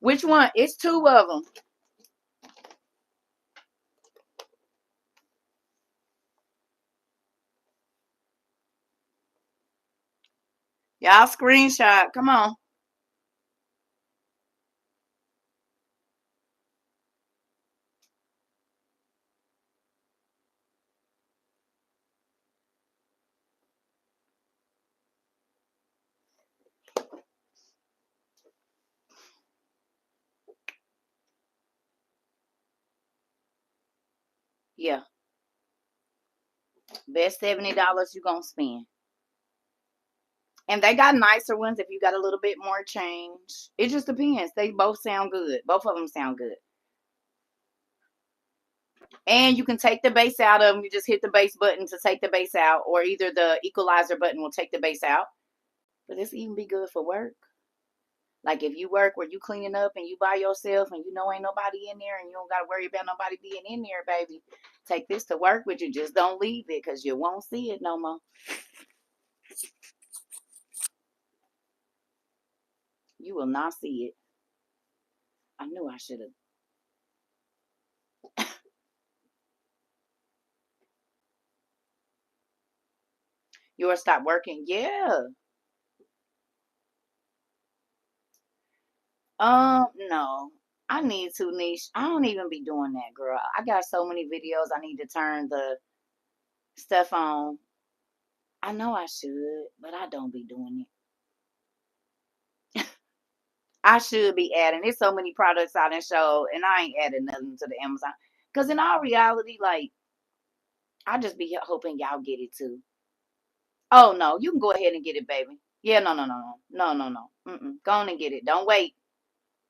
Which one? It's 2 of them. Y'all screenshot. Come on. Yeah. Best $70 you gonna spend. And they got nicer ones if you got a little bit more change. It just depends. They both sound good. Both of them sound good. And you can take the bass out of them. You just hit the bass button to take the bass out, or either the equalizer button will take the bass out. But this even be good for work. Like if you work where you cleaning up and you by yourself and you know ain't nobody in there and you don't got to worry about nobody being in there, baby. Take this to work with you. Just don't leave it because you won't see it no more. You will not see it. I knew I should have. Yours stop working. Yeah. No. I need to niche. I don't even be doing that, girl. I got so many videos I need to turn the stuff on. I know I should, but I don't be doing it. I should be adding. There's so many products I done showed, and I ain't adding nothing to the Amazon. Cause in all reality, like I just be hoping y'all get it too. Oh no, you can go ahead and get it, baby. Yeah, no, no, no, no, no, no, no. Go on and get it. Don't wait.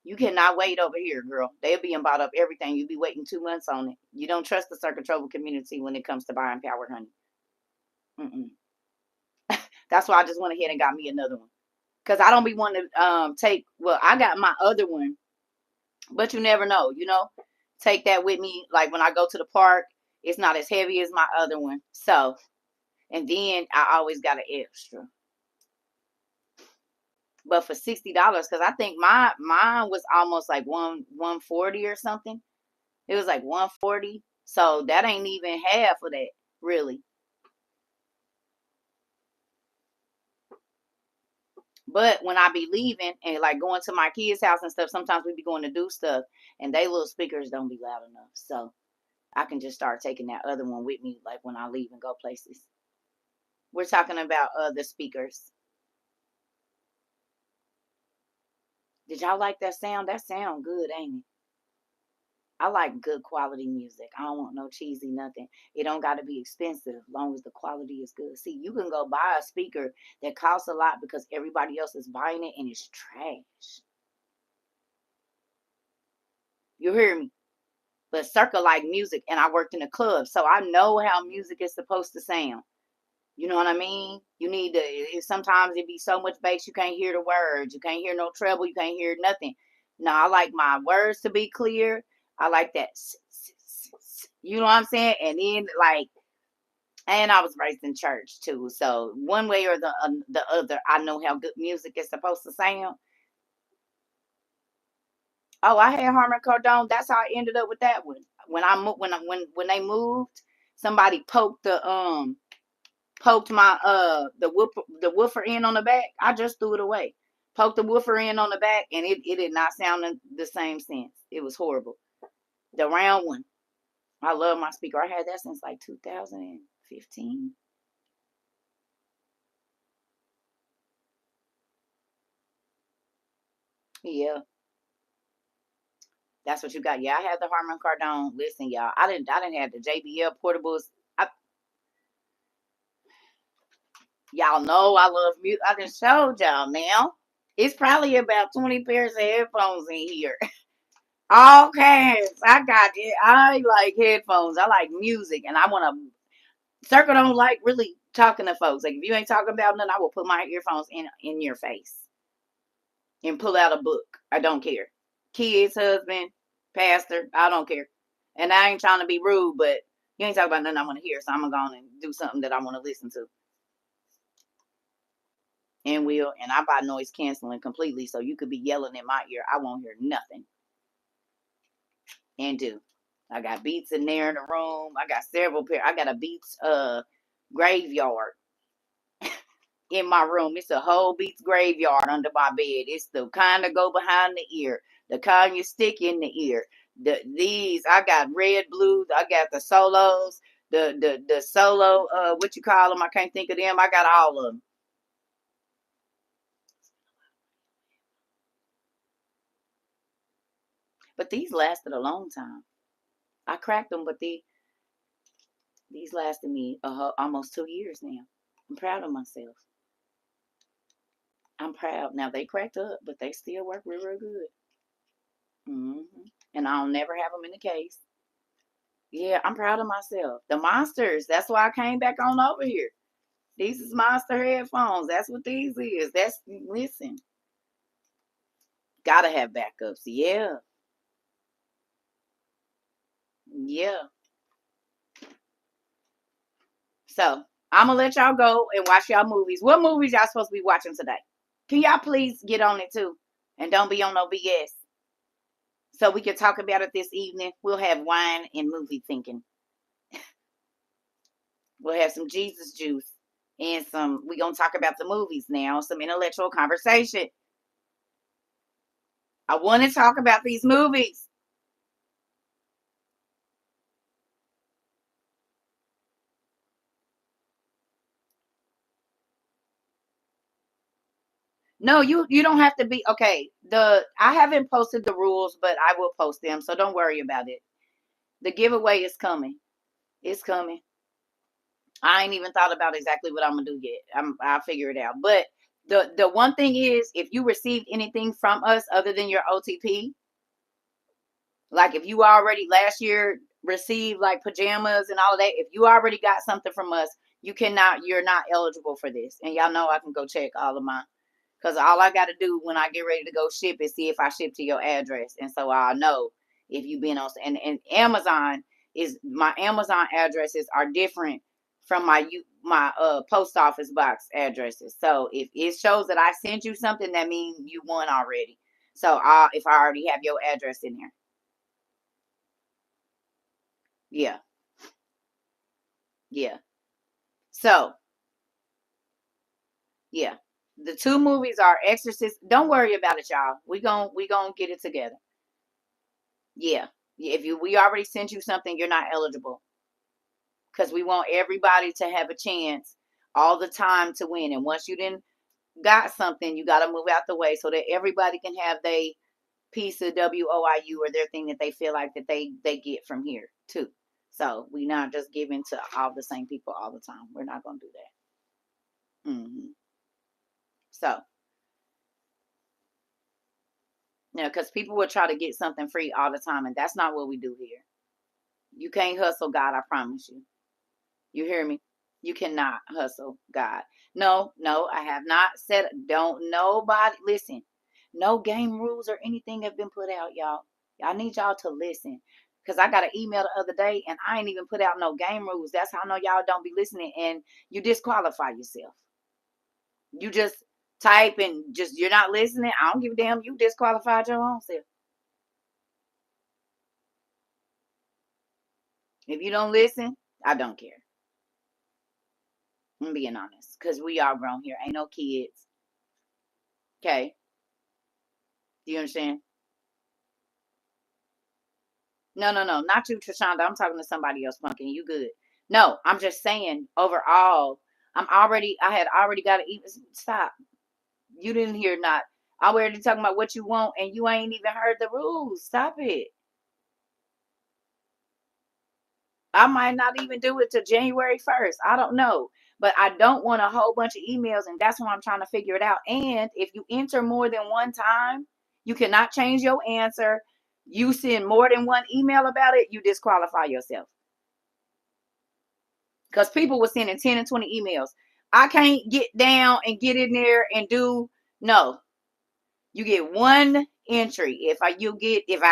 You cannot wait over here, girl. They'll be bought up everything. You be waiting 2 months on it. You don't trust the CERCA TROVA community when it comes to buying power, honey. Mm-mm. That's why I just went ahead and got me another one. Cause I don't be wanting to take. Well, I got my other one, but you never know. Take that with me. Like when I go to the park, it's not as heavy as my other one. So, and then I always got an extra. But for $60, because I think mine was almost like 140 or something. It was like 140. So that ain't even half of that, really. But when I be leaving and like going to my kids' house and stuff, sometimes we be going to do stuff and they little speakers don't be loud enough. So I can just start taking that other one with me, like when I leave and go places. We're talking about the speakers. Did y'all like that sound? That sound good, ain't it? I like good quality music. I don't want no cheesy nothing. It don't got to be expensive, as long as the quality is good. See, you can go buy a speaker that costs a lot because everybody else is buying it and it's trash. You hear me? But CERCA like music, and I worked in a club, so I know how music is supposed to sound. You know what I mean? You need to. Sometimes it be so much bass you can't hear the words. You can't hear no treble. You can't hear nothing. No, I like my words to be clear. I like that. You know what I'm saying? And then like, and I was raised in church too, so one way or the other, I know how good music is supposed to sound. Oh, I had Harmon Kardon. That's how I ended up with that one. When I moved, when they moved, somebody poked my the woofer in on the back. I just threw it away. Poked the woofer in on the back, and it did not sound the same sense. It was horrible. The round one. I love my speaker. I had that since like 2015. Yeah, that's what you got. Yeah, I had the Harman Kardon. Listen, y'all, I didn't have the JBL portables. I, y'all know I love music. I just showed y'all now. It's probably about 20 pairs of headphones in here. All kinds. I got it. I like headphones. I like music, and I want to. CERCA don't like really talking to folks. Like if you ain't talking about nothing, I will put my earphones in your face and pull out a book. I don't care. Kids, husband, pastor, I don't care. And I ain't trying to be rude, but you ain't talking about nothing I want to hear, so I'm gonna go and do something that I want to listen to. And I buy noise canceling completely, so you could be yelling in my ear, I won't hear nothing. And do. I got Beats in there in the room. I got several pair. I got a Beats graveyard in my room. It's a whole Beats graveyard under my bed. It's the kind that go behind the ear, the kind you stick in the ear. These I got red, blue. I got the solos, the solo. What you call them? I can't think of them. I got all of them. But these lasted a long time. I cracked them, but these lasted me almost 2 years now. I'm proud of myself. I'm proud. Now they cracked up, but they still work real, real good. And I'll never have them in the case. Yeah, I'm proud of myself. The monsters. That's why I came back on over here. These is monster headphones. That's what these is. That's listen. Gotta have backups. Yeah, yeah. So I'm gonna let y'all go and watch y'all movies. What movies y'all supposed to be watching today? Can y'all please get on it too, and don't be on no BS. So we can talk about it this evening. We'll have wine and movie thinking. We'll have some Jesus juice and some. We gonna talk about the movies now. Some intellectual conversation. I want to talk about these movies. No, you don't have to be okay. I haven't posted the rules, but I will post them, so don't worry about it. The giveaway is coming. It's coming. I ain't even thought about exactly what I'm gonna do yet. I'll figure it out. But the one thing is, if you received anything from us other than your OTP, like if you already last year received like pajamas and all of that, if you already got something from us, you're not eligible for this. And y'all know I can go check all of mine. Because all I got to do when I get ready to go ship is see if I ship to your address. And so I'll know if you've been on. And Amazon my Amazon addresses are different from my post office box addresses. So if it shows that I sent you something, that means you won already. So if I already have your address in there. Yeah. Yeah. So, yeah. The two movies are Exorcist. Don't worry about it, y'all. We gonna get it together. Yeah. If we already sent you something, you're not eligible. Because we want everybody to have a chance all the time to win. And once you then got something, you gotta move out the way so that everybody can have their piece of WOIU or their thing that they feel like that they get from here too. So we not just giving to all the same people all the time. We're not gonna do that. So yeah, because people will try to get something free all the time, and that's not what we do here. You can't hustle God, I promise you. You hear me? You cannot hustle God. No, no, I have not said, don't nobody listen. No game rules or anything have been put out, y'all. I need y'all to listen. Because I got an email the other day and I ain't even put out no game rules. That's how I know y'all don't be listening and you disqualify yourself. You just type and just, you're not listening. I don't give a damn. You disqualified your own self. If you don't listen, I don't care. I'm being honest. Because we all grown here. Ain't no kids. Okay. Do you understand? No, no, no, not you, Trishonda. I'm talking to somebody else, Pumpkin. You good? No, I'm just saying. Overall, I had already got to even stop. You didn't hear not. I already talking about what you want, and you ain't even heard the rules. Stop it. I might not even do it till January 1st. I don't know. But I don't want a whole bunch of emails, and that's why I'm trying to figure it out. And if you enter more than one time, you cannot change your answer. You send more than one email about it, you disqualify yourself. Because people were sending 10 and 20 emails. I can't get down and get in there and do no. You get one entry. If I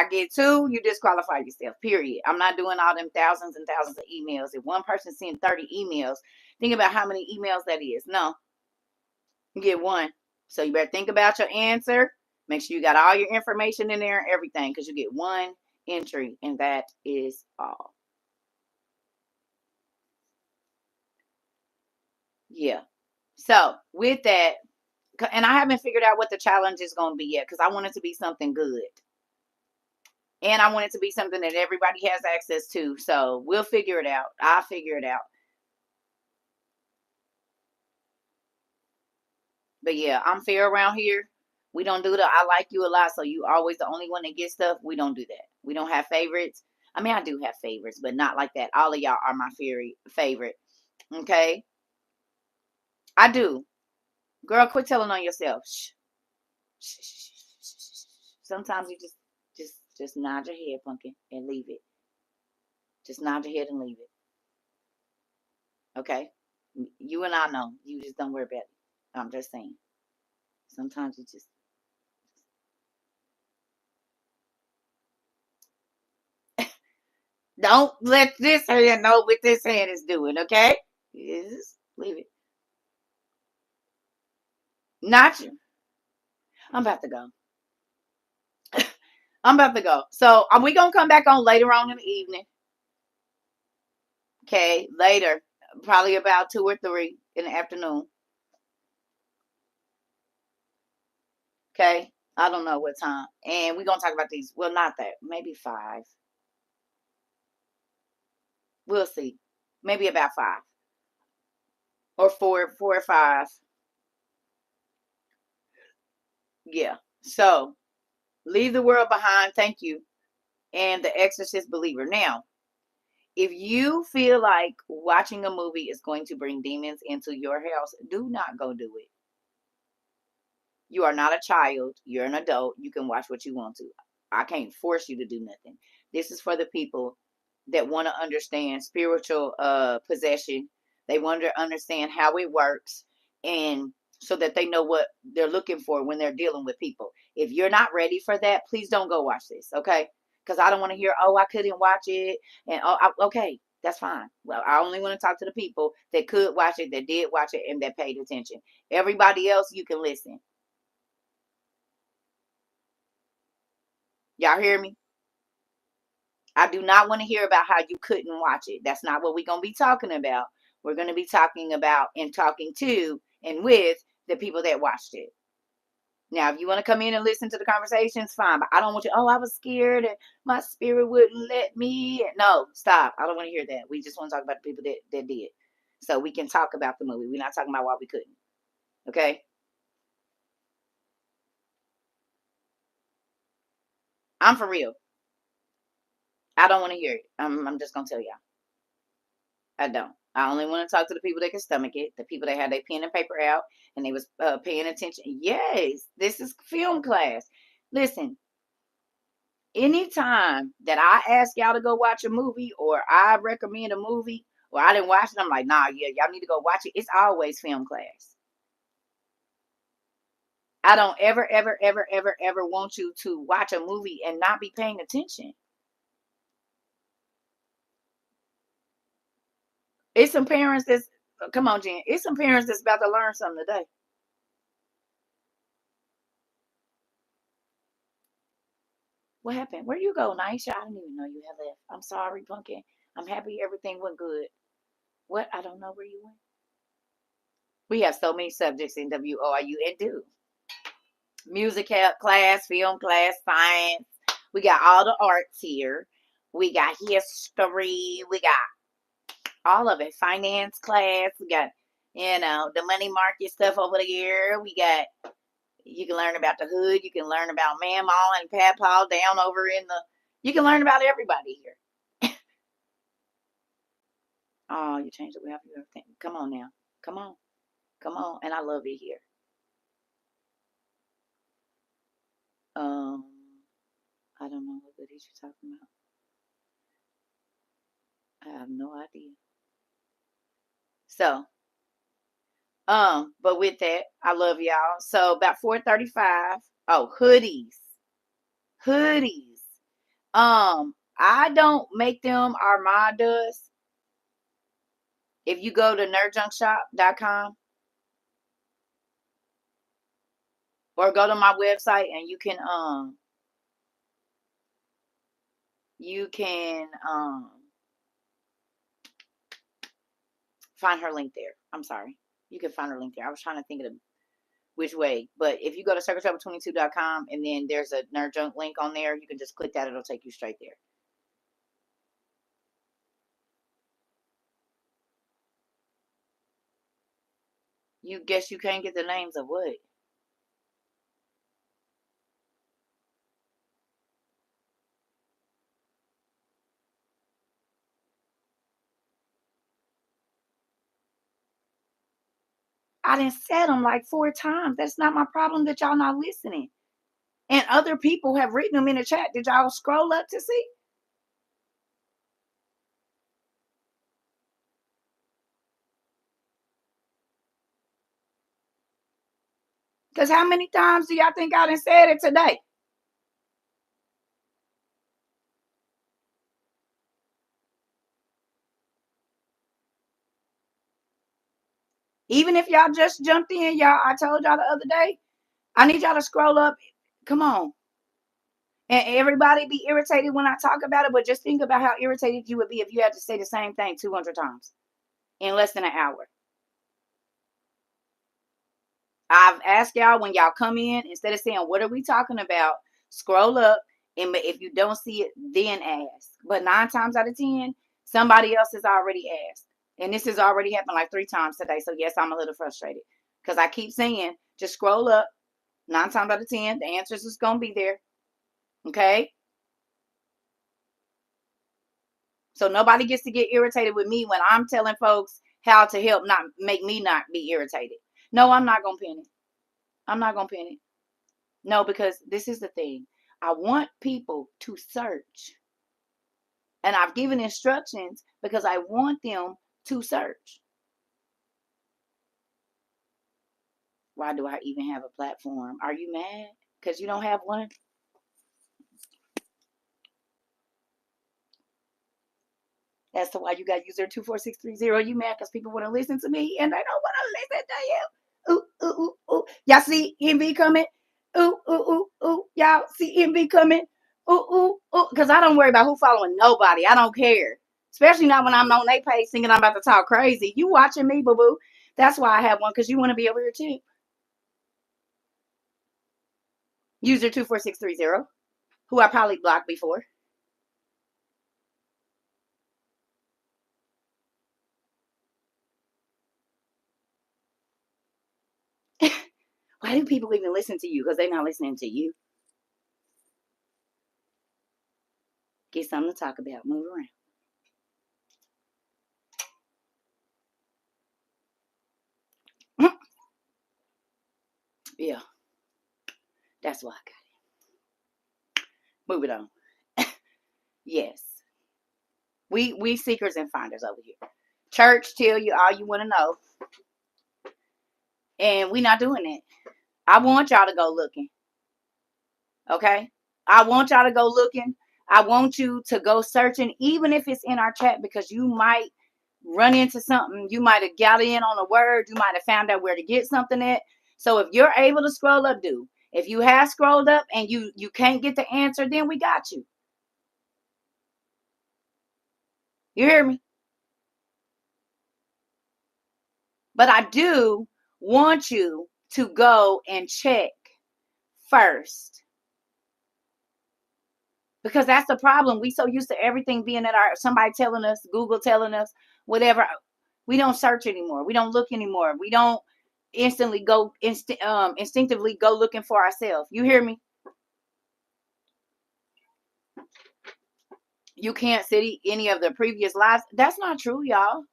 get two, you disqualify yourself. Period. I'm not doing all them thousands and thousands of emails. If one person sends 30 emails, think about how many emails that is. No, you get one. So you better think about your answer. Make sure you got all your information in there and everything, because you get one entry, and that is all. Yeah. So with that, and I haven't figured out what the challenge is going to be yet, because I want it to be something good. And I want it to be something that everybody has access to. So we'll figure it out. I'll figure it out. But yeah, I'm fair around here. We don't do the I like you a lot, so you always the only one that gets stuff. We don't do that. We don't have favorites. I mean, I do have favorites, but not like that. All of y'all are my favorite. Okay? I do. Girl, quit telling on yourself. Shh. Shh, shh, shh, shh, shh. Sometimes you just nod your head, Pumpkin, and leave it. Just nod your head and leave it. Okay? You and I know. You just don't worry about it. I'm just saying. Sometimes you just don't let this hand know what this hand is doing, okay? Just leave it. Not you. I'm about to go. I'm about to go. So are we gonna come back on later on in the evening? Okay, later. Probably about 2 or 3 in the afternoon. Okay. I don't know what time. And we're gonna talk about these. Well, not that. Maybe 5. We'll see. Maybe about 5. Or 4 or 5. Yeah. So leave the world behind. Thank you. And the Exorcist Believer. Now, if you feel like watching a movie is going to bring demons into your house, do not go do it. You are not a child. You're an adult. You can watch what you want to. I can't force you to do nothing. This is for the people that want to understand spiritual possession. They want to understand how it works, and so that they know what they're looking for when they're dealing with people. If you're not ready for that, please don't go watch this, okay? Because I don't want to hear, oh, I couldn't watch it, and okay, that's fine. Well, I only want to talk to the people that could watch it, that did watch it, and that paid attention. Everybody else, you can listen. Y'all hear me? I do not want to hear about how you couldn't watch it. That's not what we're going to be talking about. We're going to be talking about and talking to and with the people that watched it. Now, if you want to come in and listen to the conversations, fine. But I don't want you, oh, I was scared and my spirit wouldn't let me. No, stop. I don't want to hear that. We just want to talk about the people that did. So we can talk about the movie. We're not talking about why we couldn't. Okay? I'm for real. I don't want to hear it. I'm just going to tell y'all. I don't. I only want to talk to the people that can stomach it, the people that had their pen and paper out and they was paying attention. Yes, this is film class. Listen, anytime that I ask y'all to go watch a movie or I recommend a movie or I didn't watch it, I'm like, nah, yeah, y'all need to go watch it. It's always film class. I don't ever, ever, ever, ever, ever want you to watch a movie and not be paying attention. It's some parents that's, come on, Jen. It's some parents that's about to learn something today. What happened? Where you go, Naisha? I didn't even know you had left. I'm sorry, Pumpkin. I'm happy everything went good. What? I don't know where you went. We have so many subjects in WORU and do. Music class, film class, science. We got all the arts here. We got history. We got all of it. Finance class. We got, the money market stuff over there. We got, you can learn about the hood. You can learn about Mamaw and Papaw down over in the, you can learn about everybody here. Oh, you changed the way I view everything. Come on now. Come on. Come on. And I love it here. Um, I don't know what goodies you're talking about. I have no idea. So, but with that, I love y'all. So about 4:35. Oh, hoodies. Hoodies. I don't make them. Armand does. If you go to nerdjunkshop.com or go to my website and you can find her link there. I'm sorry. You can find her link there. I was trying to think of which way. But if you go to CERCATROVA22.com and then there's a Nerd Junk link on there, you can just click that. It'll take you straight there. You guess you can't get the names of what? I done said them like 4 times. That's not my problem that y'all not listening. And other people have written them in the chat. Did y'all scroll up to see? Because how many times do y'all think I done said it today? Even if y'all just jumped in, y'all, I told y'all the other day, I need y'all to scroll up. Come on. And everybody be irritated when I talk about it, but just think about how irritated you would be if you had to say the same thing 200 times in less than an hour. I've asked y'all when y'all come in, instead of saying, what are we talking about? Scroll up. And if you don't see it, then ask. But 9 times out of 10, somebody else has already asked. And this has already happened like 3 times today. So yes, I'm a little frustrated because I keep saying, just scroll up 9 times out of 10, the answers is going to be there. Okay? So nobody gets to get irritated with me when I'm telling folks how to help not make me not be irritated. No, I'm not going to pin it. I'm not going to pin it. No, because this is the thing. I want people to search. And I've given instructions because I want them to search. Why do I even have a platform? Are you mad because you don't have one? That's to why you got user 24630. You mad because people want to listen to me and they don't want to listen to you. Ooh, ooh, ooh, ooh. Y'all see envy coming? Ooh, ooh, ooh, ooh. Y'all see envy coming? Ooh, ooh, ooh. Because I don't worry about who following nobody. I don't care. Especially not when I'm on their page thinking I'm about to talk crazy. You watching me, boo boo. That's why I have one, because you want to be over here too. User 24630, who I probably blocked before. Why do people even listen to you? Because they're not listening to you. Get something to talk about. Move around. Yeah, that's why I got it. Move it on. Yes. We seekers and finders over here. Church tell you all you want to know. And we not doing it. I want y'all to go looking. Okay? I want y'all to go looking. I want you to go searching, even if it's in our chat, because you might run into something. You might have got in on a word. You might have found out where to get something at. So if you're able to scroll up, do. If you have scrolled up and you can't get the answer, then we got you. You hear me? But I do want you to go and check first. Because that's the problem. We so used to everything being at our somebody telling us, Google telling us, whatever. We don't search anymore. We don't look anymore. We don't instantly go instinctively go looking for ourselves. You hear me? You can't see any of the previous lives. That's not true, y'all.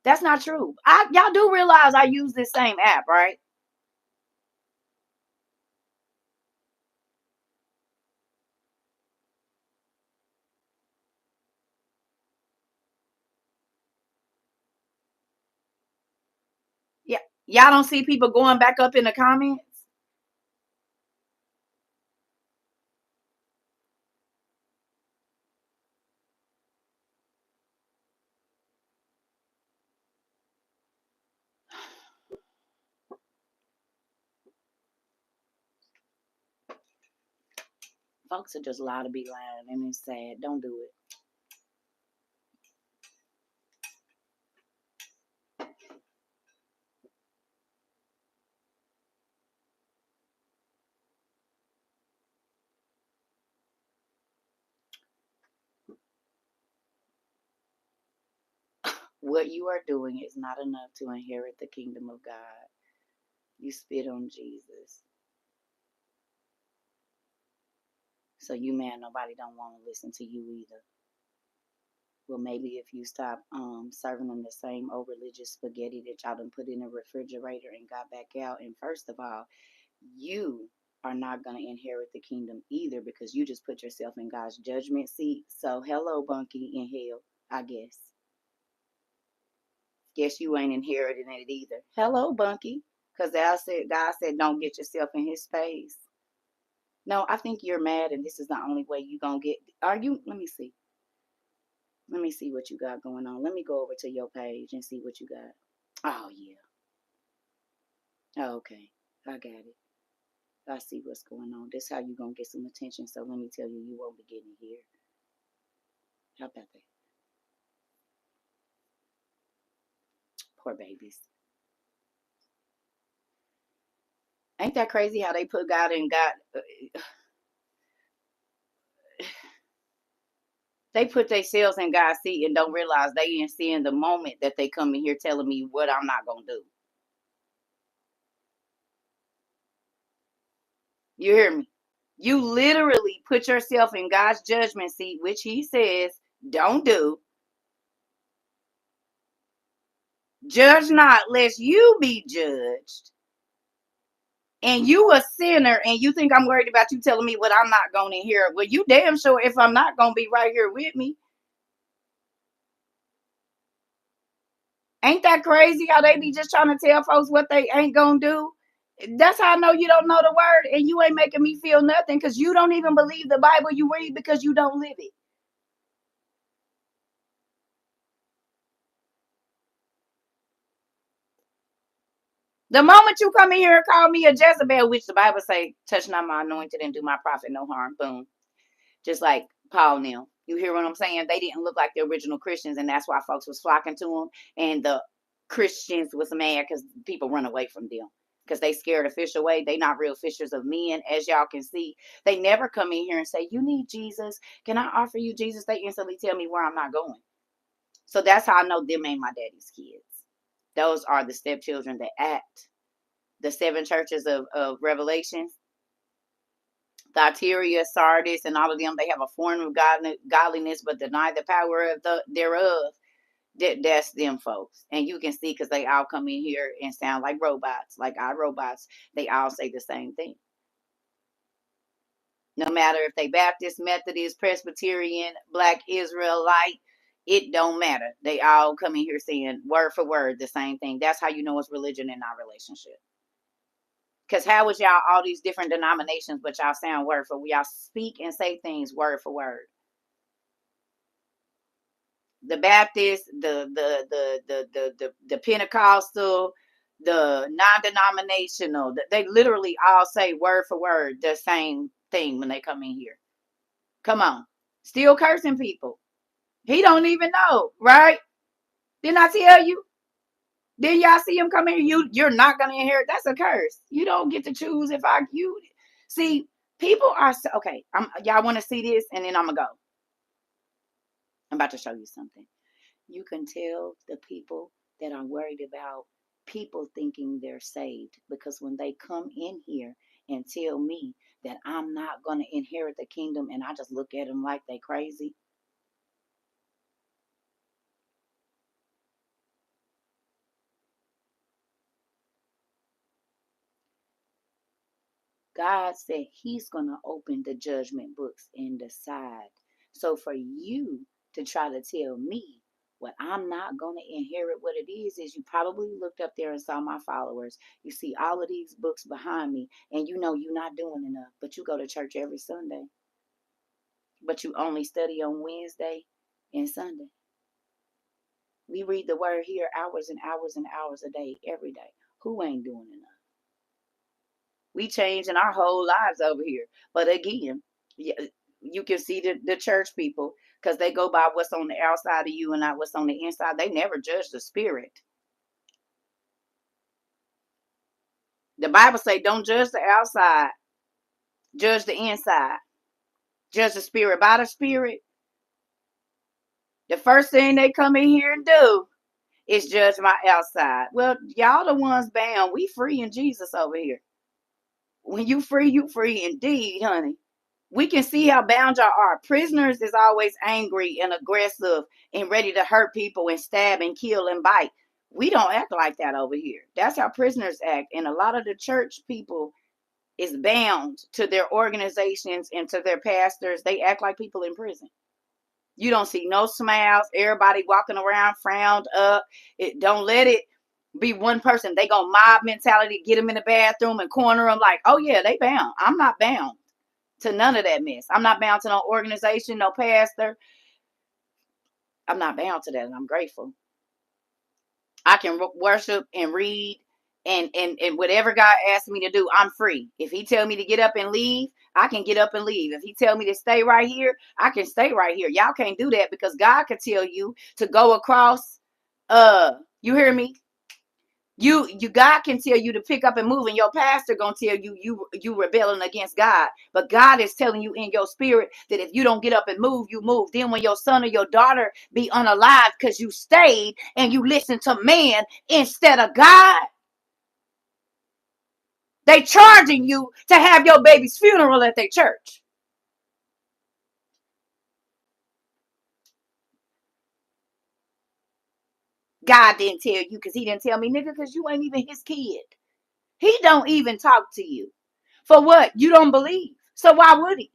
That's not true. Y'all do realize I use this same app, right? Yeah. Y'all don't see people going back up in the comments? Folks are just lie to be lying, and it's sad. Don't do it. What you are doing is not enough to inherit the kingdom of God. You spit on Jesus. So you mad nobody don't want to listen to you either. Well, maybe if you stop serving them the same old religious spaghetti that y'all done put in the refrigerator and got back out. And first of all, you are not going to inherit the kingdom either, because you just put yourself in God's judgment seat. So hello, Bunky, in hell, I guess. Guess you ain't inheriting it either. Hello, Bunky. Because God said, don't get yourself in his space. No, I think you're mad, and this is the only way you going to get. Are you? Let me see. Let me see what you got going on. Let me go over to your page and see what you got. Oh, yeah. Oh, okay. I got it. I see what's going on. This how you going to get some attention. So let me tell you, you won't be getting here. How about that? Poor babies. Ain't that crazy how they put God in God? They put themselves in God's seat and don't realize they ain't seeing the moment that they come in here telling me what I'm not going to do. You hear me? You literally put yourself in God's judgment seat, which he says, don't do. Judge not, lest you be judged. And you a sinner, and you think I'm worried about you telling me what I'm not going to hear. Well, you damn sure if I'm not going to be right here with me. Ain't that crazy how they be just trying to tell folks what they ain't going to do? That's how I know you don't know the word, and you ain't making me feel nothing because you don't even believe the Bible you read because you don't live it. The moment you come in here and call me a Jezebel, which the Bible say, touch not my anointed and do my prophet no harm, boom. Just like Paul now. You hear what I'm saying? They didn't look like the original Christians, and that's why folks was flocking to them. And the Christians was mad because people run away from them because they scared to fish away. They not real fishers of men, as y'all can see. They never come in here and say, you need Jesus. Can I offer you Jesus? They instantly tell me where I'm not going. So that's how I know them ain't my daddy's kids. Those are the stepchildren that act. The seven churches of Revelation, Thyatira, Sardis, and all of them, they have a form of godliness, but deny the power of thereof. That's them folks. And you can see because they all come in here and sound like robots, like our robots. They all say the same thing. No matter if they Baptist, Methodist, Presbyterian, Black, Israelite, it don't matter. They all come in here saying word for word the same thing. That's how you know it's religion and not relationship. Because how was y'all all these different denominations, but y'all sound word for y'all speak and say things word for word. The Baptist, the Pentecostal, the non-denominational, they literally all say word for word the same thing when they come in here. Come on, still cursing people. He don't even know, right? Didn't I tell you? Then y'all see him come in, you're not gonna inherit. That's a curse. You don't get to choose if you see. People are so, okay. Y'all want to see this, and then I'm gonna go. I'm about to show you something. You can tell the people that are worried about people thinking they're saved because when they come in here and tell me that I'm not gonna inherit the kingdom, and I just look at them like they crazy. God said he's going to open the judgment books and decide. So for you to try to tell me what I'm not going to inherit, what it is you probably looked up there and saw my followers. You see all of these books behind me, and you know you're not doing enough, but you go to church every Sunday. But you only study on Wednesday and Sunday. We read the word here hours and hours and hours a day, every day. Who ain't doing enough? We changing our whole lives over here. But again, you can see the church people because they go by what's on the outside of you and not what's on the inside. They never judge the spirit. The Bible say, don't judge the outside, judge the inside. Judge the spirit by the spirit. The first thing they come in here and do is judge my outside. Well, y'all the ones bound. We free in Jesus over here. When you free indeed, honey. We can see how bound y'all are. Prisoners is always angry and aggressive and ready to hurt people and stab and kill and bite. We don't act like that over here. That's how prisoners act. And a lot of the church people is bound to their organizations and to their pastors. They act like people in prison. You don't see no smiles. Everybody walking around frowned up. Don't let it be one person. They go mob mentality, get them in the bathroom and corner them like, oh yeah, they bound. I'm not bound to none of that mess. I'm not bound to no organization, no pastor. I'm not bound to that, and I'm grateful. I can worship and read and whatever God asks me to do, I'm free. If he tell me to get up and leave, I can get up and leave. If he tell me to stay right here, I can stay right here. Y'all can't do that because God could tell you to go across. You hear me? You God can tell you to pick up and move, and your pastor gonna tell you rebelling against God. But God is telling you in your spirit that if you don't get up and move, you move. Then when your son or your daughter be unalive because you stayed and you listen to man instead of God, They charging you to have your baby's funeral at their church. God didn't tell you because he didn't tell me, nigga, because you ain't even his kid. He don't even talk to you. For what? You don't believe. So why would he?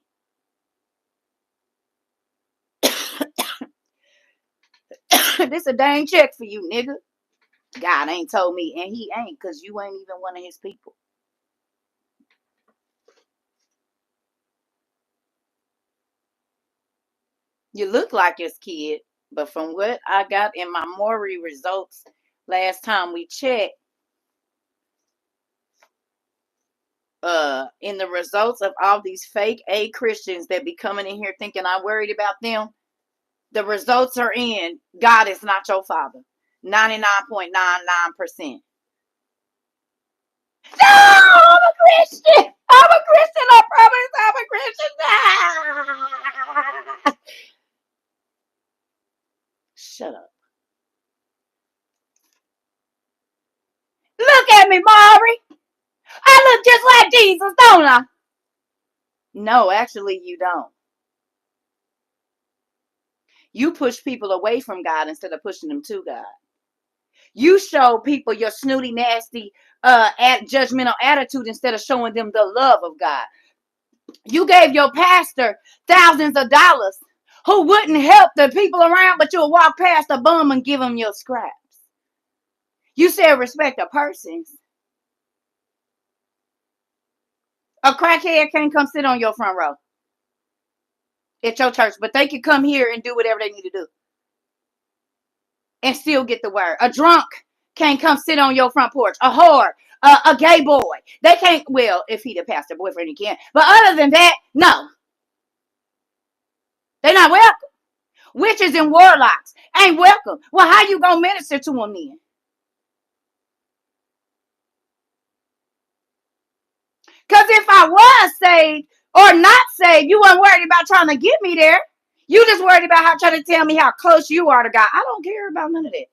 This a dang check for you, nigga. God ain't told me, and he ain't, because you ain't even one of his people. You look like his kid, but from what I got in my Maury results last time we checked, in the results of all these fake A Christians that be coming in here thinking I'm worried about them, the results are in God is not your father. 99.99%. No, I'm a Christian. I'm a Christian. I promise I'm a Christian. Ah! Shut up. Look at me, Maury. I look just like Jesus, don't I? No, actually, you don't. You push people away from God instead of pushing them to God. You show people your snooty, nasty, judgmental attitude instead of showing them the love of God. You gave your pastor thousands of dollars who wouldn't help the people around, but you'll walk past a bum and give them your scraps. You said respect a person. A crackhead can't come sit on your front row at your church, but they can come here and do whatever they need to do and still get the word. A drunk can't come sit on your front porch. A whore, a gay boy. They can't, well, if he the pastor boyfriend, he can. But other than that, no. They're not welcome. Witches and warlocks ain't welcome. Well, how you gonna minister to them then? Because if I was saved or not saved, you weren't worried about trying to get me there. You just worried about how trying to tell me how close you are to God. I don't care about none of that.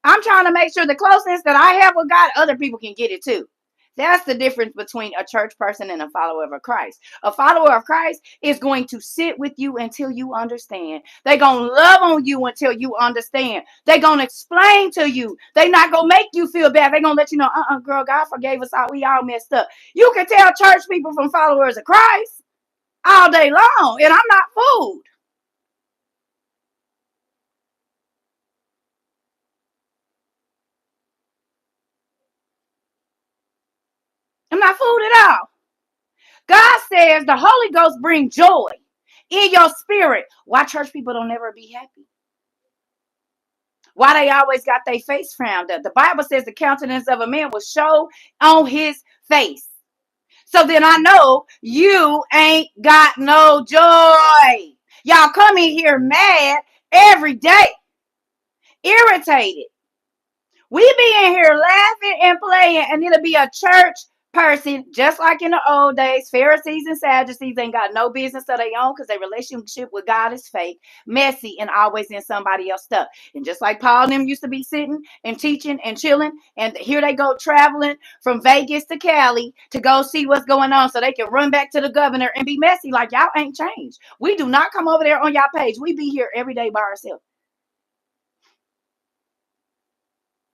I'm trying to make sure the closeness that I have with God, other people can get it too. That's the difference between a church person and a follower of Christ. A follower of Christ is going to sit with you until you understand. They're going to love on you until you understand. They're going to explain to you. They're not going to make you feel bad. They're going to let you know, girl, God forgave us all. We all messed up. You can tell church people from followers of Christ all day long, and I'm not fooled. I'm not fooled at all. God says the Holy Ghost brings joy in your spirit. Why church people don't ever be happy? Why they always got their face frowned up? The Bible says the countenance of a man will show on his face. So then I know you ain't got no joy. Y'all come in here mad every day, irritated. We be in here laughing and playing, and it'll be a church person, just like in the old days. Pharisees and Sadducees ain't got no business of their own because their relationship with God is fake, messy, and always in somebody else's stuff. And just like Paul and them used to be sitting and teaching and chilling, and here they go traveling from Vegas to Cali to go see what's going on so they can run back to the governor and be messy like y'all ain't changed. We do not come over there on y'all page. We be here every day by ourselves.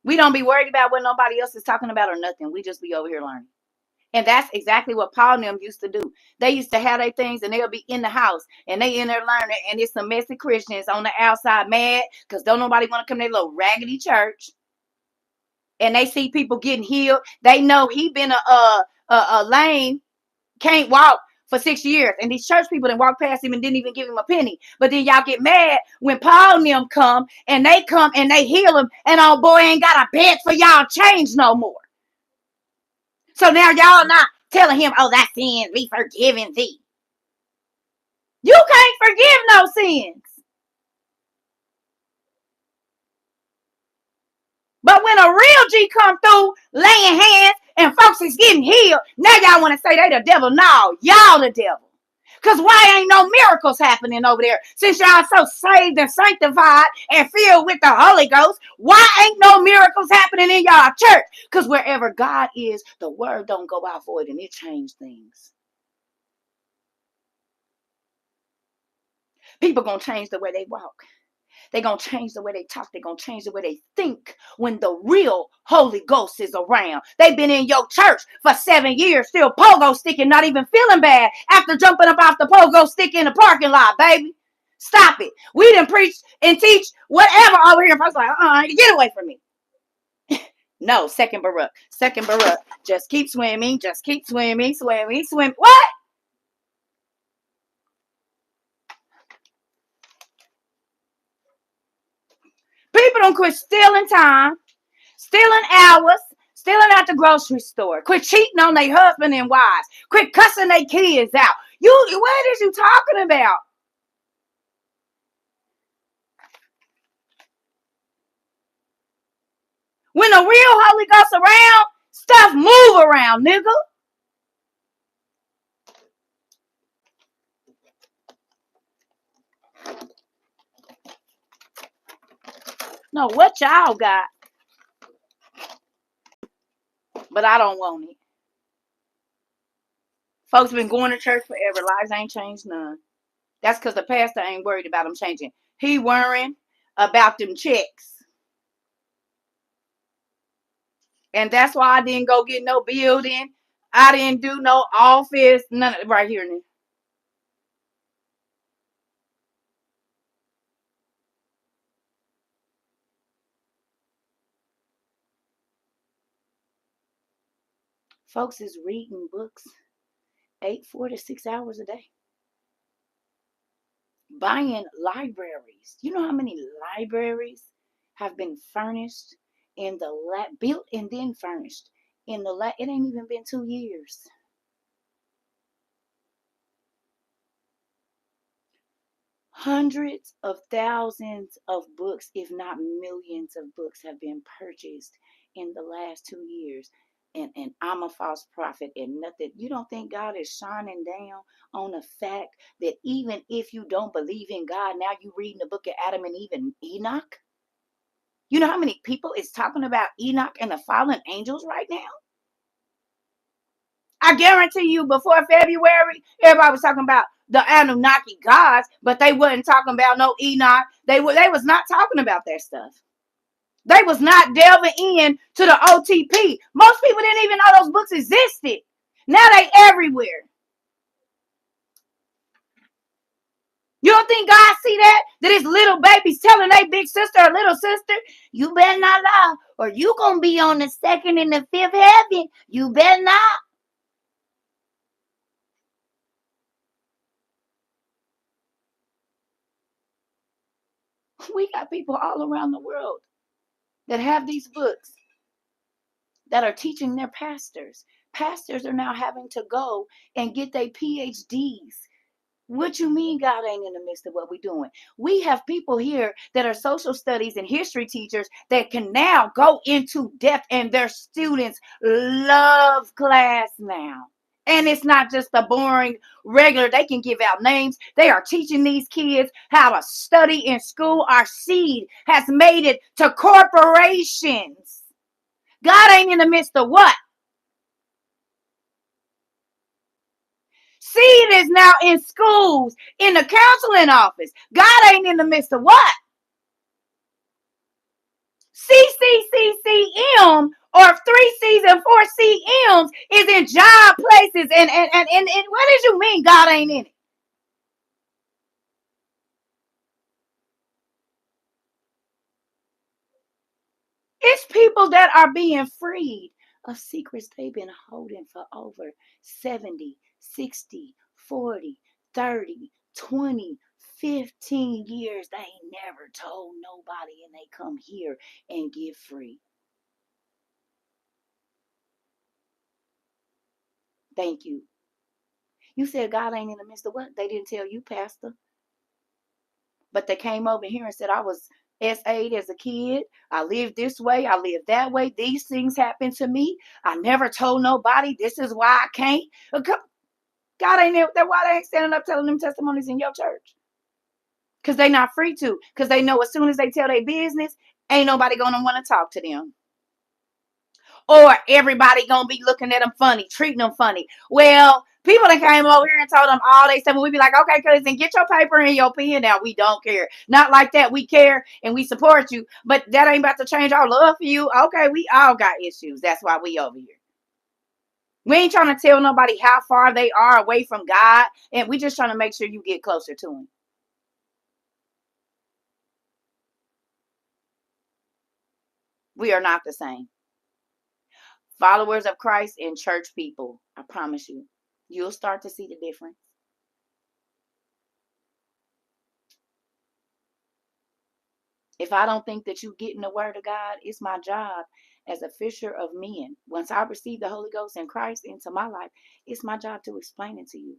We don't be worried about what nobody else is talking about or nothing. We just be over here learning. And that's exactly what Paul and them used to do. They used to have their things and they'll be in the house and they in there learning. And it's some messy Christians on the outside mad because don't nobody want to come to their little raggedy church. And they see people getting healed. They know he been a lame, can't walk for 6 years. And these church people that walk past him and didn't even give him a penny. But then y'all get mad when Paul and them come and they heal him. And oh boy, ain't got a bed for y'all change no more. So now y'all not telling him, oh, that sins be forgiven thee. You can't forgive no sins. But when a real G come through laying hands and folks is getting healed, now y'all want to say they the devil. No, y'all the devil. Because why ain't no miracles happening over there? Since y'all so saved and sanctified and filled with the Holy Ghost, why ain't no miracles happening in y'all church? Because wherever God is, the word don't go out void and it changes things. People going to change the way they walk. They're going to change the way they talk. They're going to change the way they think when the real Holy Ghost is around. They've been in your church for 7 years, still pogo sticking, not even feeling bad after jumping up off the pogo stick in the parking lot, baby. Stop it. We didn't preach and teach whatever over here. Folks like, get away from me. No, second Baruch. Second Baruch. Just keep swimming. Just keep swimming, swimming, swim. What? People don't quit stealing time, stealing hours, stealing at the grocery store. Quit cheating on their husband and wives. Quit cussing their kids out. What is you talking about? When the real Holy Ghost around, stuff move around, nigga. No, what y'all got? But I don't want it. Folks been going to church forever. Lives ain't changed none. That's because the pastor ain't worried about them changing. He worrying about them checks. And that's why I didn't go get no building. I didn't do no office. None of right here. Folks is reading books 4 to 6 hours a day. Buying libraries. You know how many libraries have been furnished in the built and then furnished in the it ain't even been 2 years. Hundreds of thousands of books, if not millions of books, have been purchased in the last 2 years. And I'm a false prophet and nothing. You don't think God is shining down on the fact that even if you don't believe in God, now you reading the book of Adam and Eve and Enoch? You know how many people is talking about Enoch and the fallen angels right now? I guarantee you before February, everybody was talking about the Anunnaki gods, but they wasn't talking about no Enoch. They was not talking about that stuff. They was not delving in to the OTP. Most people didn't even know those books existed. Now they everywhere. You don't think God see that? That his little babies telling their big sister or little sister, you better not lie, or you gonna be on the second and the fifth heaven. You better not. We got people all around the world that have these books that are teaching their pastors. Pastors are now having to go and get their PhDs. What you mean God ain't in the midst of what we're doing? We have people here that are social studies and history teachers that can now go into depth, and their students love class now. And it's not just a boring regular, they can give out names. They are teaching these kids how to study in school. Our seed has made it to corporations. God ain't in the midst of what? Seed is now in schools, in the counseling office. God ain't in the midst of what? CCCCM or 3Cs and 4CMs is in job places. And what did you mean God ain't in it? It's people that are being freed of secrets they've been holding for over 70, 60, 40, 30, 20, 15 years. They ain't never told nobody, and they come here and get free. Thank you. You said God ain't in the midst of what? They didn't tell you, Pastor. But they came over here and said, I was S8 as a kid. I lived this way. I lived that way. These things happened to me. I never told nobody. This is why I can't. God ain't there. Why they ain't standing up telling them testimonies in your church? Because they not free to. Because they know as soon as they tell their business, ain't nobody gonna want to talk to them. Or everybody gonna be looking at them funny, treating them funny. Well, people that came over here and told them all they stuff, and we be like, okay, cousin, get your paper and your pen now. We don't care. Not like that. We care and we support you, but that ain't about to change our love for you. Okay, we all got issues. That's why we over here. We ain't trying to tell nobody how far they are away from God, and we just trying to make sure you get closer to Him. We are not the same. Followers of Christ and church people, I promise you, you'll start to see the difference. If I don't think that you getting the word of God, it's my job as a fisher of men. Once I receive the Holy Ghost and Christ into my life, it's my job to explain it to you.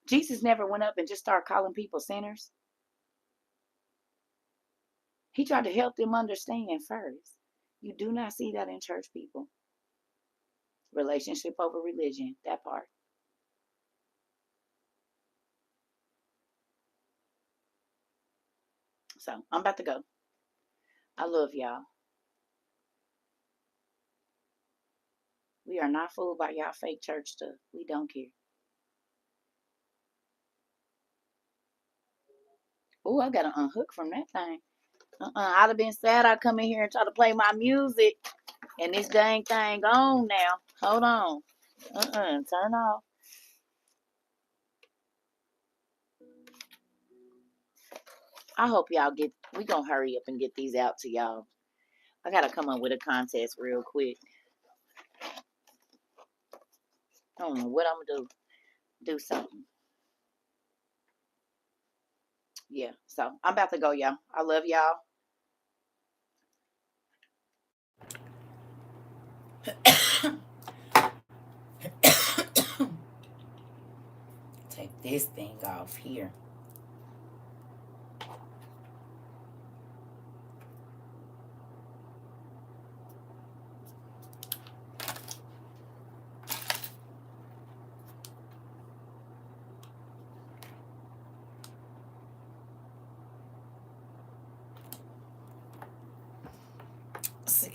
Jesus never went up and just started calling people sinners. He tried to help them understand first. You do not see that in church people. Relationship over religion, that part. So I'm about to go. I love y'all. We are not fooled by y'all fake church stuff. We don't care. Oh, I got to unhook from that thing. I'd have been sad I come in here and try to play my music and this dang thing on now. Hold on. Turn off. I hope y'all we gonna hurry up and get these out to y'all. I gotta come up with a contest real quick. I don't know what I'm gonna do. Do something. Yeah. So I'm about to go, y'all. I love y'all. Take this thing off here.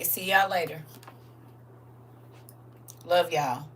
See y'all later. Love y'all.